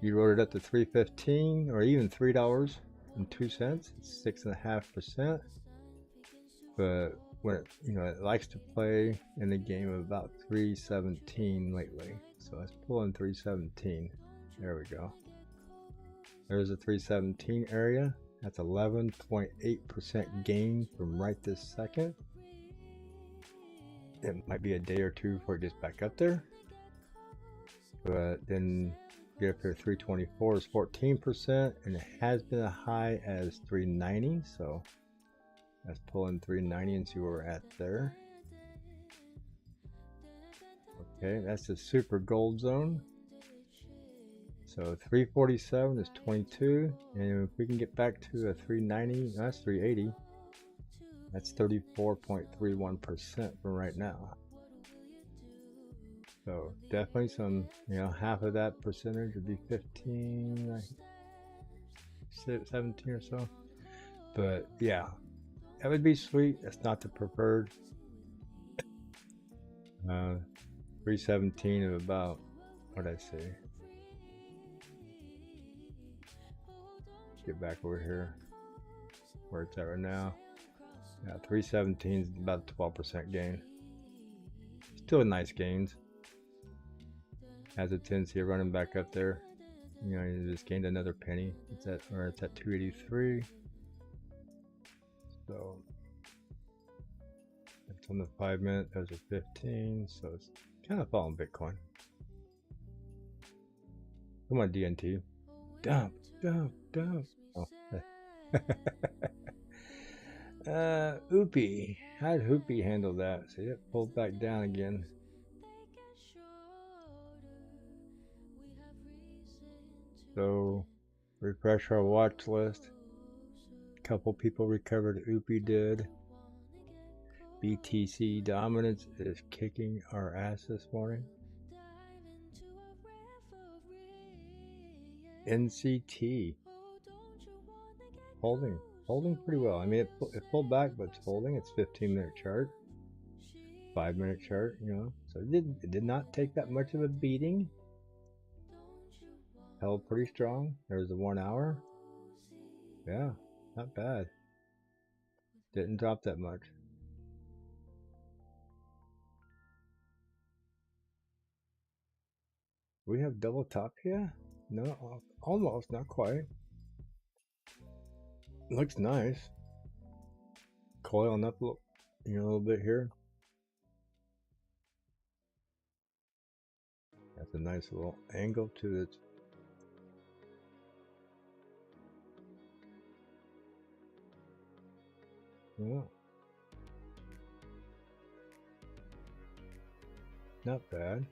You wrote it up to 315 or even $3.02. It's 6.5%. But when it likes to play in the game of about 317 lately. So let's pull in 317. There we go. There's a 317 area. That's 11.8% gain from right this second. It might be a day or two before it gets back up there. But then get up here, 324 is 14%, and it has been as high as 390. So let's pull in 390 and see where we're at there. Okay, that's the super gold zone. So 347 is 22, and if we can get back to a 390, that's 380. That's 34.31% from right now. So definitely some, half of that percentage would be 15, 17 or so. But yeah, that would be sweet. That's not the preferred. 317 of about, what did I say? Get back over here where it's at right now. Yeah, 317 is about a 12% gain. Still nice gains. Has a tendency of running back up there. You know, you just gained another penny. It's at 283. So it's on the 5 minute. There's a 15. So it's kind of following Bitcoin. Come on, DNT. Dump. Oh. Oopie. How did Hoopie handle that? See, it pulled back down again. So, refresh our watch list. A couple people recovered. Oopie did. Btc Dominance is kicking our ass this morning. NCT holding pretty well. I mean, it pulled back, but it's holding. It's 15-minute chart, 5-minute chart. You know, so it did not take that much of a beating. Held pretty strong. There's the 1 hour. Yeah, not bad. Didn't drop that much. We have double top here? No, almost, not quite. Looks nice. Coiling up a little bit here. That's a nice little angle to it. Yeah. Not bad.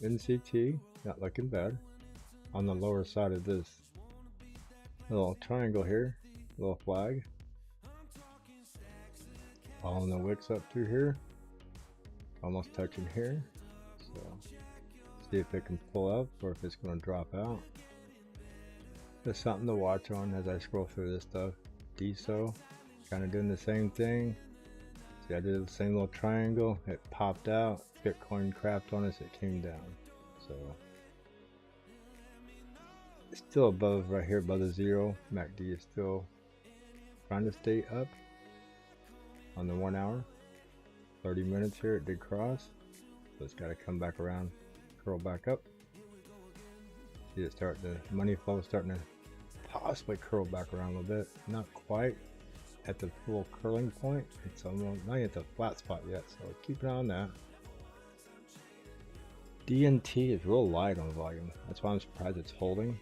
NCT, not looking bad. On the lower side of this little triangle here, little flag. Following the wicks up through here. Almost touching here. So, see if it can pull up or if it's going to drop out. There's something to watch on as I scroll through this stuff. DSO, kind of doing the same thing. See, I did the same little triangle. It popped out. Bitcoin crapped on us. It came down. So it's still above right here, above the zero. MACD is still trying to stay up on the 1 hour. 30 minutes here. It did cross. So it's got to come back around, curl back up. See it start. The money flow is starting to possibly curl back around a little bit. Not quite at the full curling point. It's almost not at the flat spot yet, so keep an eye on that. DNT is real light on volume. That's why I'm surprised it's holding.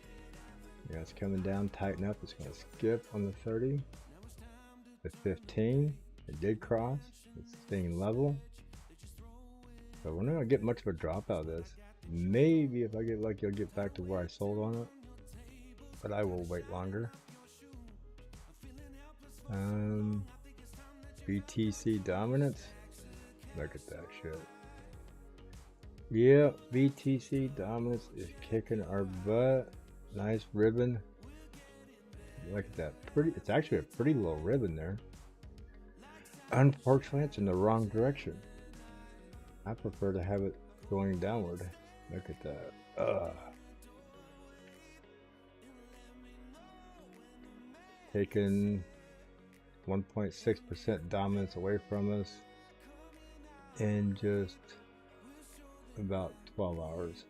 Yeah, it's coming down, tighten up. It's going to skip on the 30. The 15, it did cross. It's staying level. So we're not going to get much of a drop out of this. Maybe if I get lucky, I'll get back to where I sold on it. But I will wait longer. BTC Dominance. Look at that shit. Yeah, BTC Dominance is kicking our butt. Nice ribbon. Look at that. It's actually a pretty low ribbon there. Unfortunately, it's in the wrong direction. I prefer to have it going downward. Look at that. Taking 1.6% dominance away from us in just about 12 hours.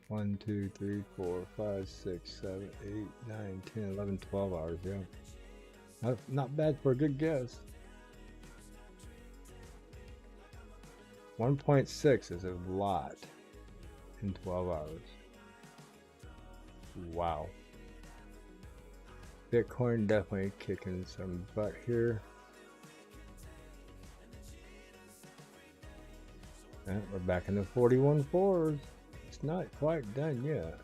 1, 2, 3, 4, 5, 6, 7, 8, 9, 10, 11, 12 hours, yeah. Not bad for a good guess. 1.6 is a lot in 12 hours. Wow. Bitcoin definitely kicking some butt here. And we're back in the 41.4s. It's not quite done yet.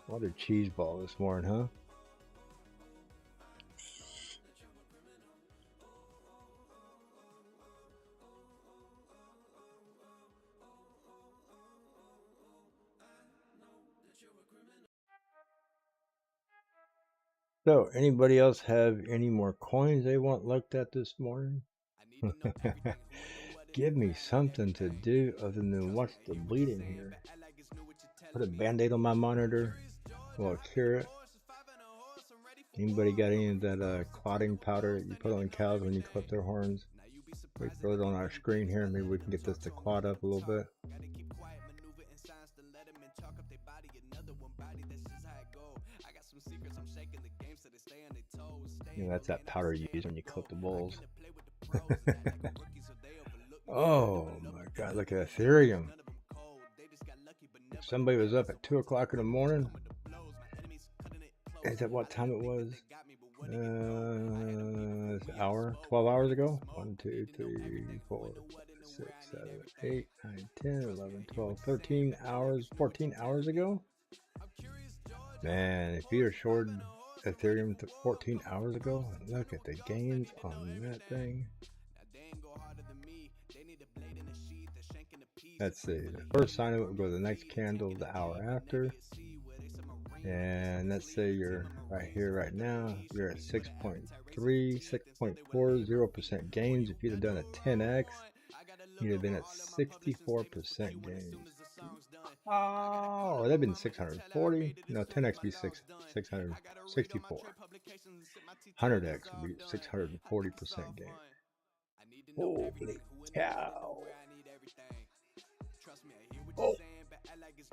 What a cheese ball this morning, huh? So, anybody else have any more coins they want looked at this morning? Give me something to do other than watch the bleeding here. Put a band-aid on my monitor. Well, cure it. Anybody got any of that clotting powder that you put on cows when you clip their horns? We throw it on our screen here, maybe we can get this to clot up a little bit. You know, that's that powder you use when you clip the bulls. Oh my God, look at Ethereum. If somebody was up at 2 o'clock in the morning, is that what time it was? It's an hour, 12 hours ago. 1, 2, 3, 4, 5, 6, 7, 8, 9, 10, 11, 12, 13 hours, 14 hours ago. Man, if you're short Ethereum 14 hours ago, look at the gains on that thing. Let's see, the first sign of it will go to the next candle the hour after. And let's say you're right here right now, you're at 6.3, 6.40% gains. If you'd have done a 10x, you'd have been at 64% gains. Oh, that'd been 640. No, 10x be 664. 100x would be 640% gain. Holy cow. Oh,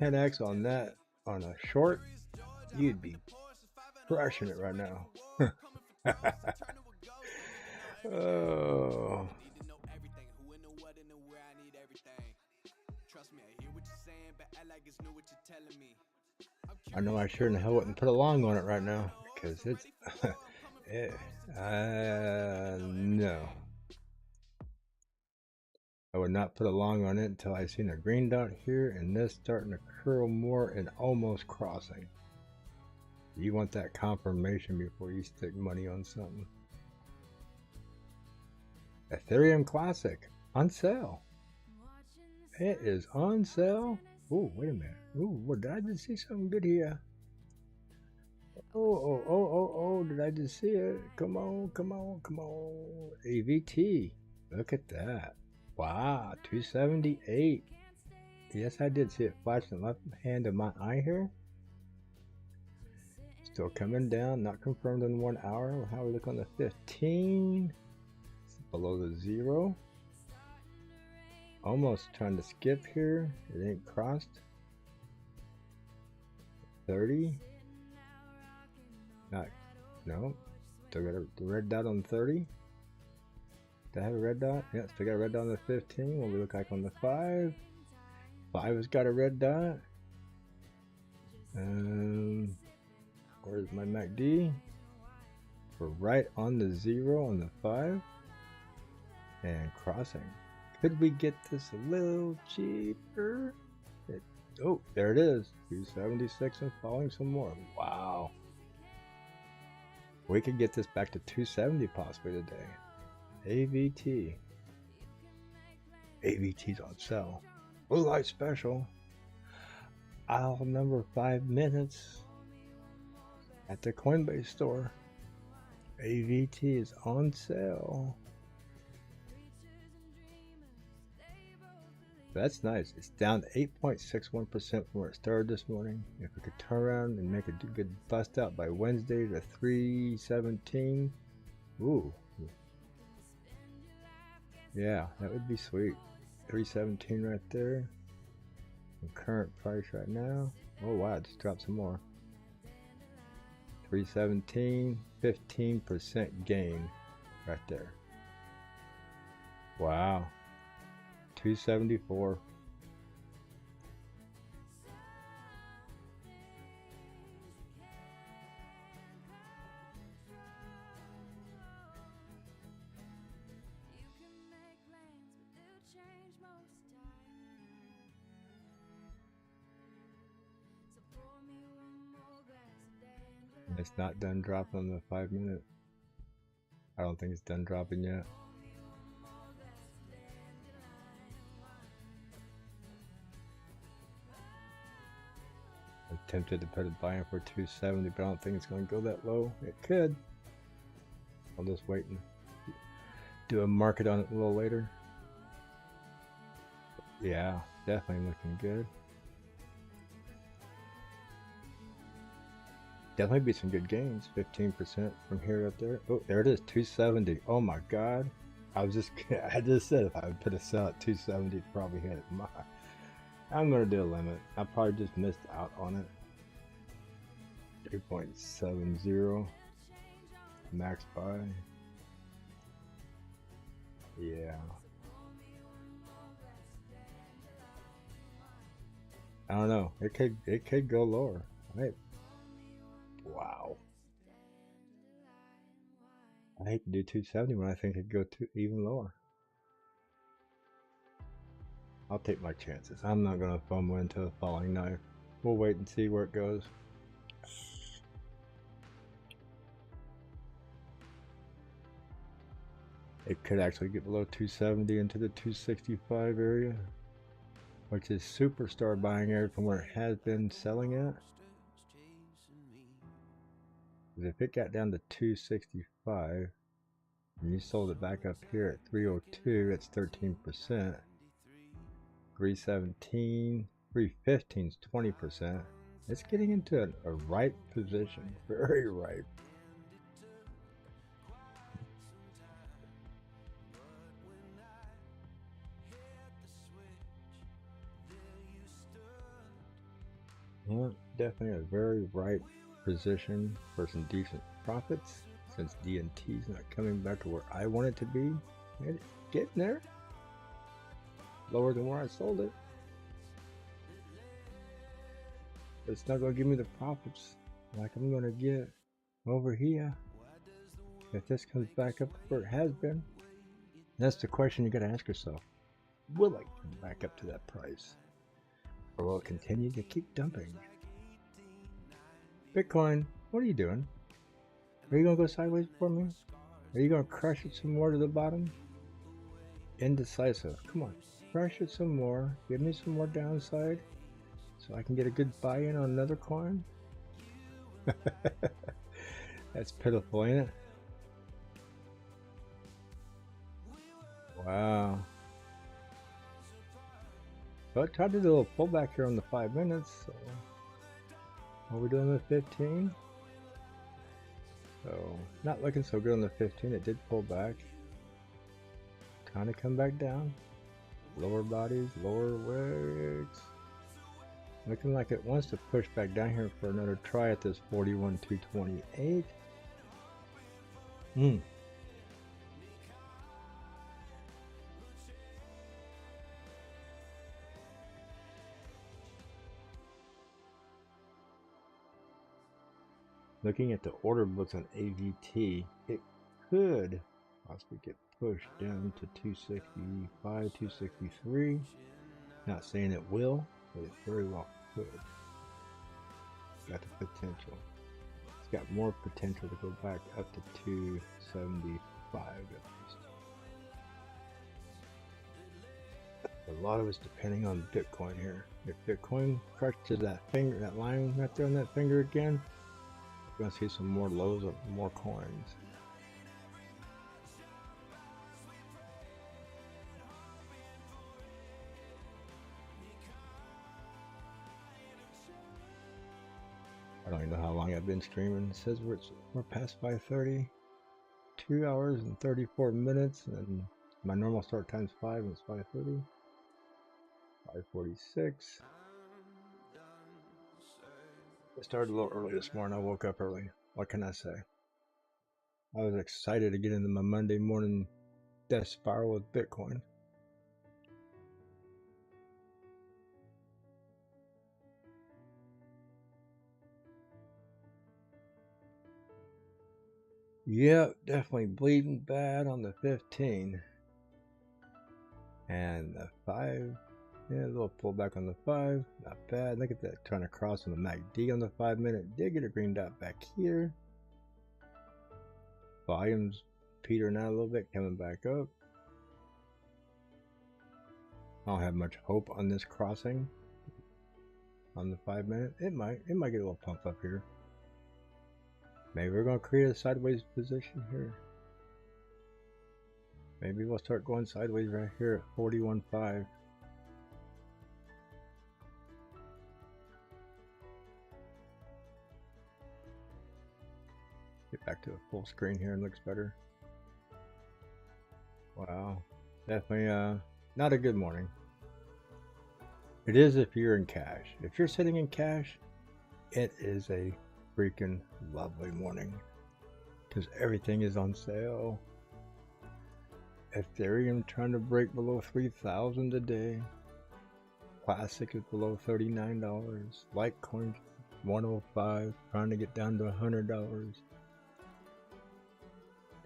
10x on that, on a short, you'd be crushing it right now. Oh. I know I sure in the hell wouldn't put a long on it right now because it's no. I would not put a long on it until I seen a green dot here and this starting to curl more and almost crossing. You want that confirmation before you stick money on something. Ethereum Classic on sale. It is on sale. Oh, wait a minute. Oh, what, did I just see something good here? Oh, did I just see it? Come on. AVT. Look at that. Wow, 278. Yes, I did see it flash in the left hand of my eye here. Still coming down, not confirmed in 1 hour. How we look on the 15? It's below the 0. Almost trying to skip here. It ain't crossed. 30. No. Still got a red dot on 30. Do I have a red dot? Yeah, still got a red dot on the 15. What we look like on the 5? 5 has got a red dot. Where's my MACD? We're right on the 0 on the 5. And crossing. Could we get this a little cheaper? Oh, there it is. 276 and falling some more. Wow. We could get this back to 270 possibly today. AVT. AVT's on sale. Blue light special. Aisle number 5 minutes at the CoinBase store. AVT is on sale. That's nice. It's down 8.61% from where it started this morning. If we could turn around and make a good bust out by Wednesday to 317. Ooh. Yeah, that would be sweet. 317 right there. And current price right now. Oh wow, it just dropped some more. 317, 15% gain right there. Wow. 274. It's not done dropping on the 5 minute. I don't think it's done dropping yet. tempted to put a buy in for 270, but I don't think it's going to go that low. It could. I'll just wait and do a market on it a little later. Yeah, definitely looking good. Definitely be some good gains. 15% from here up there. Oh, there it is, 270. Oh my God. I just said if I would put a sell at 270, it'd probably hit it. I'm gonna do a limit. I probably just missed out on it. 3.70 max buy. Yeah. I don't know. It could go lower. Right. Wow. I hate to do 270 when I think it'd go even lower. I'll take my chances. I'm not going to FOMO into a falling knife. We'll wait and see where it goes. It could actually get below 270 into the 265 area, which is superstar buying area from where it has been selling at. If it got down to 265 and you sold it back up here at 302, it's 13%. 317, 315 is 20%. It's getting into a ripe position, very ripe. Yeah, definitely a very ripe position for some decent profits since DNT is not coming back to where I want it to be. It's getting there. Lower than where I sold it. But it's not going to give me the profits like I'm going to get over here if this comes back up where it has been. That's the question you got to ask yourself. Will it come back up to that price? Or will it continue to keep dumping? Bitcoin, what are you doing? Are you going to go sideways for me? Are you going to crush it some more to the bottom? Indecisive. Come on. Crush it some more. Give me some more downside so I can get a good buy-in on another coin. That's pitiful, ain't it? Wow. But I tried to do a little pullback here on the 5 minutes. So what are we doing with 15? So not looking so good on the 15. It did pull back. Kind of come back down. Lower bodies, lower wicks. Looking like it wants to push back down here for another try at this 41,228. Looking at the order books on AVT, it could possibly get pushed down to 265, 263. Not saying it will, but it very well could. It's got the potential. It's got more potential to go back up to 275 at least. A lot of it's depending on Bitcoin here. If Bitcoin crushes that finger, that line right there on that finger again, we're going to see some more lows of more coins. I don't even know how long I've been streaming. It says we're past 5:30. 2 hours and 34 minutes, and my normal start time's 5 and it's 5:30. 5:46. I started a little early this morning. I woke up early. What can I say? I was excited to get into my Monday morning death spiral with Bitcoin. Yep, definitely bleeding bad on the 15. And the 5, yeah, a little pullback on the 5. Not bad. Look at that, trying to cross on the MACD on the 5 minute. Did get a green dot back here. Volume's petering out a little bit, coming back up. I don't have much hope on this crossing. on the 5 minute. It might get a little pump up here. Maybe we're gonna create a sideways position here. Maybe we'll start going sideways right here at 41.5. Get back to a full screen here and looks better. Wow, definitely not a good morning. It is if you're in cash. If you're sitting in cash, it is a freaking lovely morning because everything is on sale. Ethereum trying to break below 3,000 today. Classic is below $39. Litecoin 105, trying to get down to $100.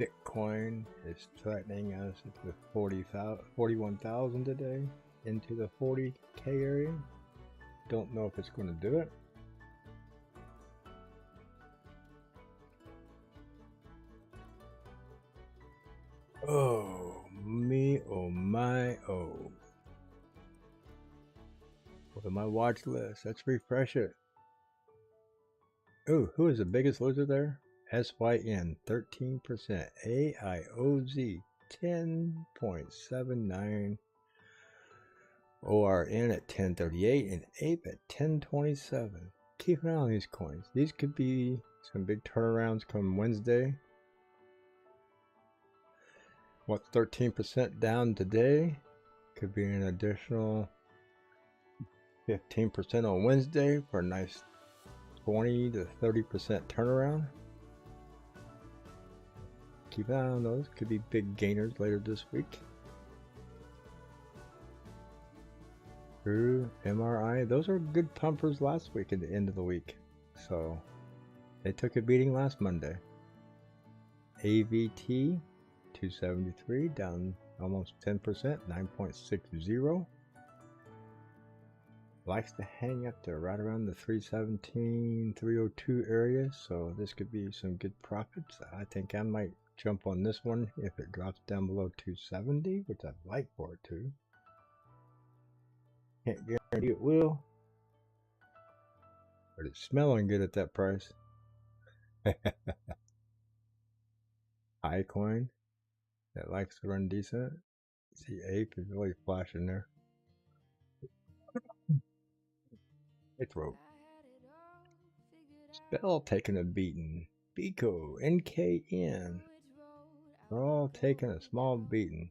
Bitcoin is threatening us with 41,000 today into the 40K area. Don't know if it's going to do it. Oh me, oh my, oh. Look at my watch list. Let's refresh it. Oh, who is the biggest loser there? SYN 13%, AIOZ 10.79, ORN at 10.38, and APE at 10.27. Keep an eye on these coins. These could be some big turnarounds come Wednesday. What's 13% down today? Could be an additional 15% on Wednesday for a nice 20 to 30% turnaround. Keep an eye on those. Could be big gainers later this week. True, MRI. Those are good pumpers last week at the end of the week. So they took a beating last Monday. AVT 273 down almost 10%, 9.60. Likes to hang up there right around the 317, 302 area. So this could be some good profits. I think I might jump on this one if it drops down below 270, which I'd like for it to. Can't guarantee it will, but it's smelling good at that price. High coin that likes to run decent. See, Ape is really flashing there. It's rope. Spell taking a beating. Bico, NKN. We're all taking a small beating.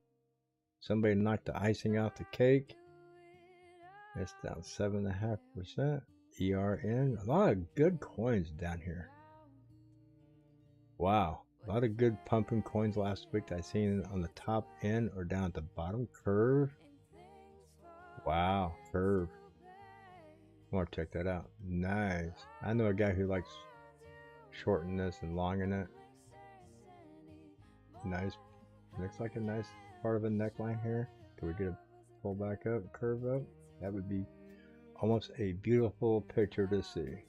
Somebody knocked the icing off the cake. It's down 7.5%. ERN. A lot of good coins down here. Wow. A lot of good pumping coins last week I seen on the top end or down at the bottom. Curve. Wow. Curve. I want to check that out. Nice. I know a guy who likes shorting this and longing it. Nice. Looks like a nice part of a neckline here. Can we get a pull back up, curve up? That would be almost a beautiful picture to see.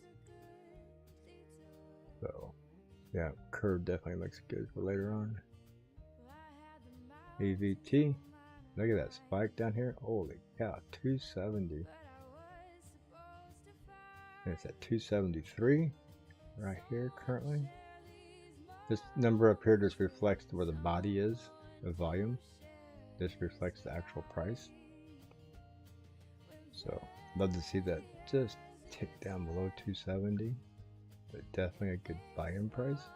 So, yeah, curve definitely looks good for later on. AVT. Look at that spike down here. Holy cow, 270. And it's at 273 right here currently. This number up here just reflects where the body is, the volume. This reflects the actual price. So, love to see that just tick down below 270. But definitely a good buy-in price.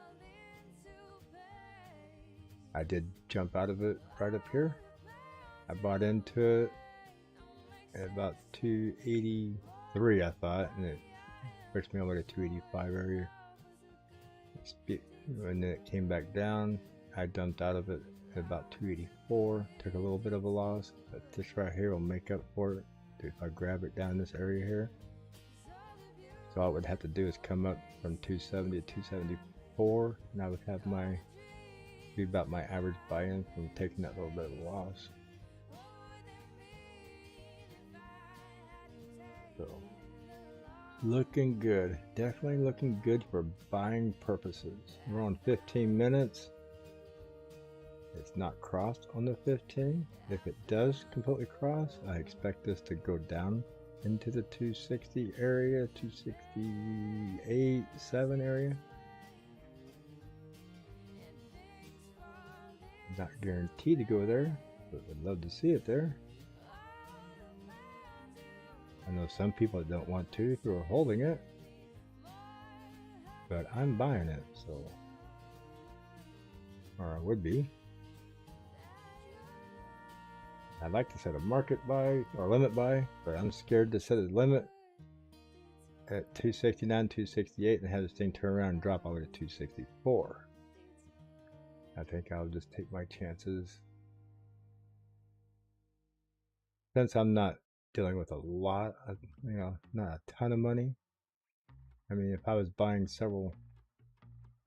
I did jump out of it right up here. I bought into it at about 283, I thought, and it pushed me over to 285 area. When it came back down, I dumped out of it at about 284. Took a little bit of a loss, but this right here will make up for it. If I grab it down in this area here. So all I would have to do is come up from 270 to 274, and I would have be about my average buy-in from taking that little bit of a loss. So, looking good. Definitely looking good for buying purposes. We're on 15 minutes. It's not crossed on the 15. If it does completely cross, I expect this to go down into the 260 area, 268, 7 area. Not guaranteed to go there, but would love to see it there. I know some people that don't want to who are holding it, but I'm buying it, so, or I would be. I'd like to set a market buy or limit buy, but I'm scared to set a limit at 269, 268 and have this thing turn around and drop all the way to 264. I think I'll just take my chances. Since I'm not dealing with a lot of, not a ton of money. I mean, if I was buying several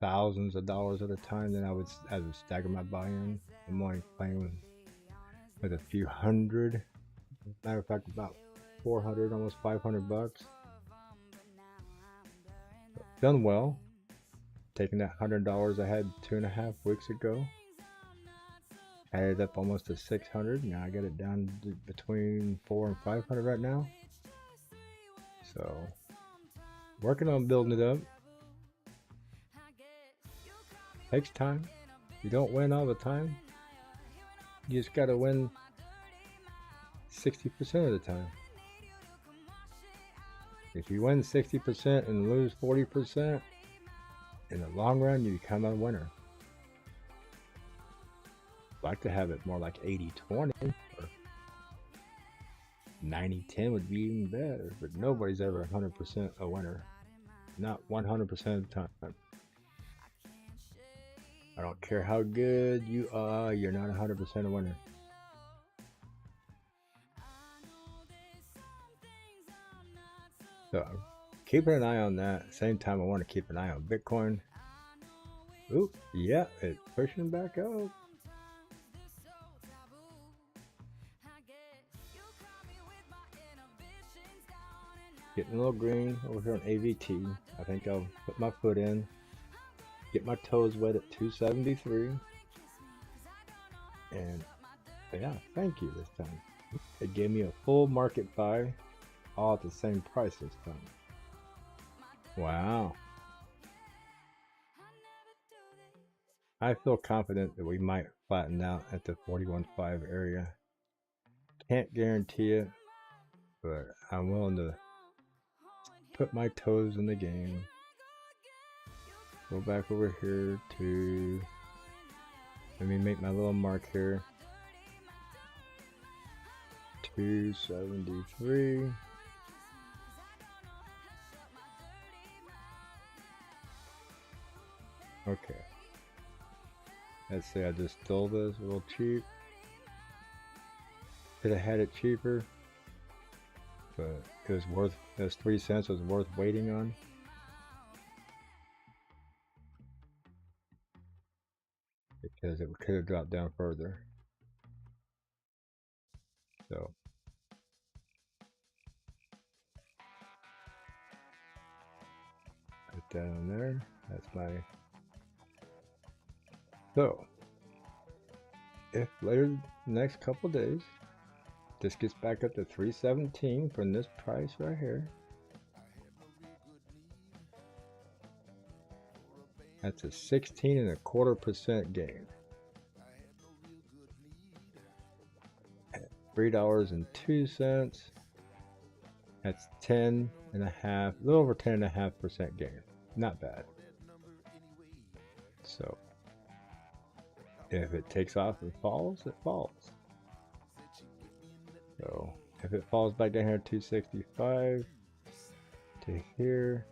thousands of dollars at a time, then I would stagger my buy-in. I'm only playing with a few hundred. Matter of fact, about 400, almost 500 bucks. Done well. Taking that $100 I had 2.5 weeks ago, added up almost to 600. Now I got it down to between 400 and 500 right now. So working on building it up. Takes time. You don't win all the time. You just gotta win 60% of the time. If you win 60% and lose 40%, in the long run, you become a winner. I'd like to have it more like 80-20 or 90-10 would be even better, but nobody's ever 100% a winner. Not 100% of the time. I don't care how good you are, you're not 100% a winner. So, keeping an eye on that. Same time, I want to keep an eye on Bitcoin. Oop, yeah, it's pushing back up. Getting a little green over here on AVT. I think I'll put my foot in. Get my toes wet at 273. And yeah, thank you this time. It gave me a full market buy, all at the same price this time. Wow. I feel confident that we might flatten out at the 41.5 area. Can't guarantee it, but I'm willing to put my toes in the game. Go back over here to, let me make my little mark here. 273. Okay. Let's say I just stole this a little cheap. Could have had it cheaper, but it was worth, those 3 cents was worth waiting on. Because it could have dropped down further. So put that on there. That's my. So if later the next couple days this gets back up to 317 from this price right here, that's a 16.25% gain. At $3.02, that's 10.5, a little over 10.5% gain. Not bad. So if it takes off and falls, it falls. So if it falls back down here 265 to here,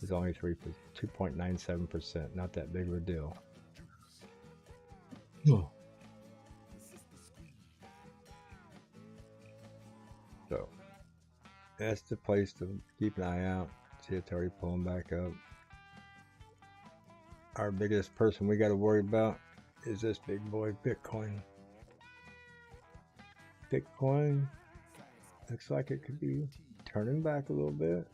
it's only 2.97%. Not that big of a deal. So that's the place to keep an eye out. See, it's already pulling back up. Our biggest person we got to worry about is this big boy, Bitcoin. Bitcoin looks like it could be turning back a little bit.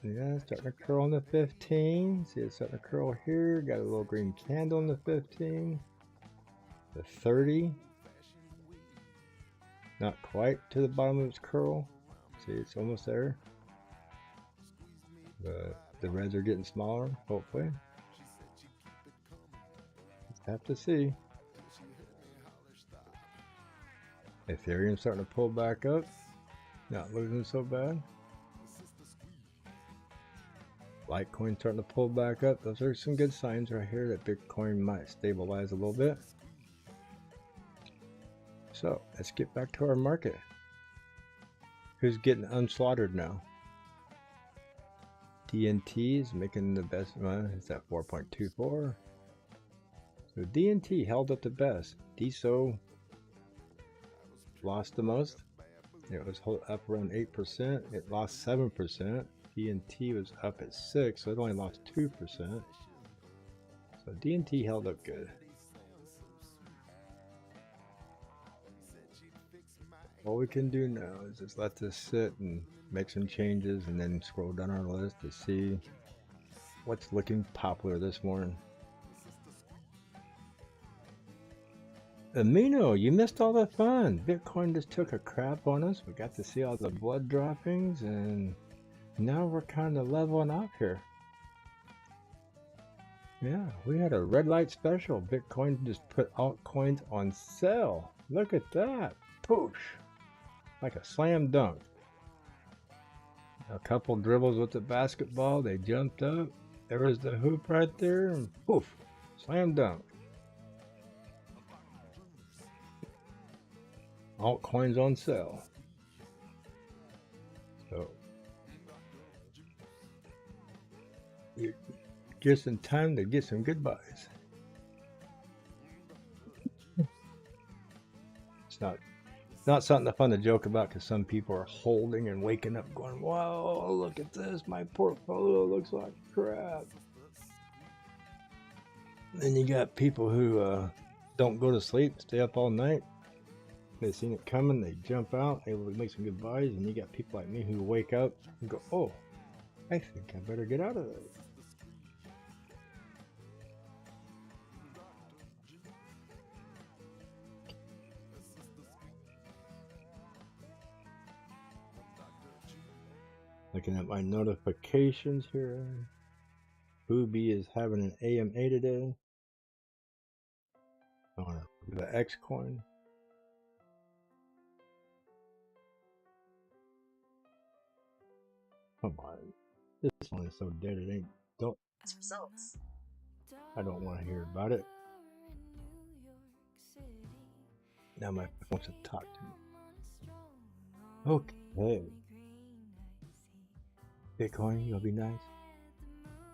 Yeah, starting to curl on the 15. See, it's starting to curl here. Got a little green candle on the 15. The 30. Not quite to the bottom of its curl. See, it's almost there. The reds are getting smaller, hopefully. Let's have to see. Ethereum starting to pull back up. Not losing so bad. Litecoin starting to pull back up. Those are some good signs right here that Bitcoin might stabilize a little bit. So let's get back to our market. Who's getting unslaughtered now? DNT is making the best one. It's at 4.24. So DNT held up the best. DSO lost the most. It was up around 8%. It lost 7%. DNT was up at 6%, so it only lost 2%. So DNT held up good. All we can do now is just let this sit and make some changes and then scroll down our list to see what's looking popular this morning. Amino, you missed all the fun. Bitcoin just took a crap on us. We got to see all the blood droppings and now we're kind of leveling off here. Yeah, we had a red light special. Bitcoin just put altcoins on sale. Look at that. Poosh. Like a slam dunk. A couple dribbles with the basketball. They jumped up. There was the hoop right there. And poof. Slam dunk. Altcoins on sale. So you're just in time to get some good buys. It's not something fun to joke about because some people are holding and waking up going, "Wow, look at this! My portfolio looks like crap." Then you got people who don't go to sleep, stay up all night. They seen it coming, they jump out, able to make some good buys, and you got people like me who wake up and go, "Oh, I think I better get out of it." Looking at my notifications here. Booby is having an AMA today on the X coin. Come on, this one is so dead it ain't. Results. I don't want to hear about it. Now my phone wants to talk to me. Okay. Bitcoin, you gonna be nice?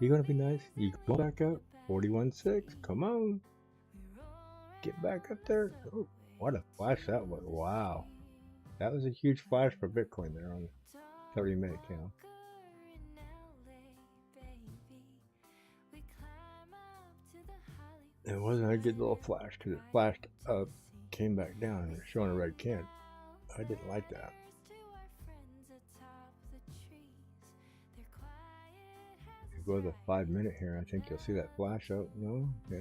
You gonna be nice? You go back up? 41.6. Come on. Get back up there. Oh, what a flash that was. Wow. That was a huge flash for Bitcoin there on the 30-minute candle. It wasn't a good little flash because it flashed up, came back down, and it's showing a red can. I didn't like that. Go to the 5-minute here. I think you'll see that flash out. No, yeah.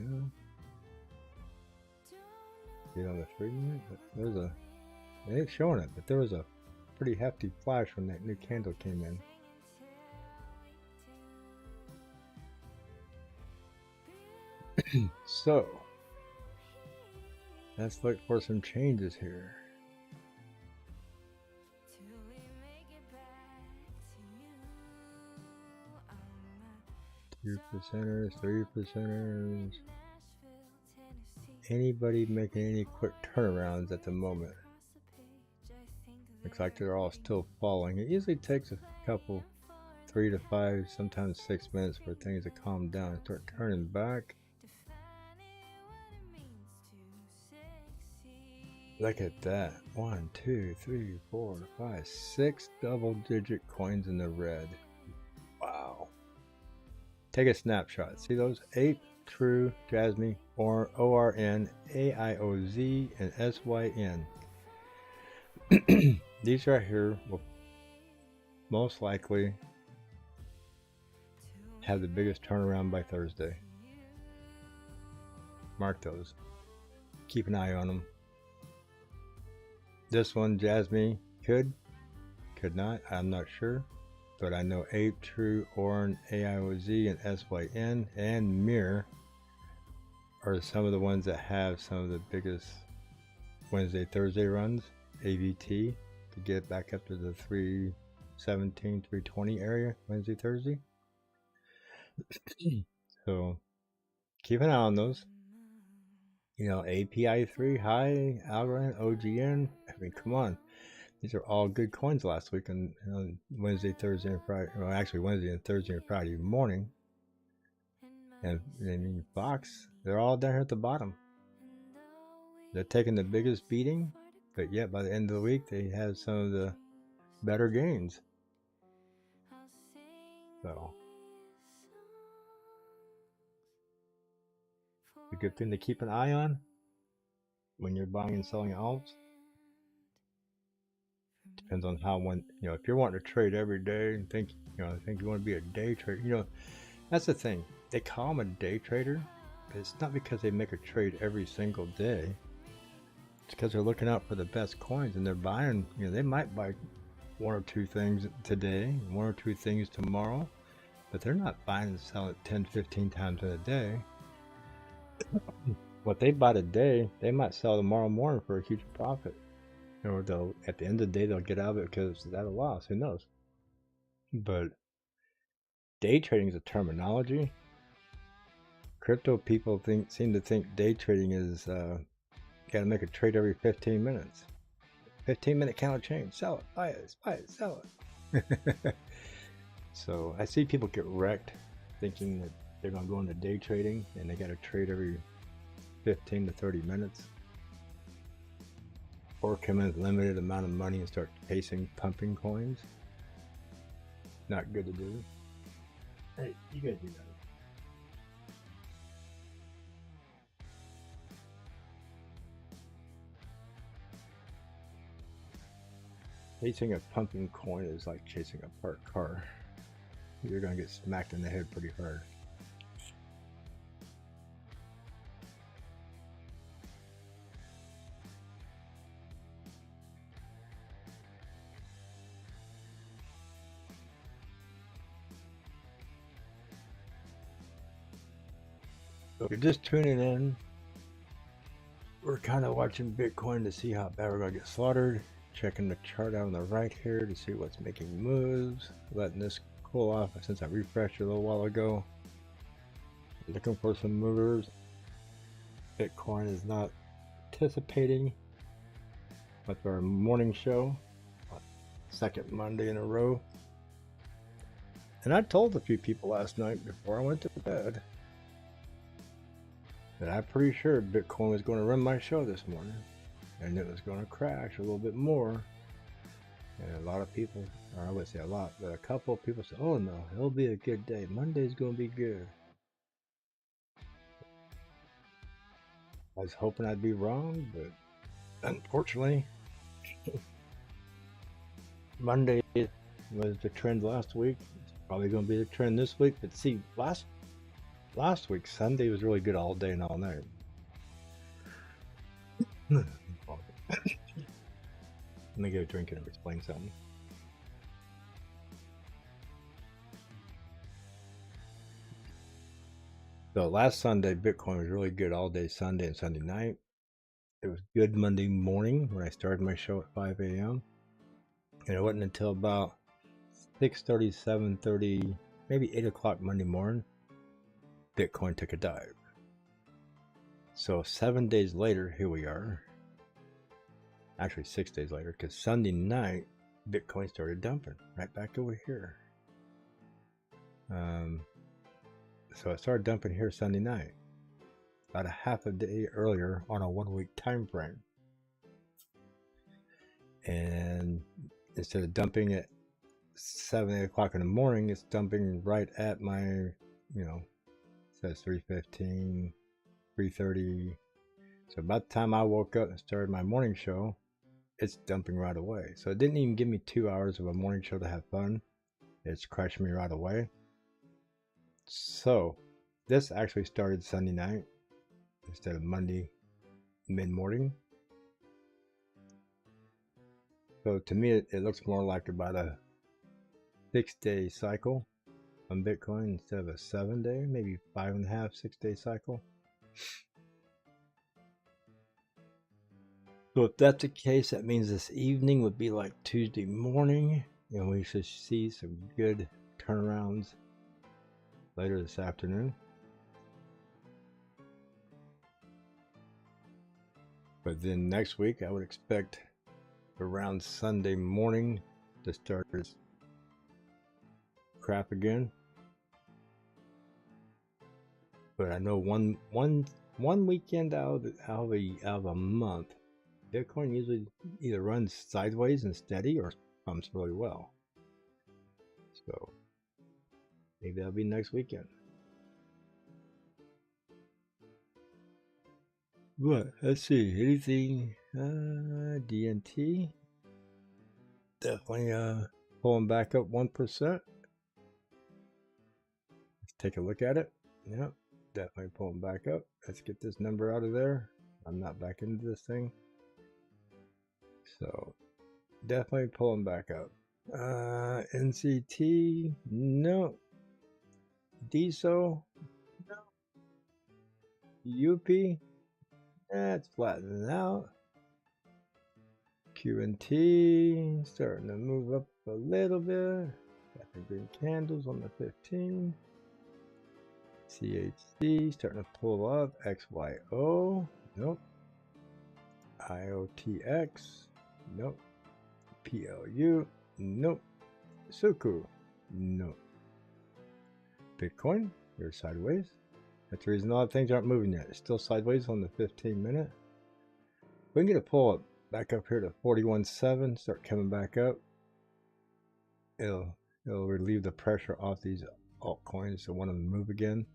Get on the 3-minute. There's a. It ain't showing it, but there was a pretty hefty flash when that new candle came in. So let's look for some changes here. 2%ers, 3%ers. Anybody making any quick turnarounds at the moment? Looks like they're all still falling. It usually takes a couple, 3 to 5, sometimes 6 minutes for things to calm down and start turning back. Look at that. 1, 2, 3, 4, 5, 6 double-digit coins in the red. Wow. Take a snapshot. See those? Ape, True, Jasmine, or ORN, AIOZ, and SYN. These right here will most likely have the biggest turnaround by Thursday. Mark those. Keep an eye on them. This one, Jasmine, could could not. I'm not sure. But I know Ape, True, Orin, AIOZ, and SYN, and Mirror are some of the ones that have some of the biggest Wednesday, Thursday runs, AVT, to get back up to the 317, 320 area Wednesday, Thursday. So keep an eye on those. You know, API3, High, Algorand, OGN. I mean, come on. These are all good coins last week on Wednesday, Thursday, and Friday. Well, actually, Wednesday and Thursday and Friday morning. And then Fox, they're all down here at the bottom. They're taking the biggest beating, but yet by the end of the week, they have some of the better gains. So, a good thing to keep an eye on when you're buying and selling alts. Depends on how one, you know, if you're wanting to trade every day and think you want to be a day trader, you know, that's the thing. They call them a day trader, but it's not because they make a trade every single day. It's because they're looking out for the best coins and they're buying, you know, they might buy one or two things today, one or two things tomorrow, but they're not buying and selling 10, 15 times in a day. What they buy today, they might sell tomorrow morning for a huge profit. Or they'll, at the end of the day, they'll get out of it because it's at a loss. Who knows? But day trading is a terminology. Crypto people seem to think day trading is got to make a trade every 15 minutes. 15-minute counter change. Sell it, buy it, sell it. So I see people get wrecked thinking that they're going to go into day trading and they got to trade every 15 to 30 minutes. Or come in with limited amount of money and start chasing pumping coins. Not good to do. Hey, you guys do that. Chasing a pumping coin is like chasing a parked car. You're gonna get smacked in the head pretty hard. So if you're just tuning in, we're kind of watching Bitcoin to see how bad we're going to get slaughtered. Checking the chart out on the right here to see what's making moves. Letting this cool off since I refreshed it a little while ago. Looking for some movers. Bitcoin is not participating with our morning show. Second Monday in a row. And I told a few people last night before I went to bed that I'm pretty sure Bitcoin was going to run my show this morning and it was going to crash a little bit more. And a lot of people, or I would say a lot, but a couple of people said, oh no, it'll be a good day. Monday's going to be good. I was hoping I'd be wrong, but unfortunately, Monday was the trend last week. It's probably going to be the trend this week, but see, last week, Sunday was really good all day and all night. Let me get a drink and explain something. So last Sunday, Bitcoin was really good all day Sunday and Sunday night. It was good Monday morning when I started my show at 5 a.m. And it wasn't until about 6:30, 7:30, maybe 8 o'clock Monday morning, Bitcoin took a dive. So 7 days later, here we are. Actually 6 days later, because Sunday night, Bitcoin started dumping right back over here. So it started dumping here Sunday night, about a half a day earlier on a 1 week time frame. And instead of dumping at 7, 8 o'clock in the morning, it's dumping right at my, you know, it says 3:15, 3:30. So about the time I woke up and started my morning show, it's dumping right away. So it didn't even give me 2 hours of a morning show to have fun. It's crashing me right away. So this actually started Sunday night instead of Monday mid-morning. So to me, it looks more like about a 6-day cycle on Bitcoin instead of a 7-day, maybe 5.5, 6-day cycle. So if that's the case, that means this evening would be like Tuesday morning, and we should see some good turnarounds later this afternoon. But then next week, I would expect around Sunday morning to start this crap again. But I know one weekend out of a month, Bitcoin usually either runs sideways and steady or pumps really well. So maybe that'll be next weekend. But let's see, anything DNT definitely pulling back up 1%. Let's take a look at it. Yep, definitely pulling back up. Let's get this number out of there. I'm not back into this thing. So definitely pulling back up. NCT, no. DSO, no. UP, that's flattening out. QNT starting to move up a little bit. Got the green candles on the 15. CHC starting to pull up. XYO, nope. IOTX, nope. PLU, nope. Suku, nope. Bitcoin, you're sideways. That's the reason a lot of things aren't moving yet. It's still sideways on the 15-minute. We can get a pull up back up here to 41.7. Start coming back up. It'll relieve the pressure off these altcoins to want to move again.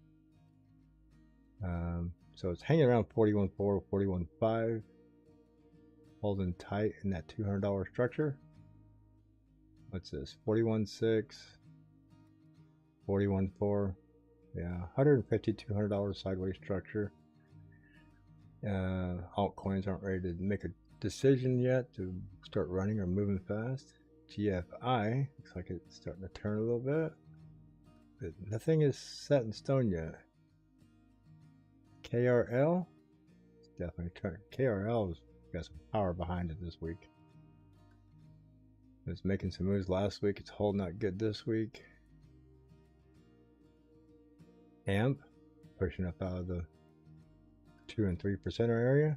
So it's hanging around 41.4, 41.5. Holding tight in that $200 structure. What's this? 41.6, 41.4. Yeah, $150, $200 sideways structure. Altcoins aren't ready to make a decision yet to start running or moving fast. GFI looks like it's starting to turn a little bit, but nothing is set in stone yet. KRL, it's definitely turning. KRL's got some power behind it this week. It's making some moves last week. It's holding out good this week. AMP pushing up out of the 2 and 3% area.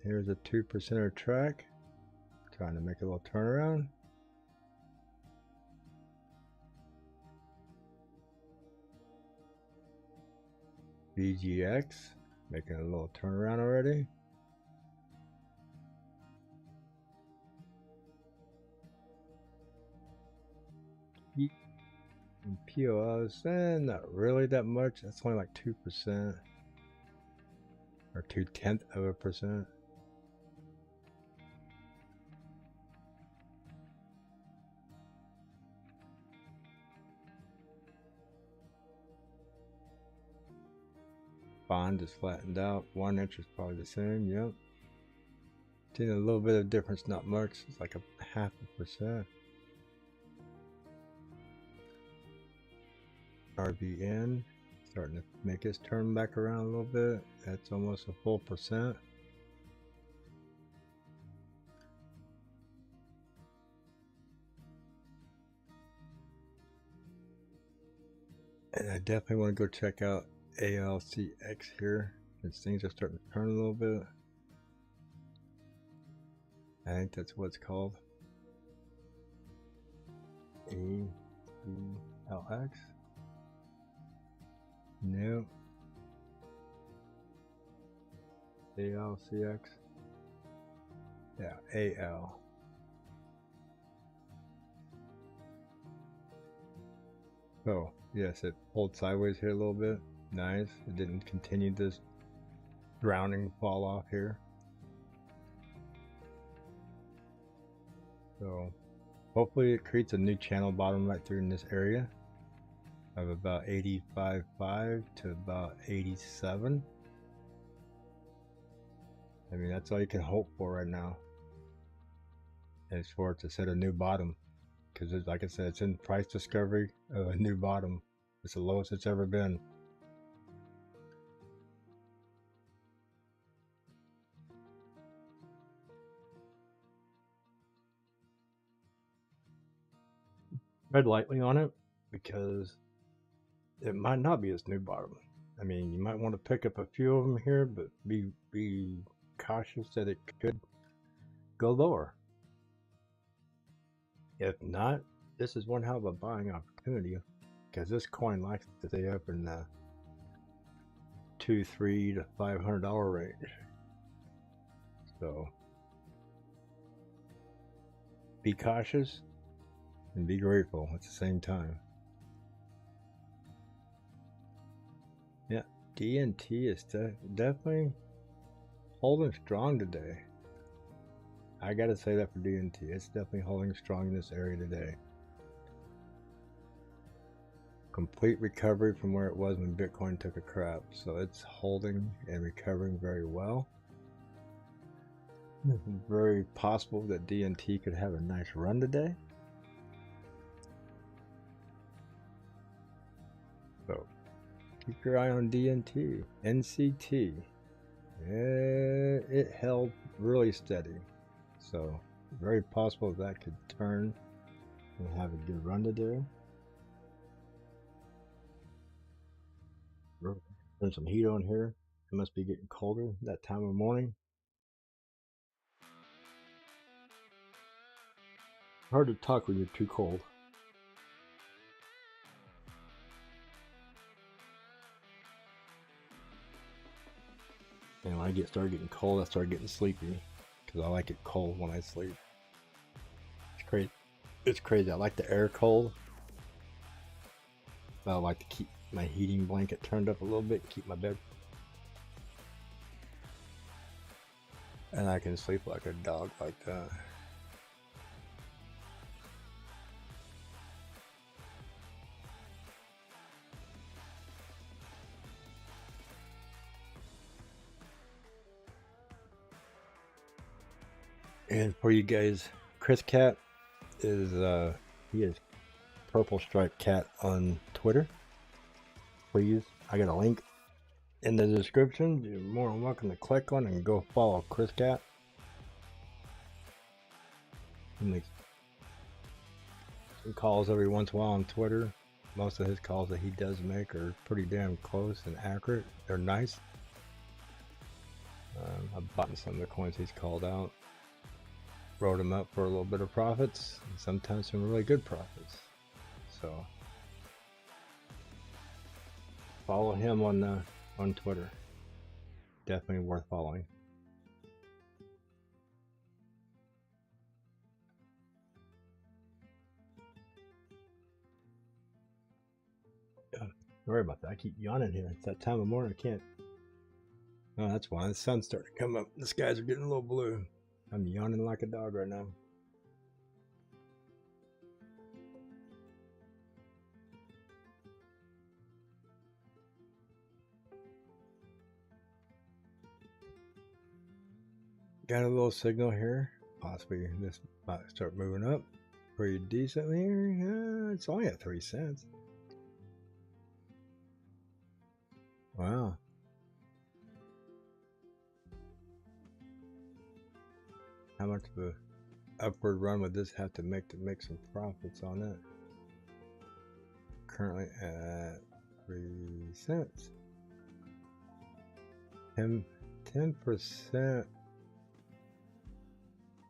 Here's a 2% track. Trying to make a little turnaround. BGX making a little turnaround already. And POS, not really that much. That's only like 2% or 0.2%. Bond is flattened out. 1 inch is probably the same. Yep. Seeing a little bit of difference, not much. It's like a 0.5%. RBN starting to make its turn back around a little bit. That's almost a full percent. And I definitely want to go check out ALCX here, since things are starting to turn a little bit. I think that's what it's called. ALX. No. ALCX. Yeah, AL. Oh, yes, it pulled sideways here a little bit. Nice. It didn't continue this drowning fall off here. So hopefully it creates a new channel bottom right through in this area of about 85.5 to about 87. I mean, that's all you can hope for right now. Is for it to set a new bottom. Because, like I said, it's in price discovery of a new bottom. It's the lowest it's ever been. Tread lightly on it because it might not be its new bottom. I mean, you might want to pick up a few of them here, but be cautious that it could go lower. If not, this is one hell of a buying opportunity because this coin likes to stay up in the $200, $300 to $500 range. So be cautious and be grateful at the same time. Yeah, DNT is definitely holding strong today. I gotta say that for DNT, it's definitely holding strong in this area today. Complete recovery from where it was when Bitcoin took a crap, so it's holding and recovering very well. It's very possible that DNT could have a nice run today. So keep your eye on DNT. NCT, it held really steady, so very possible that could turn and have a good run today. Turn some heat on here. It must be getting colder that time of morning. Hard to talk when you're too cold. And when I start getting cold, I start getting sleepy because I like it cold when I sleep. It's crazy. It's crazy. I like the air cold. I like to keep my heating blanket turned up a little bit, keep my bed, and I can sleep like a dog like that. And for you guys, Chris Cat is he is Purple Stripe Cat on Twitter. Please, I got a link in the description. You're more than welcome to click on and go follow Chris Cat. He makes some calls every once in a while on Twitter. Most of his calls that he does make are pretty damn close and accurate. They're nice. I've bought some of the coins he's called out. Wrote him up for a little bit of profits, and sometimes some really good profits. So follow him on Twitter. Definitely worth following. Sorry about that. I keep yawning here. It's that time of morning. I can't. Oh, that's why the sun's starting to come up. The skies are getting a little blue. I'm yawning like a dog right now. Got a little signal here. Possibly this might start moving up pretty decently here. It's only at 3 cents. Wow. How much of a upward run would this have to make some profits on it? Currently at 3 cents. 10%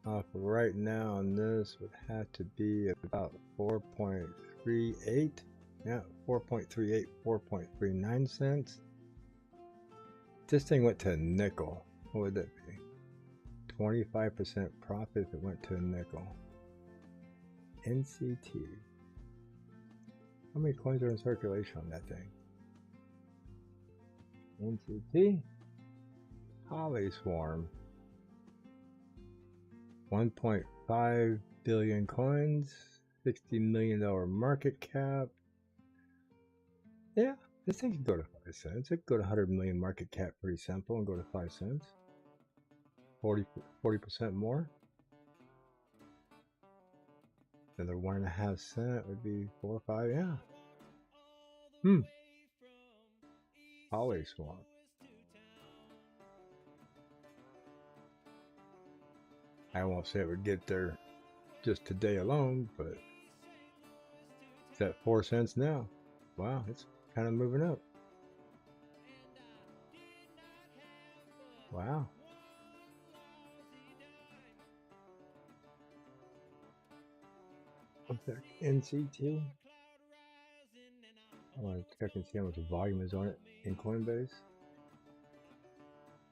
off right now on this would have to be about 4.38. Yeah, 4.38, 4.39 cents. This thing went to a nickel. What would that be? 25% profit if it went to a nickel. NCT. How many coins are in circulation on that thing? NCT. Holly Swarm. 1.5 billion coins. $60 million market cap. Yeah, this thing can go to 5 cents. It could go to 100 million market cap pretty simple and go to 5 cents. 40% more. Another 1.5 cent would be 4 or 5, yeah. Poly swap. I won't say it would get there just today alone, but it's at 4 cents now. Wow, it's kind of moving up. Wow. What's that? NC2? I want to check and see how much volume is on it in Coinbase.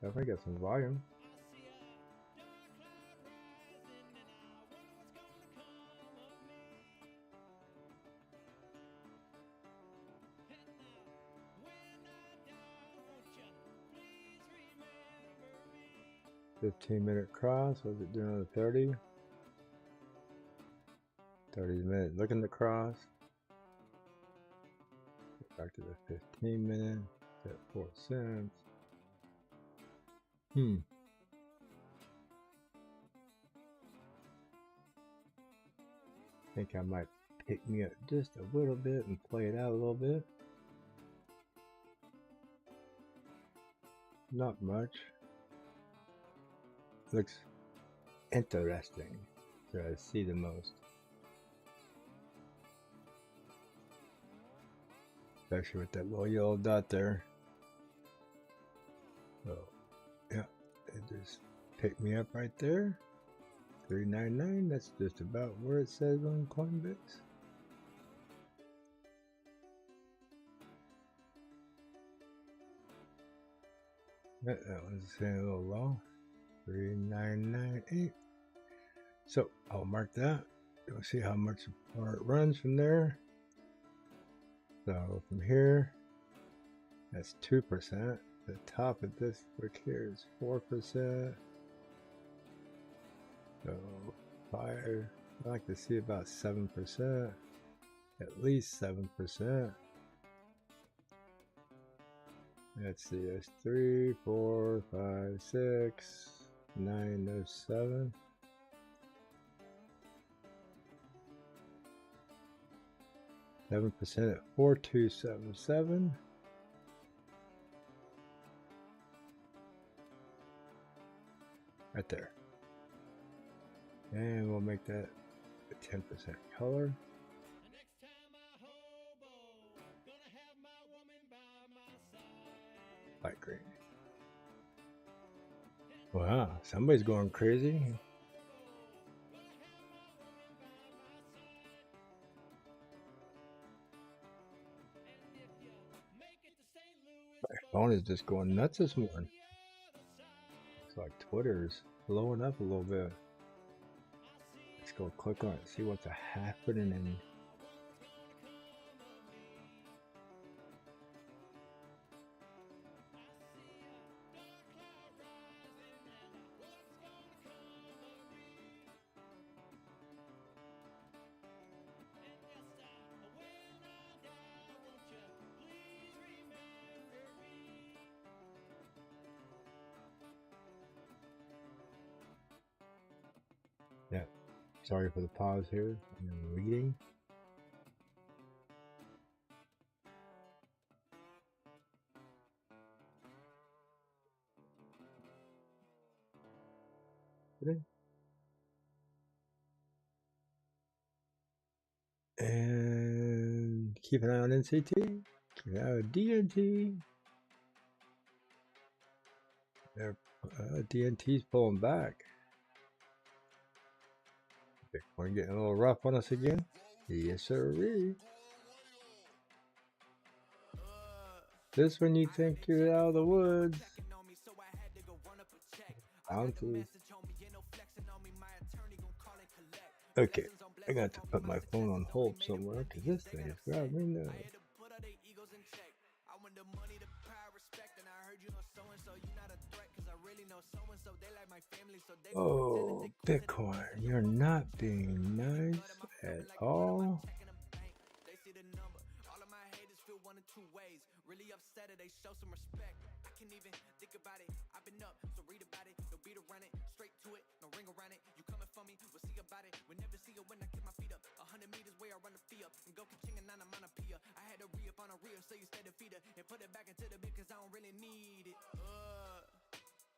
I think I got some volume. $15-minute cross. What's it doing on the 30? 30-minute looking to cross. Back to the 15-minute. At 4 cents. I think I might pick me up just a little bit and play it out a little bit. Not much. Looks interesting. So I see the most. Especially with that little yellow dot there. So, yeah, it just picked me up right there. 399, that's just about where it says on Coinbase. That one's saying a little low. 3998. So I'll mark that. You'll see how much more it runs from there. So from here, that's 2%. The top of this wick here is 4%. So 5. I like to see about 7%. At least 7%. Let's see, that's 3, 4, 5, 6, 9, there's 7. %, at 4277. Right there. And we'll make that a 10% color. Light green. Wow, somebody's going crazy. My phone is just going nuts this morning. It's like Twitter's blowing up a little bit. Let's go click on it, see what's happening in. Yeah, sorry for the pause here. I'm reading. And keep an eye on NCT. Keep an eye on DNT. DNT's pulling back. Bitcoin getting a little rough on us again. Yes, sir. This when you think you're out of the woods. Bounces. Okay, I got to put my phone on hold somewhere because this thing is grabbing me now. Oh, Bitcoin, you're not being nice at all. Really upset, they show some respect. I can't even think about it. I've been up, so read about it. feet around it, straight to it, no ring around it. You coming for me, we'll see about it. We never see it when I kick my feet up. 100 meters where I run the fee up and go ka-ching and I'm a pia. I had to re-up on a reel, so you stay the feeder and put it back into the bit cause I don't really need it.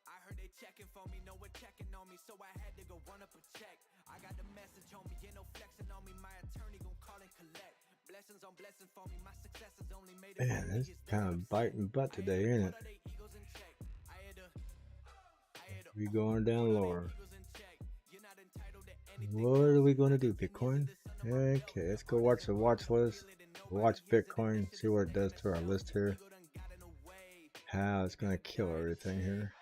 I heard they checking for me, no one checking on me, so I had to go run up a check. I got the message on me, ain't no flexing on me. My attorney gon' call and collect. Blessings on blessings for me, my success has only made it. Man, this is kind of biting butt today, ain't it? We going down lower. What are we going to do, Bitcoin? Okay, let's go watch the watch list. Watch Bitcoin, see what it does to our list here. How it's going to kill everything here.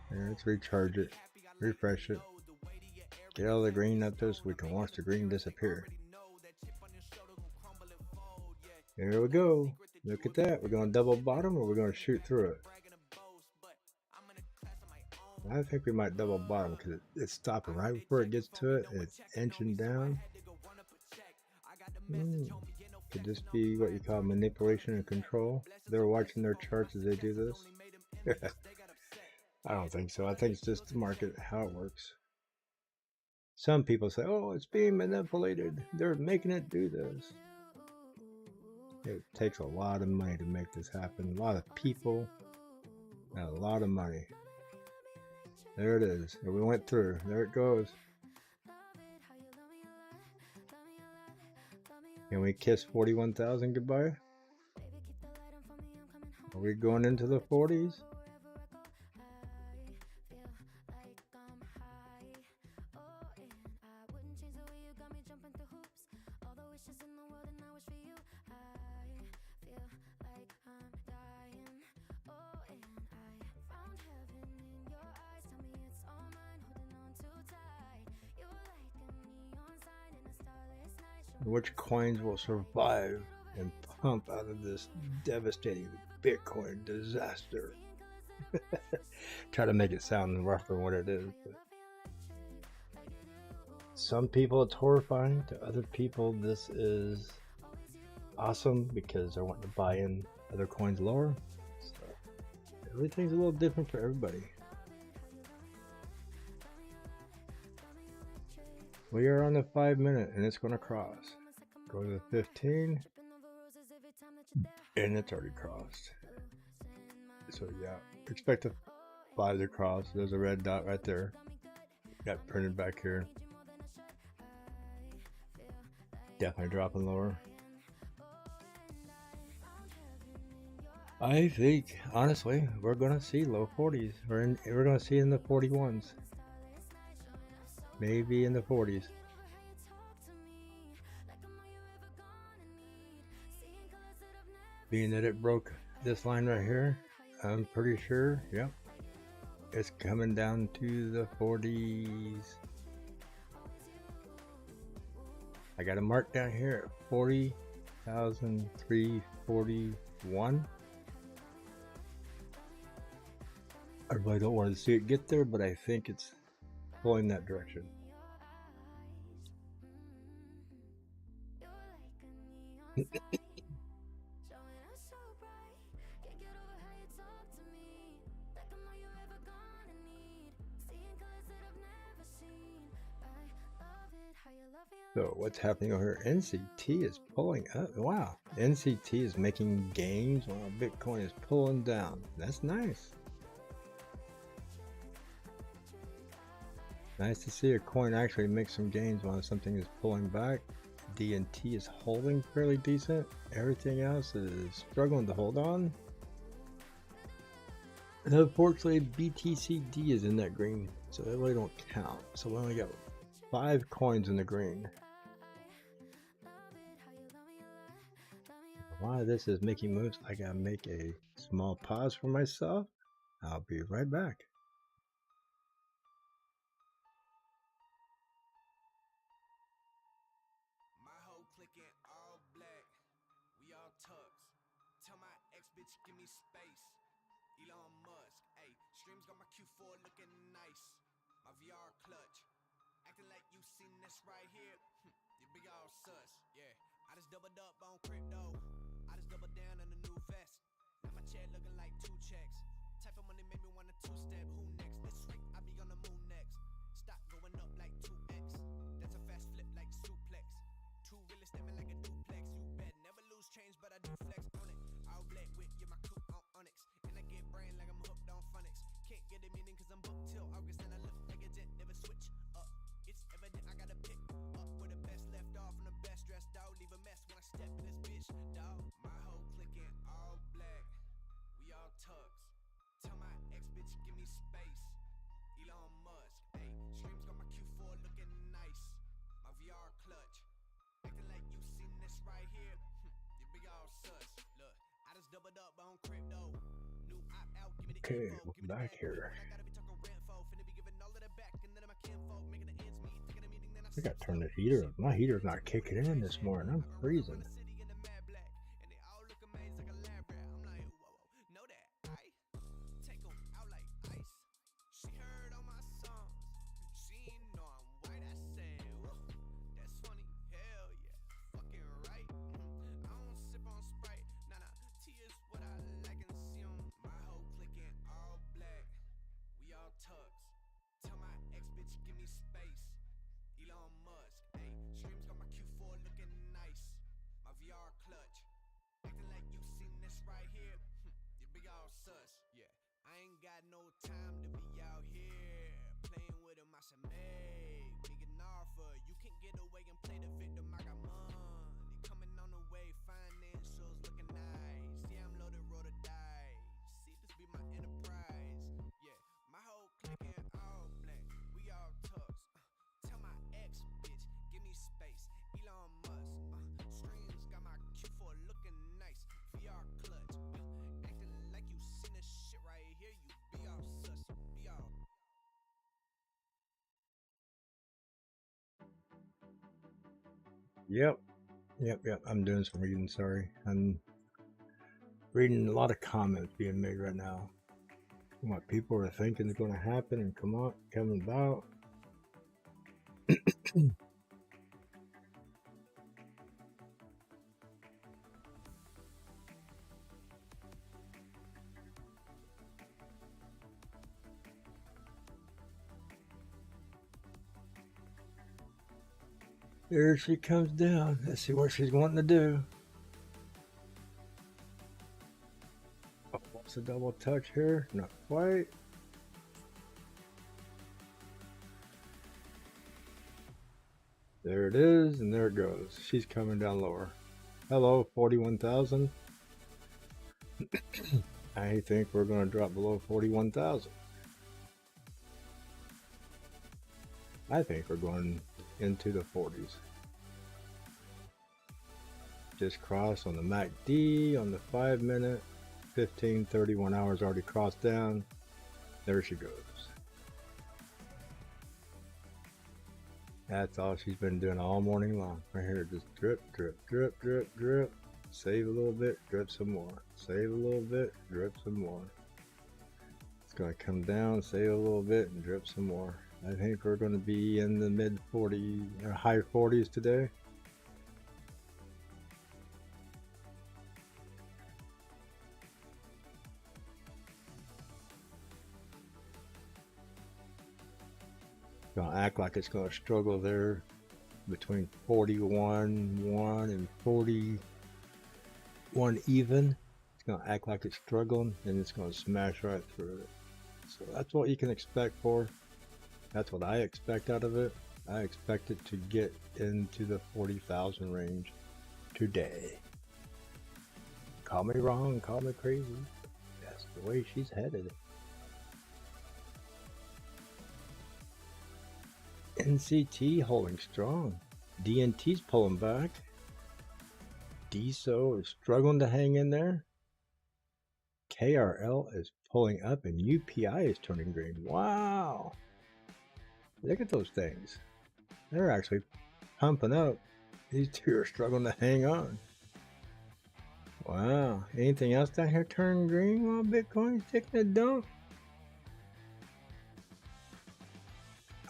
Here, let's recharge it, refresh it, get all the green up there so we can watch the green disappear. Here we go. Look at that. We're going to double bottom or we're going to shoot through it. I think we might double bottom because it's stopping right before it gets to it. It's inching down. Could this be what you call manipulation and control? They're watching their charts as they do this. I don't think so. I think it's just the market, how it works. Some people say, oh, it's being manipulated. They're making it do this. It takes a lot of money to make this happen. A lot of people and a lot of money. There it is. And we went through. There it goes. Can we kiss 41,000 goodbye? Are we going into the 40s? Which coins will survive and pump out of this devastating Bitcoin disaster? Try to make it sound rougher than what it is. But some people it's horrifying. To other people this is awesome because they're wanting to buy in other coins lower. So everything's a little different for everybody. We are on the 5 minute and it's going to cross. Go to the 15 and it's already crossed. So yeah, expect the 5 to cross. There's a red dot right there. Got printed back here. Definitely dropping lower. I think, honestly, we're going to see low 40s. We're going to see in the 41s. Maybe in the 40s. Being that it broke this line right here, I'm pretty sure, yep, it's coming down to the 40s. I got a mark down here at 40,341. I really don't want to see it get there, but I think it's pulling that direction. So what's happening over here? NCT is pulling up. Wow, NCT is making gains while Bitcoin is pulling down. That's nice. Nice to see a coin actually make some gains while something is pulling back. DNT is holding fairly decent. Everything else is struggling to hold on. And unfortunately, BTCD is in that green, so they really don't count. So we only got 5 coins in the green. While this is making moves, I gotta make a small pause for myself. I'll be right back. My whole clique in all black, we all tux. Tell my ex-bitch give me space. Elon Musk, ayy, streams got my Q4 looking nice. My VR clutch, acting like you seen this right here. You big all sus, yeah. I just doubled up on crypto. I just doubled down on the new vest. Now my chair looking like 2 checks. Type of money made me want a 2-step. Who next? it swing, I be on the moon next. Stock going up like 2x. That's a fast flip like suplex. Two really stepping like a duplex. You bet never lose change, but I do flex on it. All black with yeah, my coupe on Onyx. And I get brain like I'm hooked on phonics. Can't get a meaning cause I'm booked till August. And I lift like a jet, never switch up. It's evident I gotta pick up where the best left off and the best dressed dog. Leave a mess when I step in this bitch, dog. My whole clicking all black. We all tugs. Tell my ex bitch give me space. Elon Musk, ayy. Streams got my Q4 looking nice. My VR clutch. Acting like you seen this right here. You big all sus. Look, I just doubled up on crypto. New opt out, give me the Okay, info. Give me the back bag, here. I gotta be talking rent for. Finna be giving all of that back. And then my kinfolk making the ends meet. Taking a meeting, then I I gotta turn the heater up. My heater's not kicking in this morning. I'm freezing. Tell my ex bitch give me space. Elon Musk, ayy. Streams got my Q4 looking nice. My VR clutch. Acting like you seen this right here. You big all sus. Yeah, I ain't got no time to be out here playing with him. I said, make me an offer. You can't get away and play the victim. I got money coming on the way. Financials looking nice. Yeah, I'm loaded, roll the dice. See, this be my enterprise. Yeah, my whole clicking all black. We all tugs. Tell my ex bitch, give me space. Elon Musk, streams got my Q4 looking nice. VR clutch, acting like you seen this shit right here. You be all sus, be all. Yep. I'm doing some reading. Sorry, I'm reading a lot of comments being made right now. What people are thinking is going to happen and coming about. There she comes down. Let's see what she's wanting to do. Oh, what's the double touch here? Not quite. There it is, and there it goes. She's coming down lower. Hello, 41,000. I think we're going to drop below 41,000. I think we're going into the 40s. Just crossed on the MACD on the 5 minute, 15, 31 hours already crossed down. There she goes. That's all she's been doing all morning long. Right here, just drip, drip, drip, drip, drip. Save a little bit, drip some more. Save a little bit, drip some more. It's going to come down, save a little bit, and drip some more. I think we're going to be in the mid 40s or high 40s today. Gonna act like it's gonna struggle there between 41.1 and 41 even. It's gonna act like it's struggling and it's gonna smash right through it. So that's what you can expect for. That's what I expect out of it. I expect it to get into the 40,000 range today. Call me wrong, call me crazy. That's the way she's headed. NCT holding strong. DNT's pulling back. DSO is struggling to hang in there. KRL is pulling up and UPI is turning green. Wow. Look at those things. They're actually pumping up. These two are struggling to hang on. Wow. Anything else down here turning green while Bitcoin's taking a dump?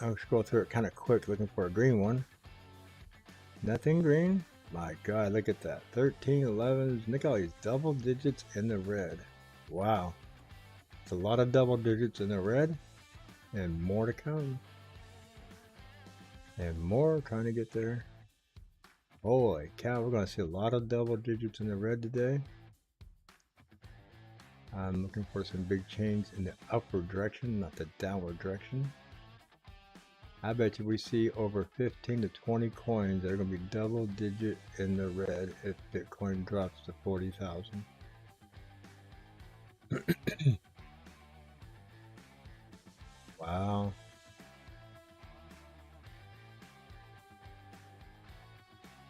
I'll scroll through it kind of quick looking for a green one. Nothing green. My God, look at that. 13, 11. Look at all these double digits in the red. Wow. It's a lot of double digits in the red. And more to come. And more trying to get there. Holy cow, we're going to see a lot of double digits in the red today. I'm looking for some big change in the upward direction, not the downward direction. I bet you we see over 15 to 20 coins that are going to be double digit in the red if Bitcoin drops to 40,000. Wow.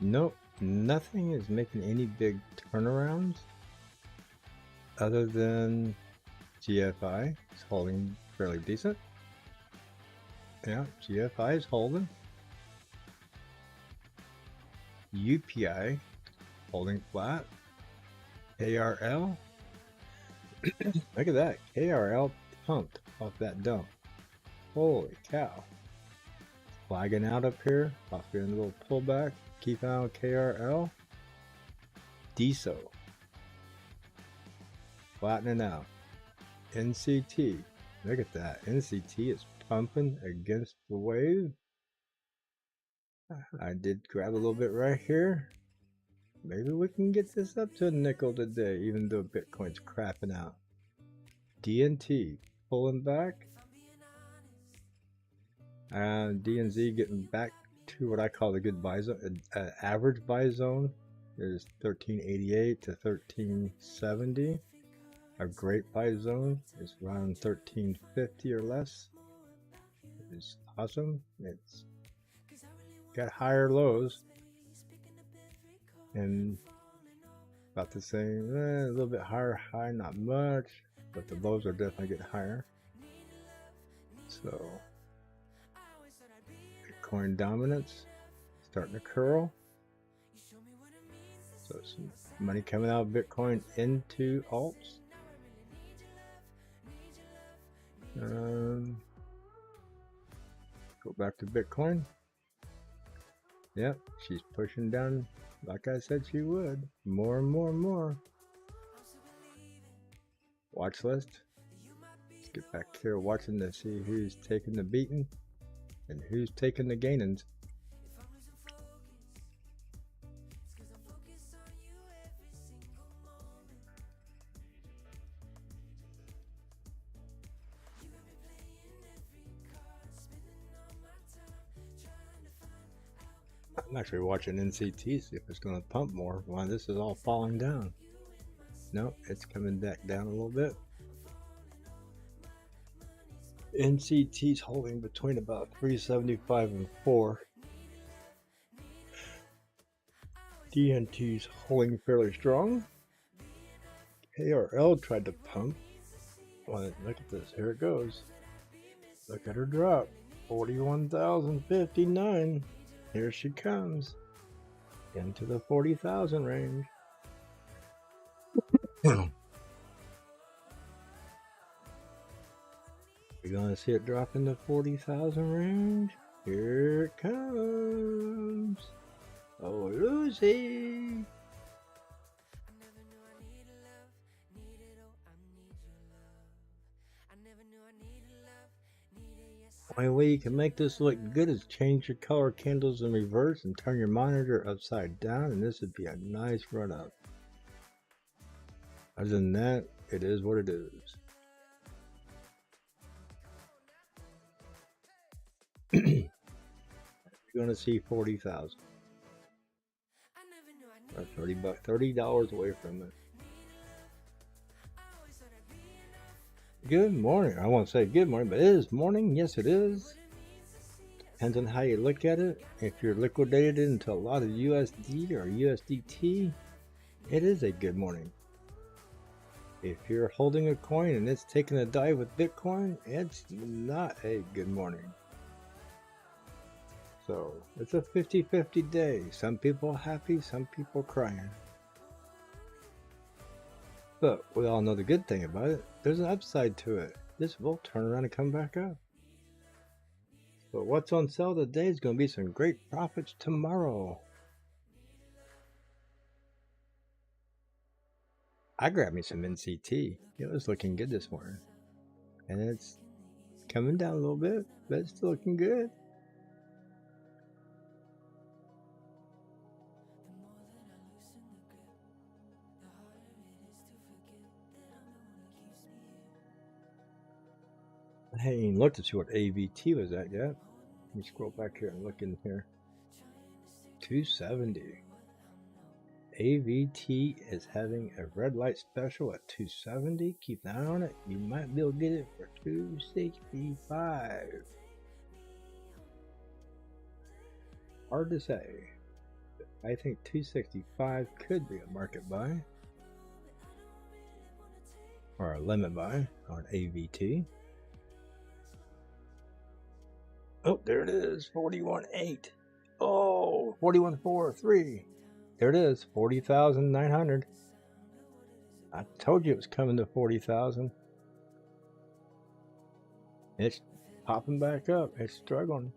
Nope, nothing is making any big turnarounds other than GFI is holding fairly decent. Yeah, GFI is holding. UPI holding flat. KRL. Look at that. KRL pumped off that dump. Holy cow. Flagging out up here. Possibly a little pullback. Keep an eye on KRL. DSO. Flattening out. NCT. Look at that. NCT is pumping against the wave. I did grab a little bit right here. Maybe we can get this up to a nickel today, even though Bitcoin's crapping out. DNT pulling back. DNZ getting back to what I call the good buy zone. Average buy zone is 1388 to 1370. A great buy zone is around 1350 or less. It's awesome. It's got higher lows and about the same, a little bit higher high, not much, but the lows are definitely getting higher. So Bitcoin dominance starting to curl. So some money coming out of Bitcoin into alts. Go back to Bitcoin. Yep, she's pushing down like I said she would. More and more and more. Watch list. Let's get back here watching to see who's taking the beating and who's taking the gainings. I'm actually watching NCT, see if it's going to pump more while this is all falling down. No, it's coming back down a little bit. NCT's holding between about 375 and 4. DNT's holding fairly strong. KRL tried to pump. Well, look at this. Here it goes. Look at her drop. 41,059. Here she comes into the 40,000 range. We're gonna see it drop in the 40,000 range. Here it comes. Oh, Lucy. The only way you can make this look good is change your color candles in reverse and turn your monitor upside down, and this would be a nice run up. Other than that, it is what it is. You're gonna see 40,000. Or $30 away from it. Good morning. I won't say good morning, but it is morning. Yes, it is. Depends on how you look at it. If you're liquidated into a lot of USD or USDT, it is a good morning. If you're holding a coin and it's taking a dive with Bitcoin, it's not a good morning. So it's a 50-50 day. Some people happy, some people crying. But we all know the good thing about it. There's an upside to it. This will turn around and come back up. But what's on sale today is going to be some great profits tomorrow. I grabbed me some NCT. It was looking good this morning. And it's Coming down a little bit, but it's still looking good. I ain't even looked to see what AVT was at yet. Let me scroll back here and look in here. 270. AVT is having a red light special at 270. Keep an eye on it. You might be able to get it for 265. Hard to say. I think 265 could be a market buy. Or a limit buy on AVT. Oh, there it is. 41.8. Oh, 41.43. There it is. 40,900. I told you it was coming to 40,000. It's popping back up. It's struggling.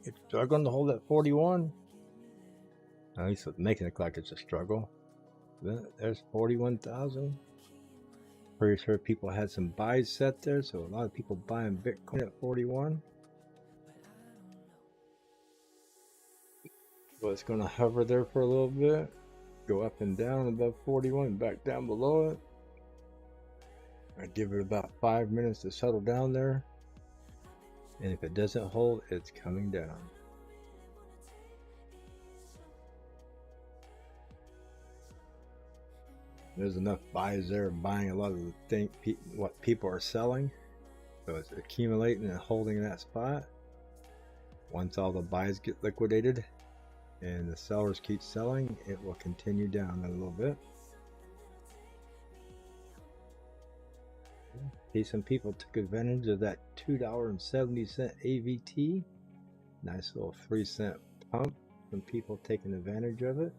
It's struggling to hold that 41. At least it's making it look like it's a struggle. There's 41,000. Pretty sure people had some buys set there, so a lot of people buying Bitcoin at 41. But it's going to hover there for a little bit, go up and down above 41 and back down below it. I give it about 5 minutes to settle down there, and if it doesn't hold, it's coming down. There's enough buys there buying a lot of the what people are selling, so it's accumulating and holding that spot. Once all the buys get liquidated and the sellers keep selling, it will continue down a little bit. See, some people took advantage of that $2.70 AVT. Nice little 3-cent pump. Some people taking advantage of it.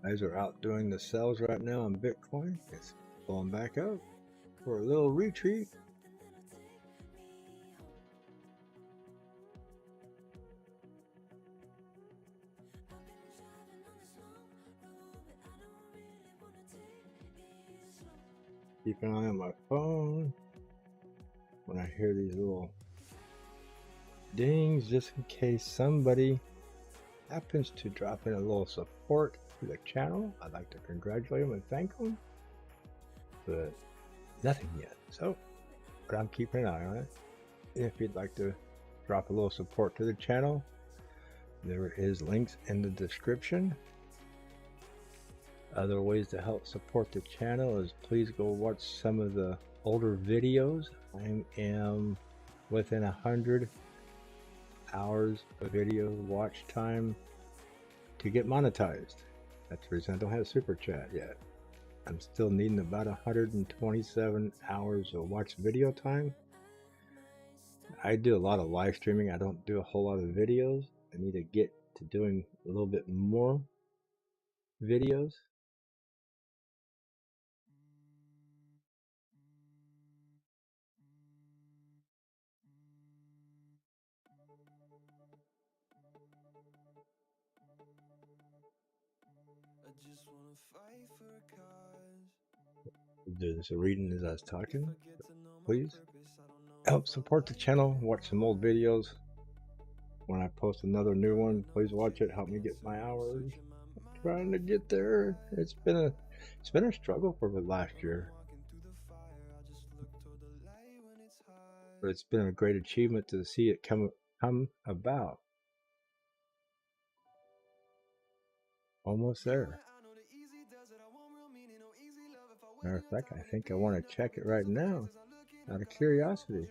Guys are outdoing the sells right now on Bitcoin. It's pulling back up for a little retreat. Keep an eye on my phone when I hear these little dings, just in case somebody happens to drop in a little support to the channel. I'd like to congratulate them and thank them, but nothing yet. So, but I'm keeping an eye on it. If you'd like to drop a little support to the channel, there is links in the description. Other ways to help support the channel is please go watch some of the older videos. I am within 100 hours of video watch time to get monetized. That's the reason I don't have super chat yet. I'm still needing about 127 hours of watch video time. I do a lot of live streaming. I don't do a whole lot of videos. I need to get to doing a little bit more videos. Doing some reading as I was talking. Please help support the channel. Watch some old videos. When I post another new one, please watch it. Help me get my hours. I'm trying to get there. It's been a struggle for the last year, but it's been a great achievement to see it come about. Almost there. Matter of fact, I think I want to check it right now, out of curiosity.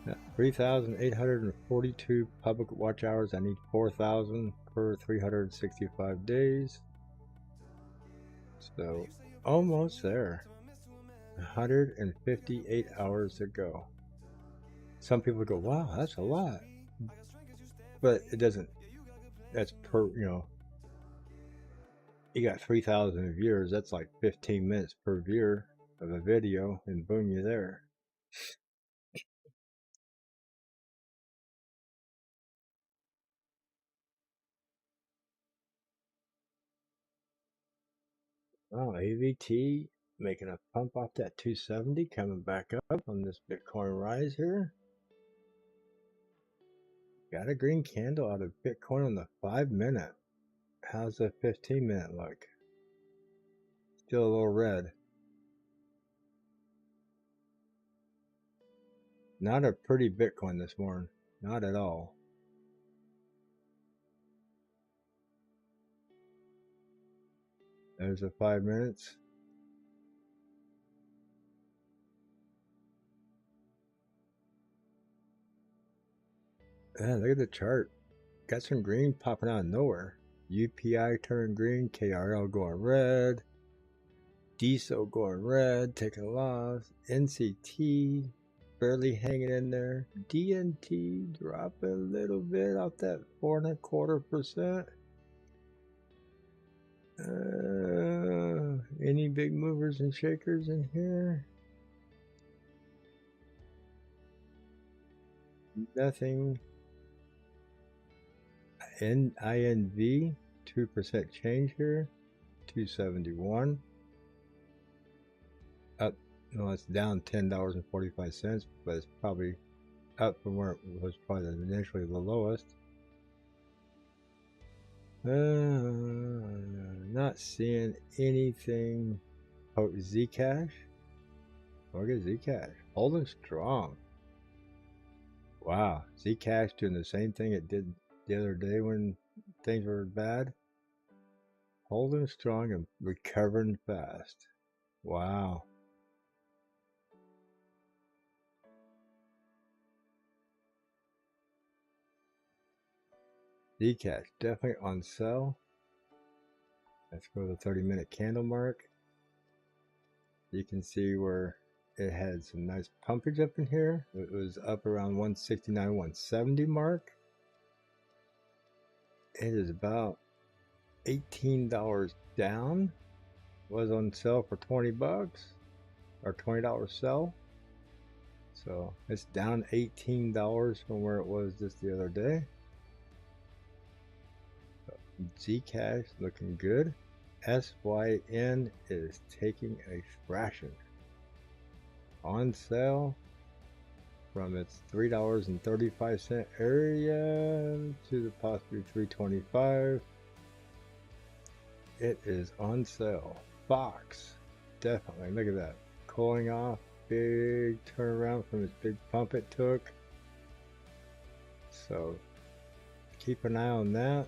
Yeah, 3,842 public watch hours. I need 4,000 per 365 days. So, almost there. 158 hours to go. Some people go, wow, that's a lot. But it doesn't, that's per, You got 3,000 viewers. That's like 15 minutes per viewer of a video, and boom, you're there. Oh, AVT making a pump off that 270, coming back up on this Bitcoin rise here. Got a green candle out of Bitcoin on the 5-minute. How's the 15-minute look? Still a little red. Not a pretty Bitcoin this morning. Not at all. There's the 5 minutes. Yeah, look at the chart. Got some green popping out of nowhere. UPI turning green, KRL going red, DSO going red, taking a loss, NCT barely hanging in there, DNT dropping a little bit off that 4.25%. Any big movers and shakers in here? Nothing. INV 2% change here, 271. Up, no, it's down $10.45, but it's probably up from where it was probably initially the lowest. Not seeing anything. Oh, Zcash. Look at Zcash holding strong. Wow, Zcash doing the same thing it did the other day when things were bad. Holding strong and recovering fast. Wow. Zcash definitely on sale. Let's go to the 30-minute candle mark. You can see where it had some nice pumpage up in here. It was up around 169, 170 mark. It is about $18 down. Was on sale for 20 bucks or $20 sell. So it's down $18 from where it was just the other day. Zcash looking good. SYN is taking a thrashing. On sale from its $3.35 area to the possibly $3.25. It is on sale. Fox, definitely. Look at that. Cooling off. Big turnaround from its big pump it took. So keep an eye on that.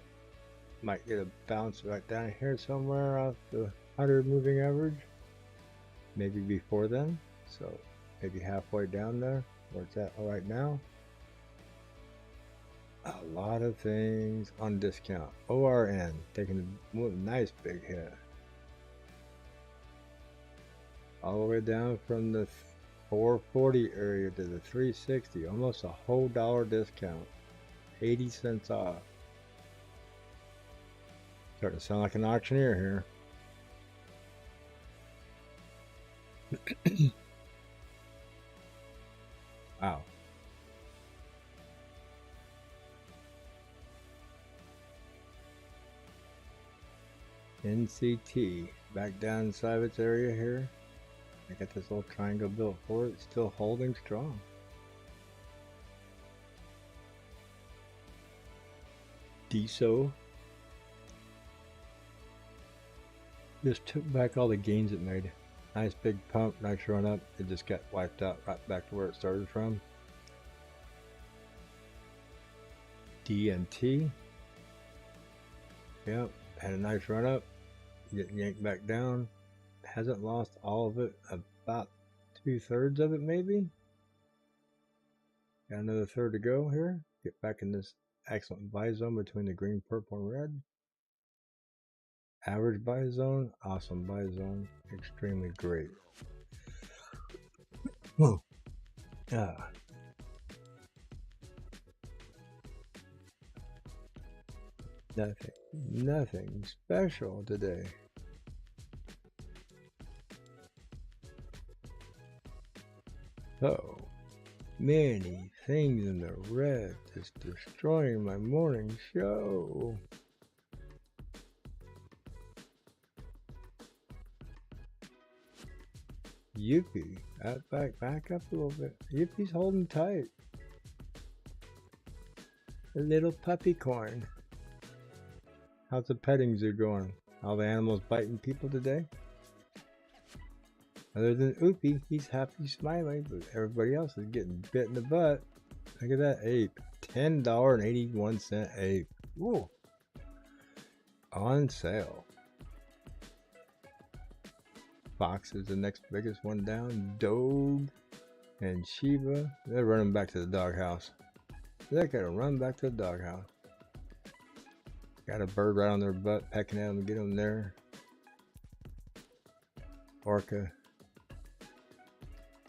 Might get a bounce right down here somewhere off the 100 moving average. Maybe before then. So maybe halfway down there where it's at right now. A lot of things on discount. ORN taking a nice big hit. All the way down from the 440 area to the 360. Almost a whole $1 discount. 80 cents off. Starting to sound like an auctioneer here. Wow. NCT back down inside of its area here. I got this little triangle built for it. It's still holding strong. DSO just took back all the gains it made. Nice big pump, nice run up. It just got wiped out right back to where it started from. DNT. Yep, had a nice run up. Getting yanked back down. Hasn't lost all of it. About 2/3 of it maybe. Got another third to go here. Get back in this excellent buy zone between the green, purple, and red. Average buy zone, awesome buy zone, extremely great. Whoa. Ah. Nothing special today. So many things in the red, just destroying my morning show. Yuppie, back up a little bit. Yuppie's holding tight. A little puppy corn. How's the petting zoo going? All the animals biting people today? Other than Oopie, he's happy smiling, but everybody else is getting bit in the butt. Look at that ape. $10.81 ape. Whoa. On sale. Fox is the next biggest one down. Doge and Shiba. They're running back to the doghouse. They're gonna run back to the doghouse. Got a bird right on their butt, pecking at them to get them there. Orca.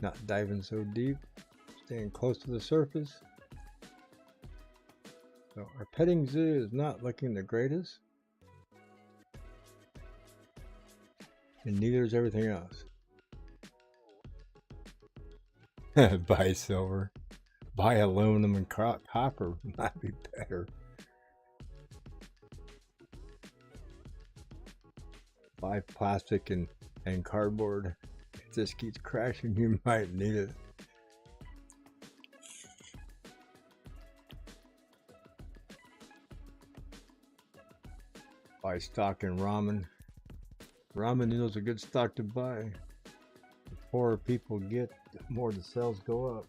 Not diving so deep. Staying close to the surface. So our petting zoo is not looking the greatest. And neither is everything else. Buy silver. Buy aluminum and copper. Might be better. Buy plastic and cardboard. If this keeps crashing, you might need it. Buy stock in ramen. Ramen noodles are a good stock to buy. The poorer people get, the more the sales go up.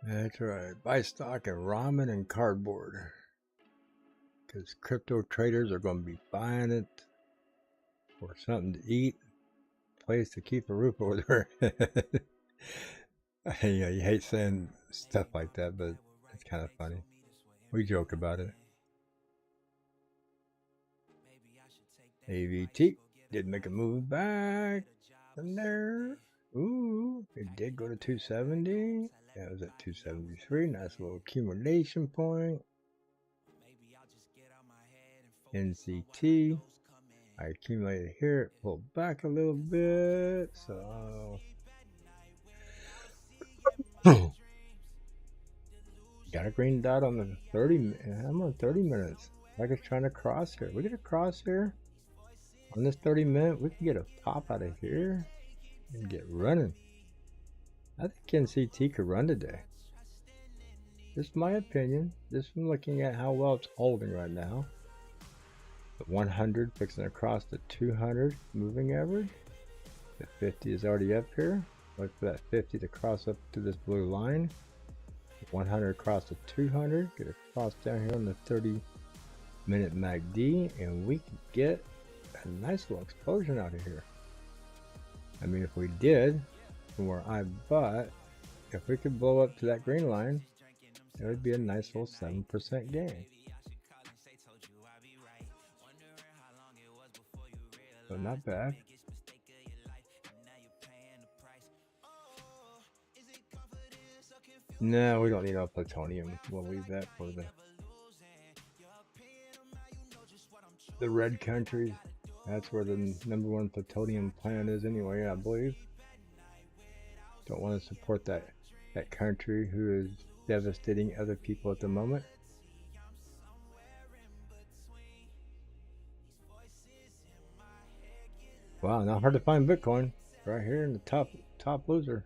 That's right. Buy stock in ramen and cardboard. Because crypto traders are going to be buying it for something to eat, place to keep a roof over their head. Yeah, you hate saying stuff like that, but it's kind of funny. We joke about it. AVT did make a move back from there. Ooh, it did go to 270. Yeah, it was at 273. Nice little accumulation point. NCT. I accumulated here. It pulled back a little bit. So got a green dot on the 30. I'm on 30 minutes. Like it's trying to cross here. We get a cross here on this 30 minute. We can get a pop out of here and get running. I think NCT could run today. Just my opinion. Just from looking at how well it's holding right now. The 100 fixing across the 200 moving average. The 50 is already up here. Look for that 50 to cross up to this blue line. 100 across the 200. Get across down here on the 30-minute MACD, and we can get a nice little explosion out of here. I mean, if we did, from where I bought, if we could blow up to that green line, it would be a nice little 7% gain. So not bad. No, we don't need our plutonium. We'll leave that for the red countries. That's where the #1 plutonium plant is anyway, I believe. Don't want to support that country who is devastating other people at the moment. Wow, not hard to find Bitcoin. Right here in the top loser.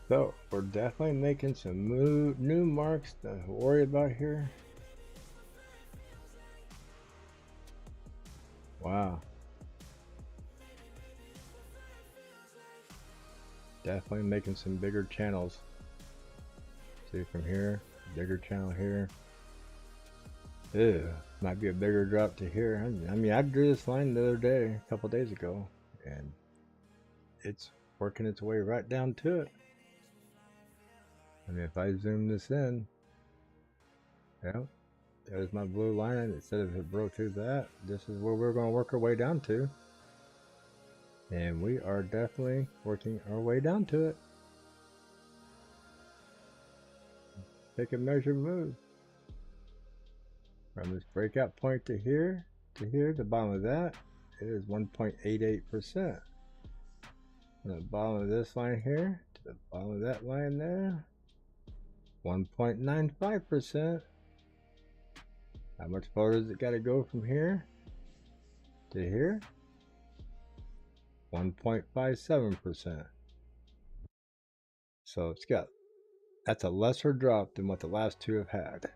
So we're definitely making some new marks to worry about here. Wow. Definitely making some bigger channels. See from here, bigger channel here. Ew, might be a bigger drop to here. I mean, I drew this line the other day, a couple days ago, and it's working its way right down to it. I mean, if I zoom this in, yeah, There's my blue line. It said if it broke through that, this is where we're going to work our way down to. And we are definitely working our way down to it. Take a measured move. From this breakout point to here, the bottom of that, it is 1.88%. From the bottom of this line here to the bottom of that line there, 1.95%. How much farther does it got to go from here to here? 1.57%. So that's a lesser drop than what the last two have had.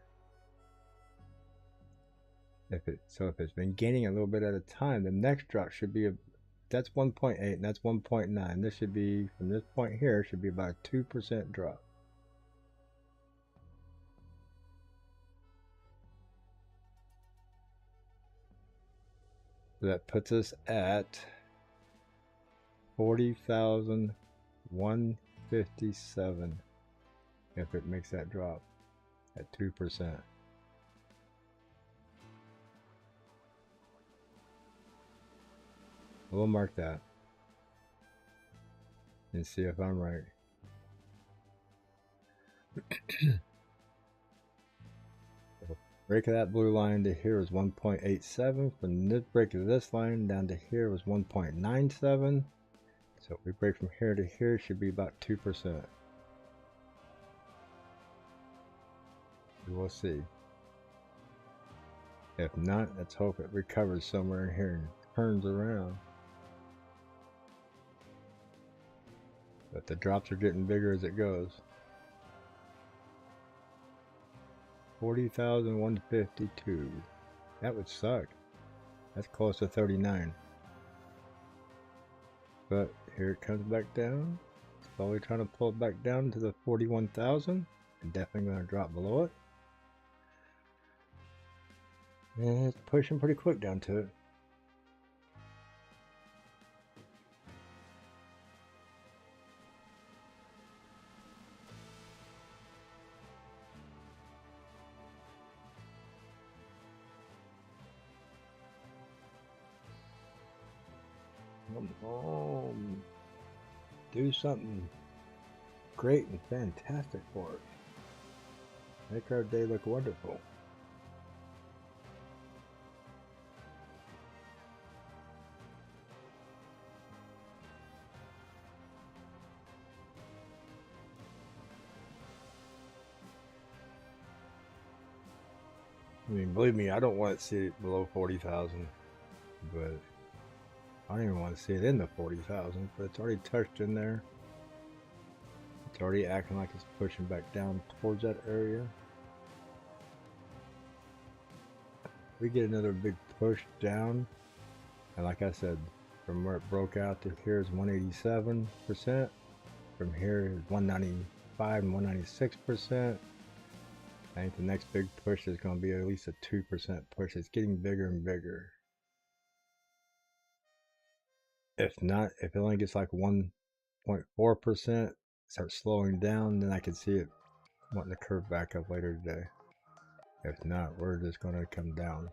If it's been gaining a little bit at a time, the next drop should be that's 1.8 and that's 1.9. This should be, from this point here, should be about a 2% drop. So that puts us at 40,157 if it makes that drop at 2%. We'll mark that and see if I'm right. Break of that blue line to here was 1.87. From this break of this line down to here was 1.97. So if we break from here to here, it should be about 2%. We will see. If not, let's hope it recovers somewhere in here and turns around. But the drops are getting bigger as it goes. 40,152. That would suck. That's close to 39. But here it comes back down. Slowly trying to pull it back down to the 41,000. And definitely going to drop below it. And it's pushing pretty quick down to it. Come home. Do something great and fantastic for us. Make our day look wonderful. I mean, believe me, I don't want to see it below 40,000, but I don't even want to see it in the 40,000, but it's already touched in there. It's already acting like it's pushing back down towards that area. We get another big push down, and like I said, from where it broke out to here is 187%. From here is 195 and 196%. I think the next big push is going to be at least a 2% push. It's getting bigger and bigger. If not, if it only gets like 1.4%, starts slowing down, then I can see it wanting to curve back up later today. If not, we're just going to come down.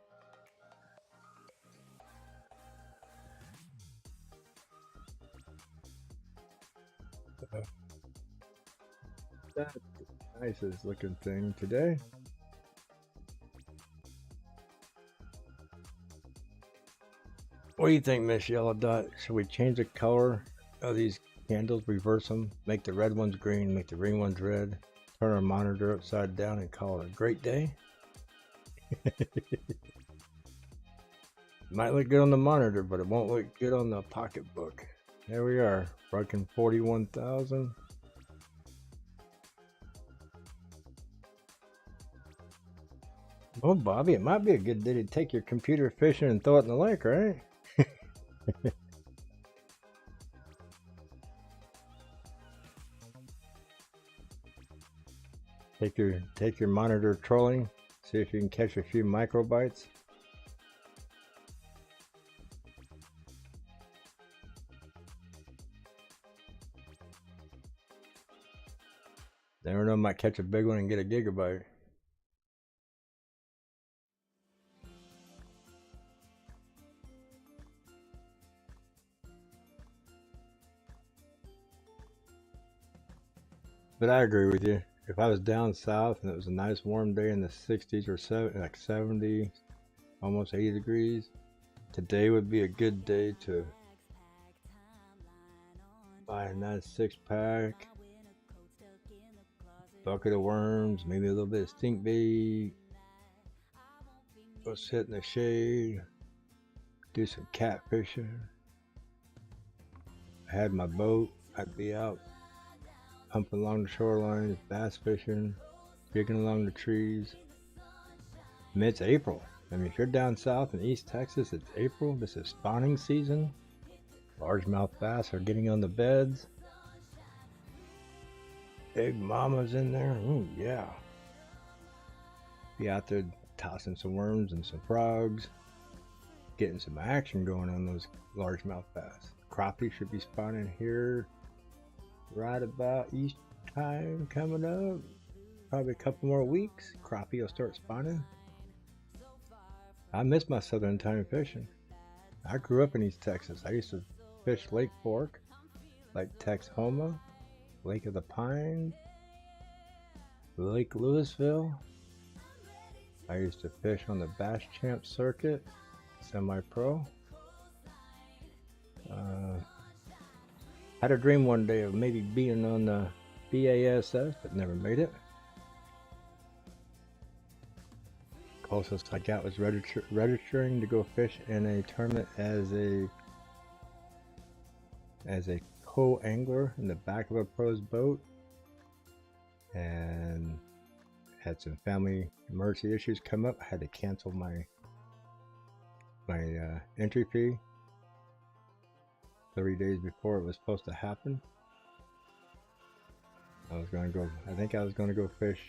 That's the nicest looking thing today. What do you think, Miss Yellow Dot? Should we change the color of these candles, reverse them, make the red ones green, make the green ones red, turn our monitor upside down and call it a great day? Might look good on the monitor, but it won't look good on the pocketbook. There we are, broken 41,000. Oh, Bobby, it might be a good day to take your computer fishing and throw it in the lake, right? Take your monitor trolling, see if you can catch a few microbytes. Never know, might catch a big one and get a gigabyte. But I agree with you. If I was down south and it was a nice warm day in the 60s or 70, almost 80 degrees, today would be a good day to buy a nice 6-pack, bucket of worms, maybe a little bit of stink bait, go sit in the shade, do some catfishing. I had my boat, I'd be out pumping along the shorelines, bass fishing, jigging along the trees. I mean, it's April. I mean, if you're down south in East Texas, it's April. This is spawning season. Largemouth bass are getting on the beds. Big mama's in there. Ooh, yeah. Be out there tossing some worms and some frogs. Getting some action going on those largemouth bass. Crappie should be spawning here right about East time coming up. Probably a couple more weeks. Crappie will start spawning. I miss my southern time fishing. I grew up in East Texas. I used to fish Lake Fork, Lake Texhoma, Lake of the Pines, Lake Louisville. I used to fish on the Bass Champ circuit, semi-pro. Had a dream one day of maybe being on the BASS, but never made it. Closest I got was registering to go fish in a tournament as a co-angler in the back of a pro's boat, and had some family emergency issues come up. I had to cancel my entry fee 30 days before it was supposed to happen. I think I was going to go fish.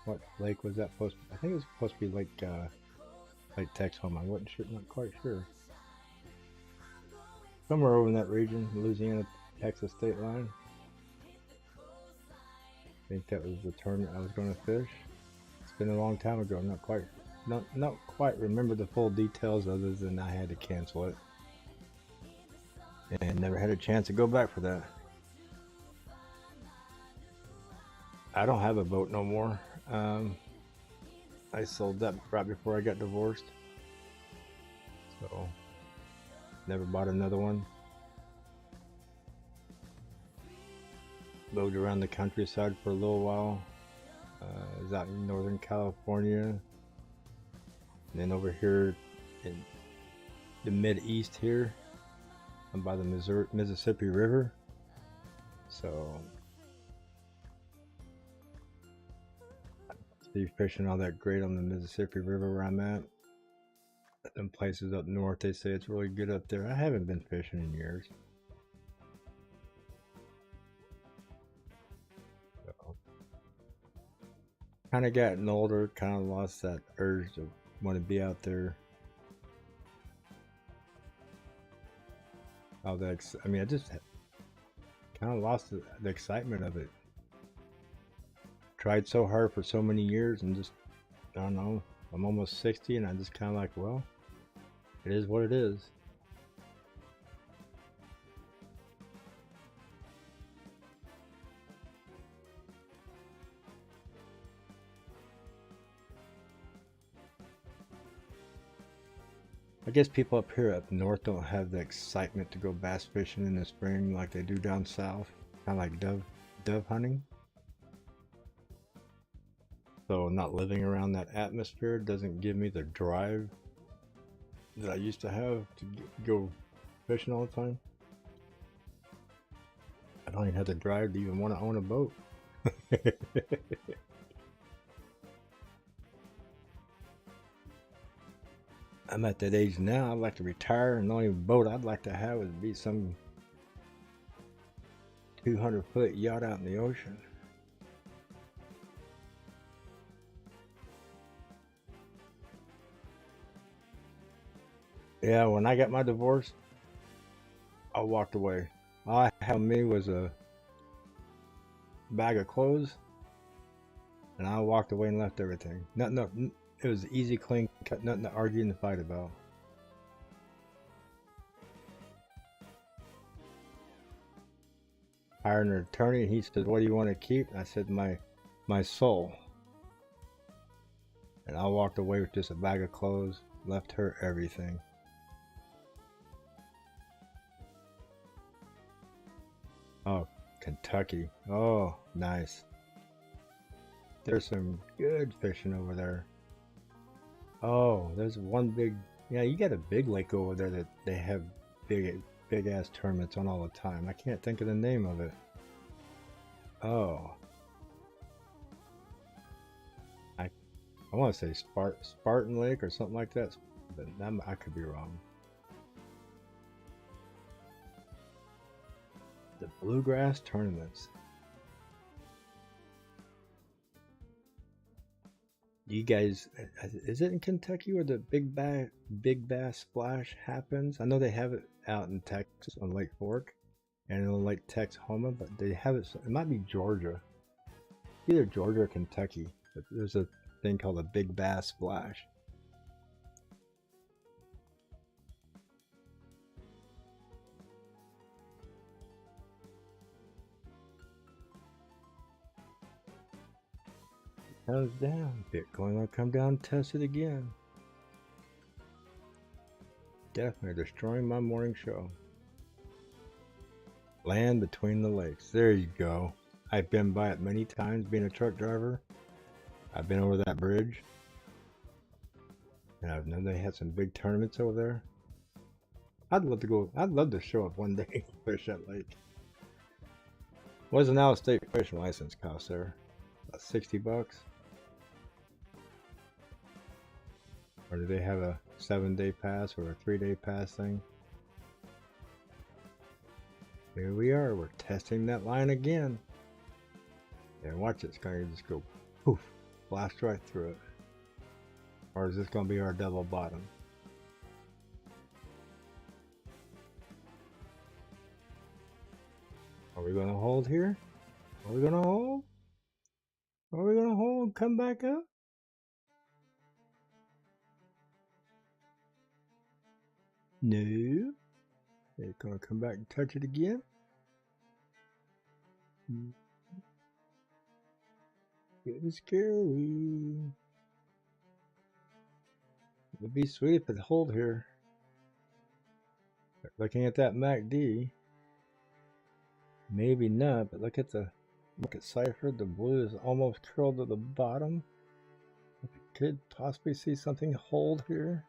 What lake was that supposed to be? I think it was supposed to be Lake Texhoma. I wasn't sure, not quite sure. Somewhere over in that region, Louisiana, Texas state line. I think that was the tournament I was going to fish. It's been a long time ago. Not quite remember the full details, other than I had to cancel it and never had a chance to go back for that. I don't have a boat no more. I sold that right before I got divorced, so never bought another one. Rode around the countryside for a little while. I was out in Northern California, and then over here in the Mid-East here, I'm by the Mississippi River. So see fishing all that great on the Mississippi River where I'm at. Them places up north, they say it's really good up there. I haven't been fishing in years. So, kind of gotten older, kind of lost that urge to want to be out there. I just kind of lost the excitement of it. Tried so hard for so many years, and just, I don't know, I'm almost 60, and I just kind of like, well, it is what it is. I guess people up here up north don't have the excitement to go bass fishing in the spring like they do down south, kind of like dove hunting. So not living around that atmosphere doesn't give me the drive that I used to have to go fishing all the time. I don't even have the drive to even want to own a boat. I'm at that age now, I'd like to retire, and the only boat I'd like to have would be some 200-foot yacht out in the ocean. Yeah, when I got my divorce, I walked away. All I had on me was a bag of clothes, and I walked away and left everything. Nothing. It was easy, clean cut. Nothing to argue and fight about. hired an attorney, and he said, "What do you want to keep?" And I said, my soul. And I walked away with just a bag of clothes, left her everything. Oh, Kentucky. Oh, nice. There's some good fishing over there. Oh, there's one big, yeah, you got a big lake over there that they have big ass tournaments on all the time. I can't think of the name of it. Oh. I want to say Spartan Lake or something like that, but I could be wrong. The Bluegrass Tournaments. You guys, is it in Kentucky where the Big Bass Splash happens? I know they have it out in Texas on Lake Fork and in Lake Texoma, but they have it. It might be Georgia, either Georgia or Kentucky. But there's a thing called a Big Bass Splash. Comes down. Bitcoin will come down and test it again. Definitely destroying my morning show. Land between the lakes. There you go. I've been by it many times being a truck driver. I've been over that bridge. And I've known they had some big tournaments over there. I'd love to go. I'd love to show up one day and fish that lake. What does an out-of-state fishing license cost there? About 60 bucks? Or do they have a 7-day pass or a 3-day pass thing? Here we are, we're testing that line again. And watch it, it's gonna just go poof, blast right through it. Or is this gonna be our double bottom? Are we gonna hold here? Are we gonna hold? Are we gonna hold and come back up? No. They're gonna come back and touch it again. Getting scary. It'd be sweet if it hold here. Looking at that MACD, maybe not, but look at the market cipher. The blue is almost curled to the bottom. Could possibly see something hold here.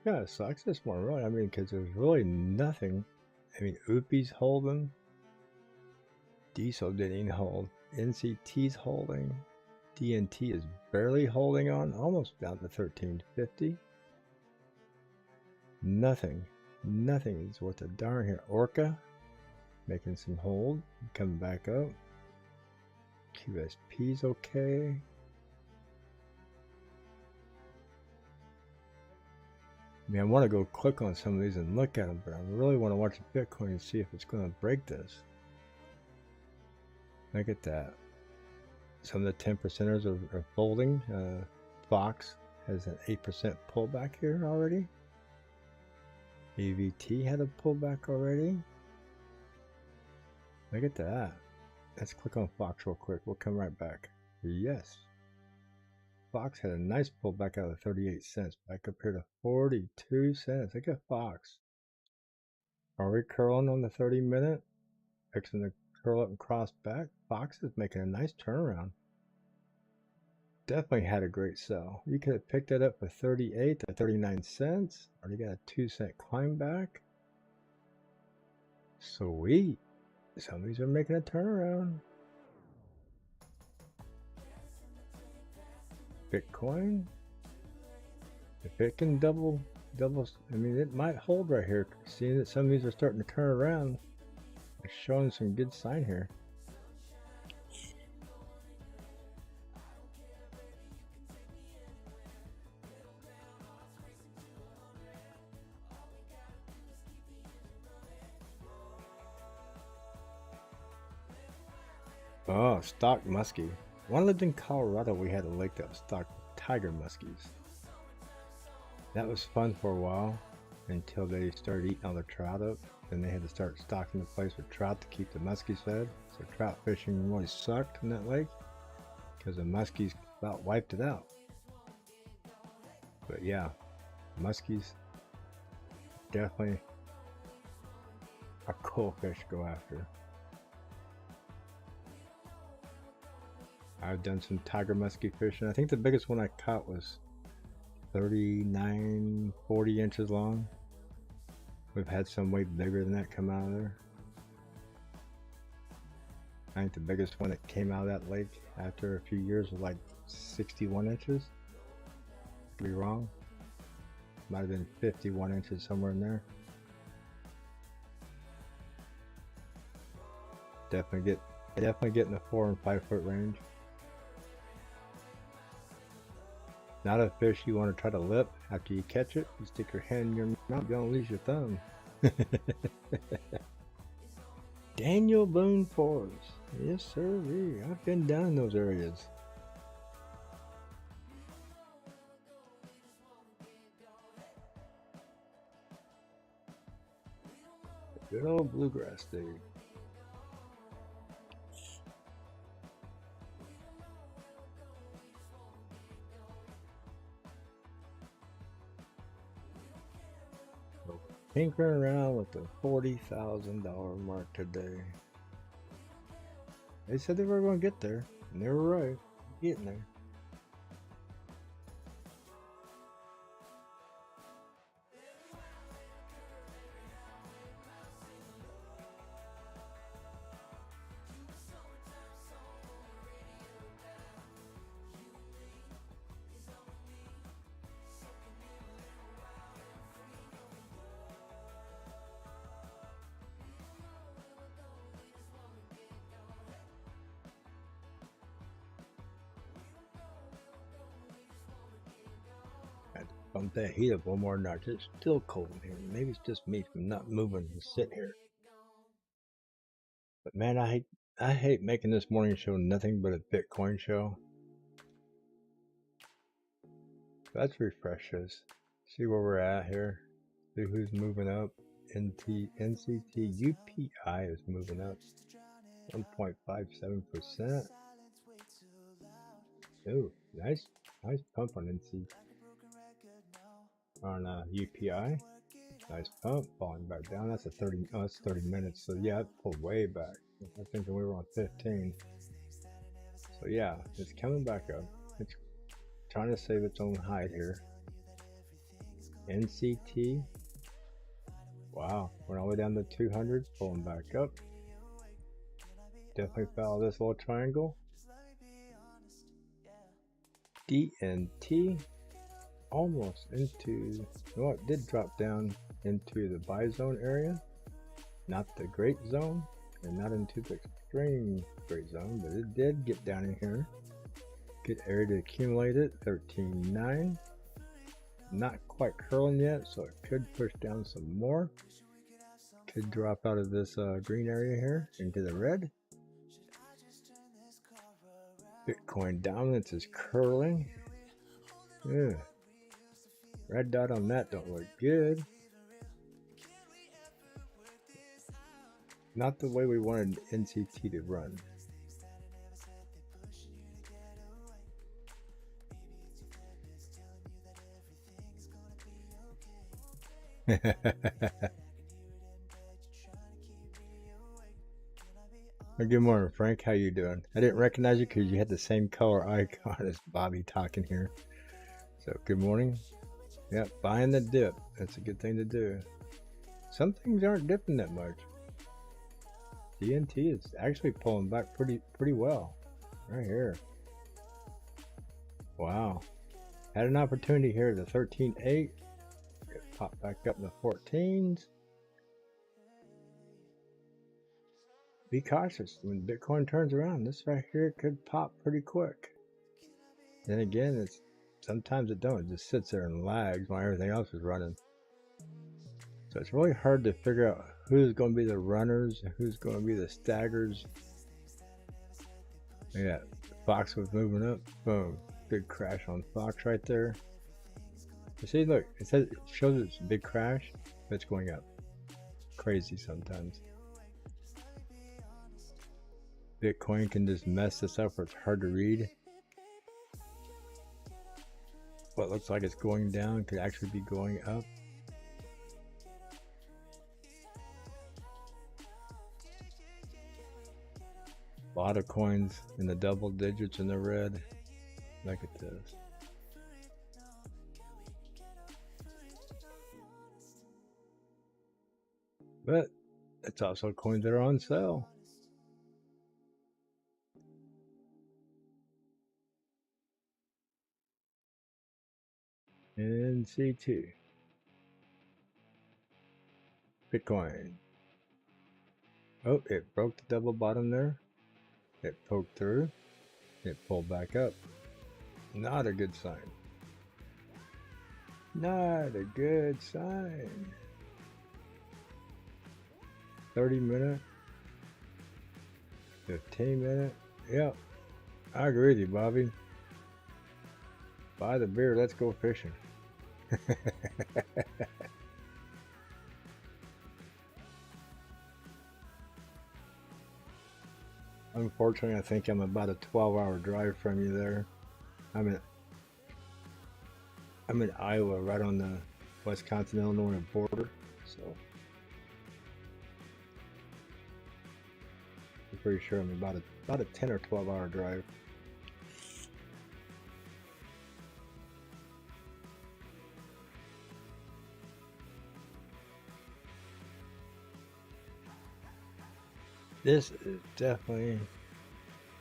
Yeah, it sucks this one, really. I mean, because there's really nothing. I mean, Oopie's holding. Diesel didn't even hold. NCT's holding. DNT is barely holding on, almost down to 1350. Nothing is worth a darn here. Orca making some hold, coming back up. QSP's okay. I mean, I want to go click on some of these and look at them, but I really want to watch Bitcoin and see if it's going to break this. Look at that. Some of the 10%ers are folding. Fox has an 8% pullback here already. AVT had a pullback already. Look at that. Let's click on Fox real quick. We'll come right back. Yes. Fox had a nice pullback out of 38 cents. Back up here to 42 cents. Look at Fox. Are we curling on the 30-minute? Fixing to curl up and cross back. Fox is making a nice turnaround. Definitely had a great sell. You could have picked it up for 38 to 39 cents. Already got a 2-cent climb back. Sweet. Some of these are making a turnaround. Bitcoin. If it can double, I mean, it might hold right here. Seeing that some of these are starting to turn around. It's showing some good sign here. Oh, stock muskie. When I lived in Colorado, we had a lake that was stocked with tiger muskies. That was fun for a while until they started eating all the trout up. Then they had to start stocking the place with trout to keep the muskies fed. So trout fishing really sucked in that lake because the muskies about wiped it out. But yeah, muskies definitely a cool fish to go after. I've done some tiger muskie fishing. I think the biggest one I caught was 39, 40 inches long. We've had some way bigger than that come out of there. I think the biggest one that came out of that lake after a few years was like 61 inches. Could be wrong. Might have been 51 inches, somewhere in there. Definitely get in the 4 and 5 foot range. Not a fish you want to try to lip after you catch it. You stick your hand in your mouth, you don't lose your thumb. Daniel Boone Forest. Yes, sir. I've been down in those areas. Good old bluegrass dude. Tinkering around with the $40,000 mark today. They said they were going to get there, and they were right. Getting there. Bump that heat up one more notch. It's still cold in here. Maybe it's just me from not moving and sitting here. But man, I hate making this morning show nothing but a Bitcoin show. Let's refresh this. See where we're at here. See who's moving up. NCT UPI is moving up 1.57%. Ooh, nice pump on NCT. On UPI, nice pump, falling back down. That's a 30. Oh, that's 30 minutes. So yeah, it pulled way back. I think we were on 15. So yeah, it's coming back up. It's trying to save its own hide here. NCT. Wow, went all the way down to 200, pulling back up. Definitely follow this little triangle. DNT. Almost into, well, it did drop down into the buy zone area, not the great zone, and not into the extreme great zone, but it did get down in here. Good area to accumulate it. 13.9. Not quite curling yet, so it could push down some more. Could drop out of this green area here into the red. Bitcoin Dominance is curling. Yeah. Red dot on that don't look good. Not the way we wanted NCT to run. Good morning, Frank. How you doing? I didn't recognize you because you had the same color icon as Bobby talking here. So good morning. Yep, buying the dip. That's a good thing to do. Some things aren't dipping that much. DNT is actually pulling back pretty well. Right here. Wow. Had an opportunity here to 13.8. It popped back up in the 14s. Be cautious. When Bitcoin turns around, this right here could pop pretty quick. Then again, sometimes it don't. It just sits there and lags while everything else is running. So it's really hard to figure out who's going to be the runners and who's going to be the staggers. Yeah, Fox was moving up. Boom. Big crash on Fox right there. You see, look, it says it shows it's a big crash, but it's going up. Crazy sometimes. Bitcoin can just mess this up where it's hard to read. What looks like it's going down could actually be going up. A lot of coins in the double digits in the red. Look at this. But it's also coins that are on sale. NC2. Bitcoin. Oh, it broke the double bottom there. It poked through. It pulled back up. Not a good sign. Not a good sign. 30-minute. 15-minute. Yep. I agree with you, Bobby. Buy the beer, let's go fishing. Unfortunately, I think I'm about a 12-hour drive from you there. I'm in Iowa, right on the Wisconsin-Illinois border, so I'm pretty sure I'm about a 10 or 12-hour drive. This is definitely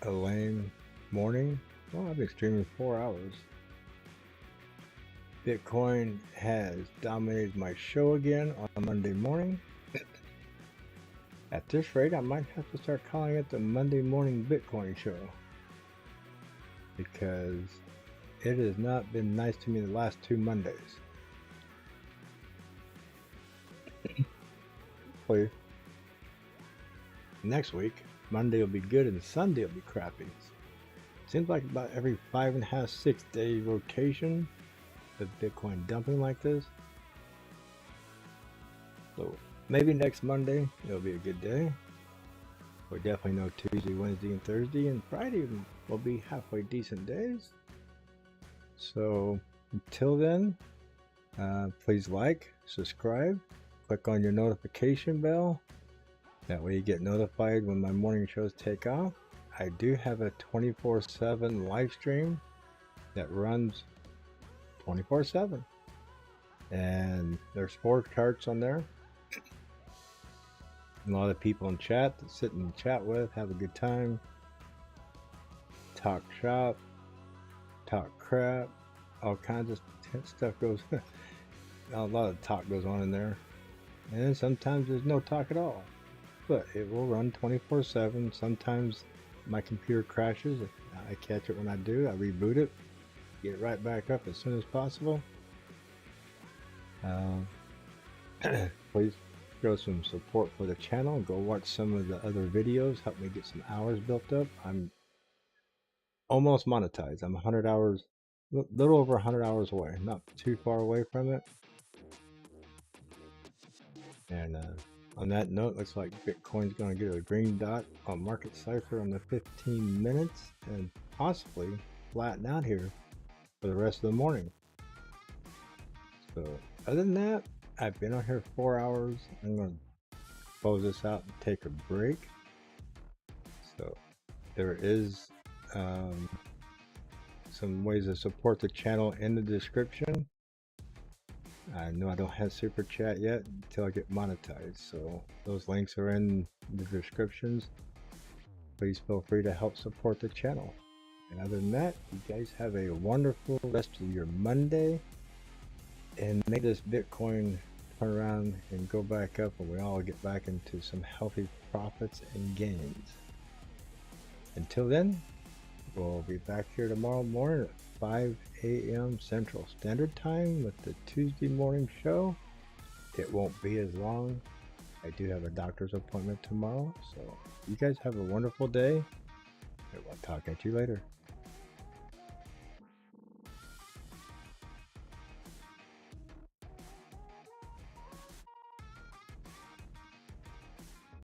a lame morning. Well, I've been streaming 4 hours. Bitcoin has dominated my show again on Monday morning. At this rate, I might have to start calling it the Monday Morning Bitcoin Show, because it has not been nice to me the last 2 Mondays. Hopefully, next week, Monday will be good and Sunday will be crappy. Seems like about every 5.5, 6 day rotation of Bitcoin dumping like this. So maybe next Monday it'll be a good day. We definitely know Tuesday, Wednesday, and Thursday, and Friday will be halfway decent days. So until then, please like, subscribe, click on your notification bell. That way you get notified when my morning shows take off. I do have a 24/7 live stream that runs 24/7. And there's 4 charts on there. A lot of people in chat that sit and chat with, have a good time. Talk shop, talk crap, all kinds of stuff goes. A lot of talk goes on in there. And sometimes there's no talk at all. But it will run 24/7. Sometimes my computer crashes. I catch it when I do. I reboot it, get it right back up as soon as possible. Please show some support for the channel. Go watch some of the other videos. Help me get some hours built up. I'm almost monetized. I'm 100 hours, a little over 100 hours away. Not too far away from it. And on that note, looks like Bitcoin's going to get a green dot on Market Cipher on the 15 minutes and possibly flatten out here for the rest of the morning. So other than that, I've been on here 4 hours. I'm going to close this out and take a break. So there is some ways to support the channel in the description. I know I don't have super chat yet until I get monetized, so those links are in the descriptions. Please feel free to help support the channel. And other than that, you guys have a wonderful rest of your Monday, and make this Bitcoin turn around and go back up, and we all get back into some healthy profits and gains. Until then, we'll be back here tomorrow morning at 5 a.m. Central Standard Time with the Tuesday morning show. It won't be as long. I do have a doctor's appointment tomorrow. So you guys have a wonderful day. I'll talk at you later.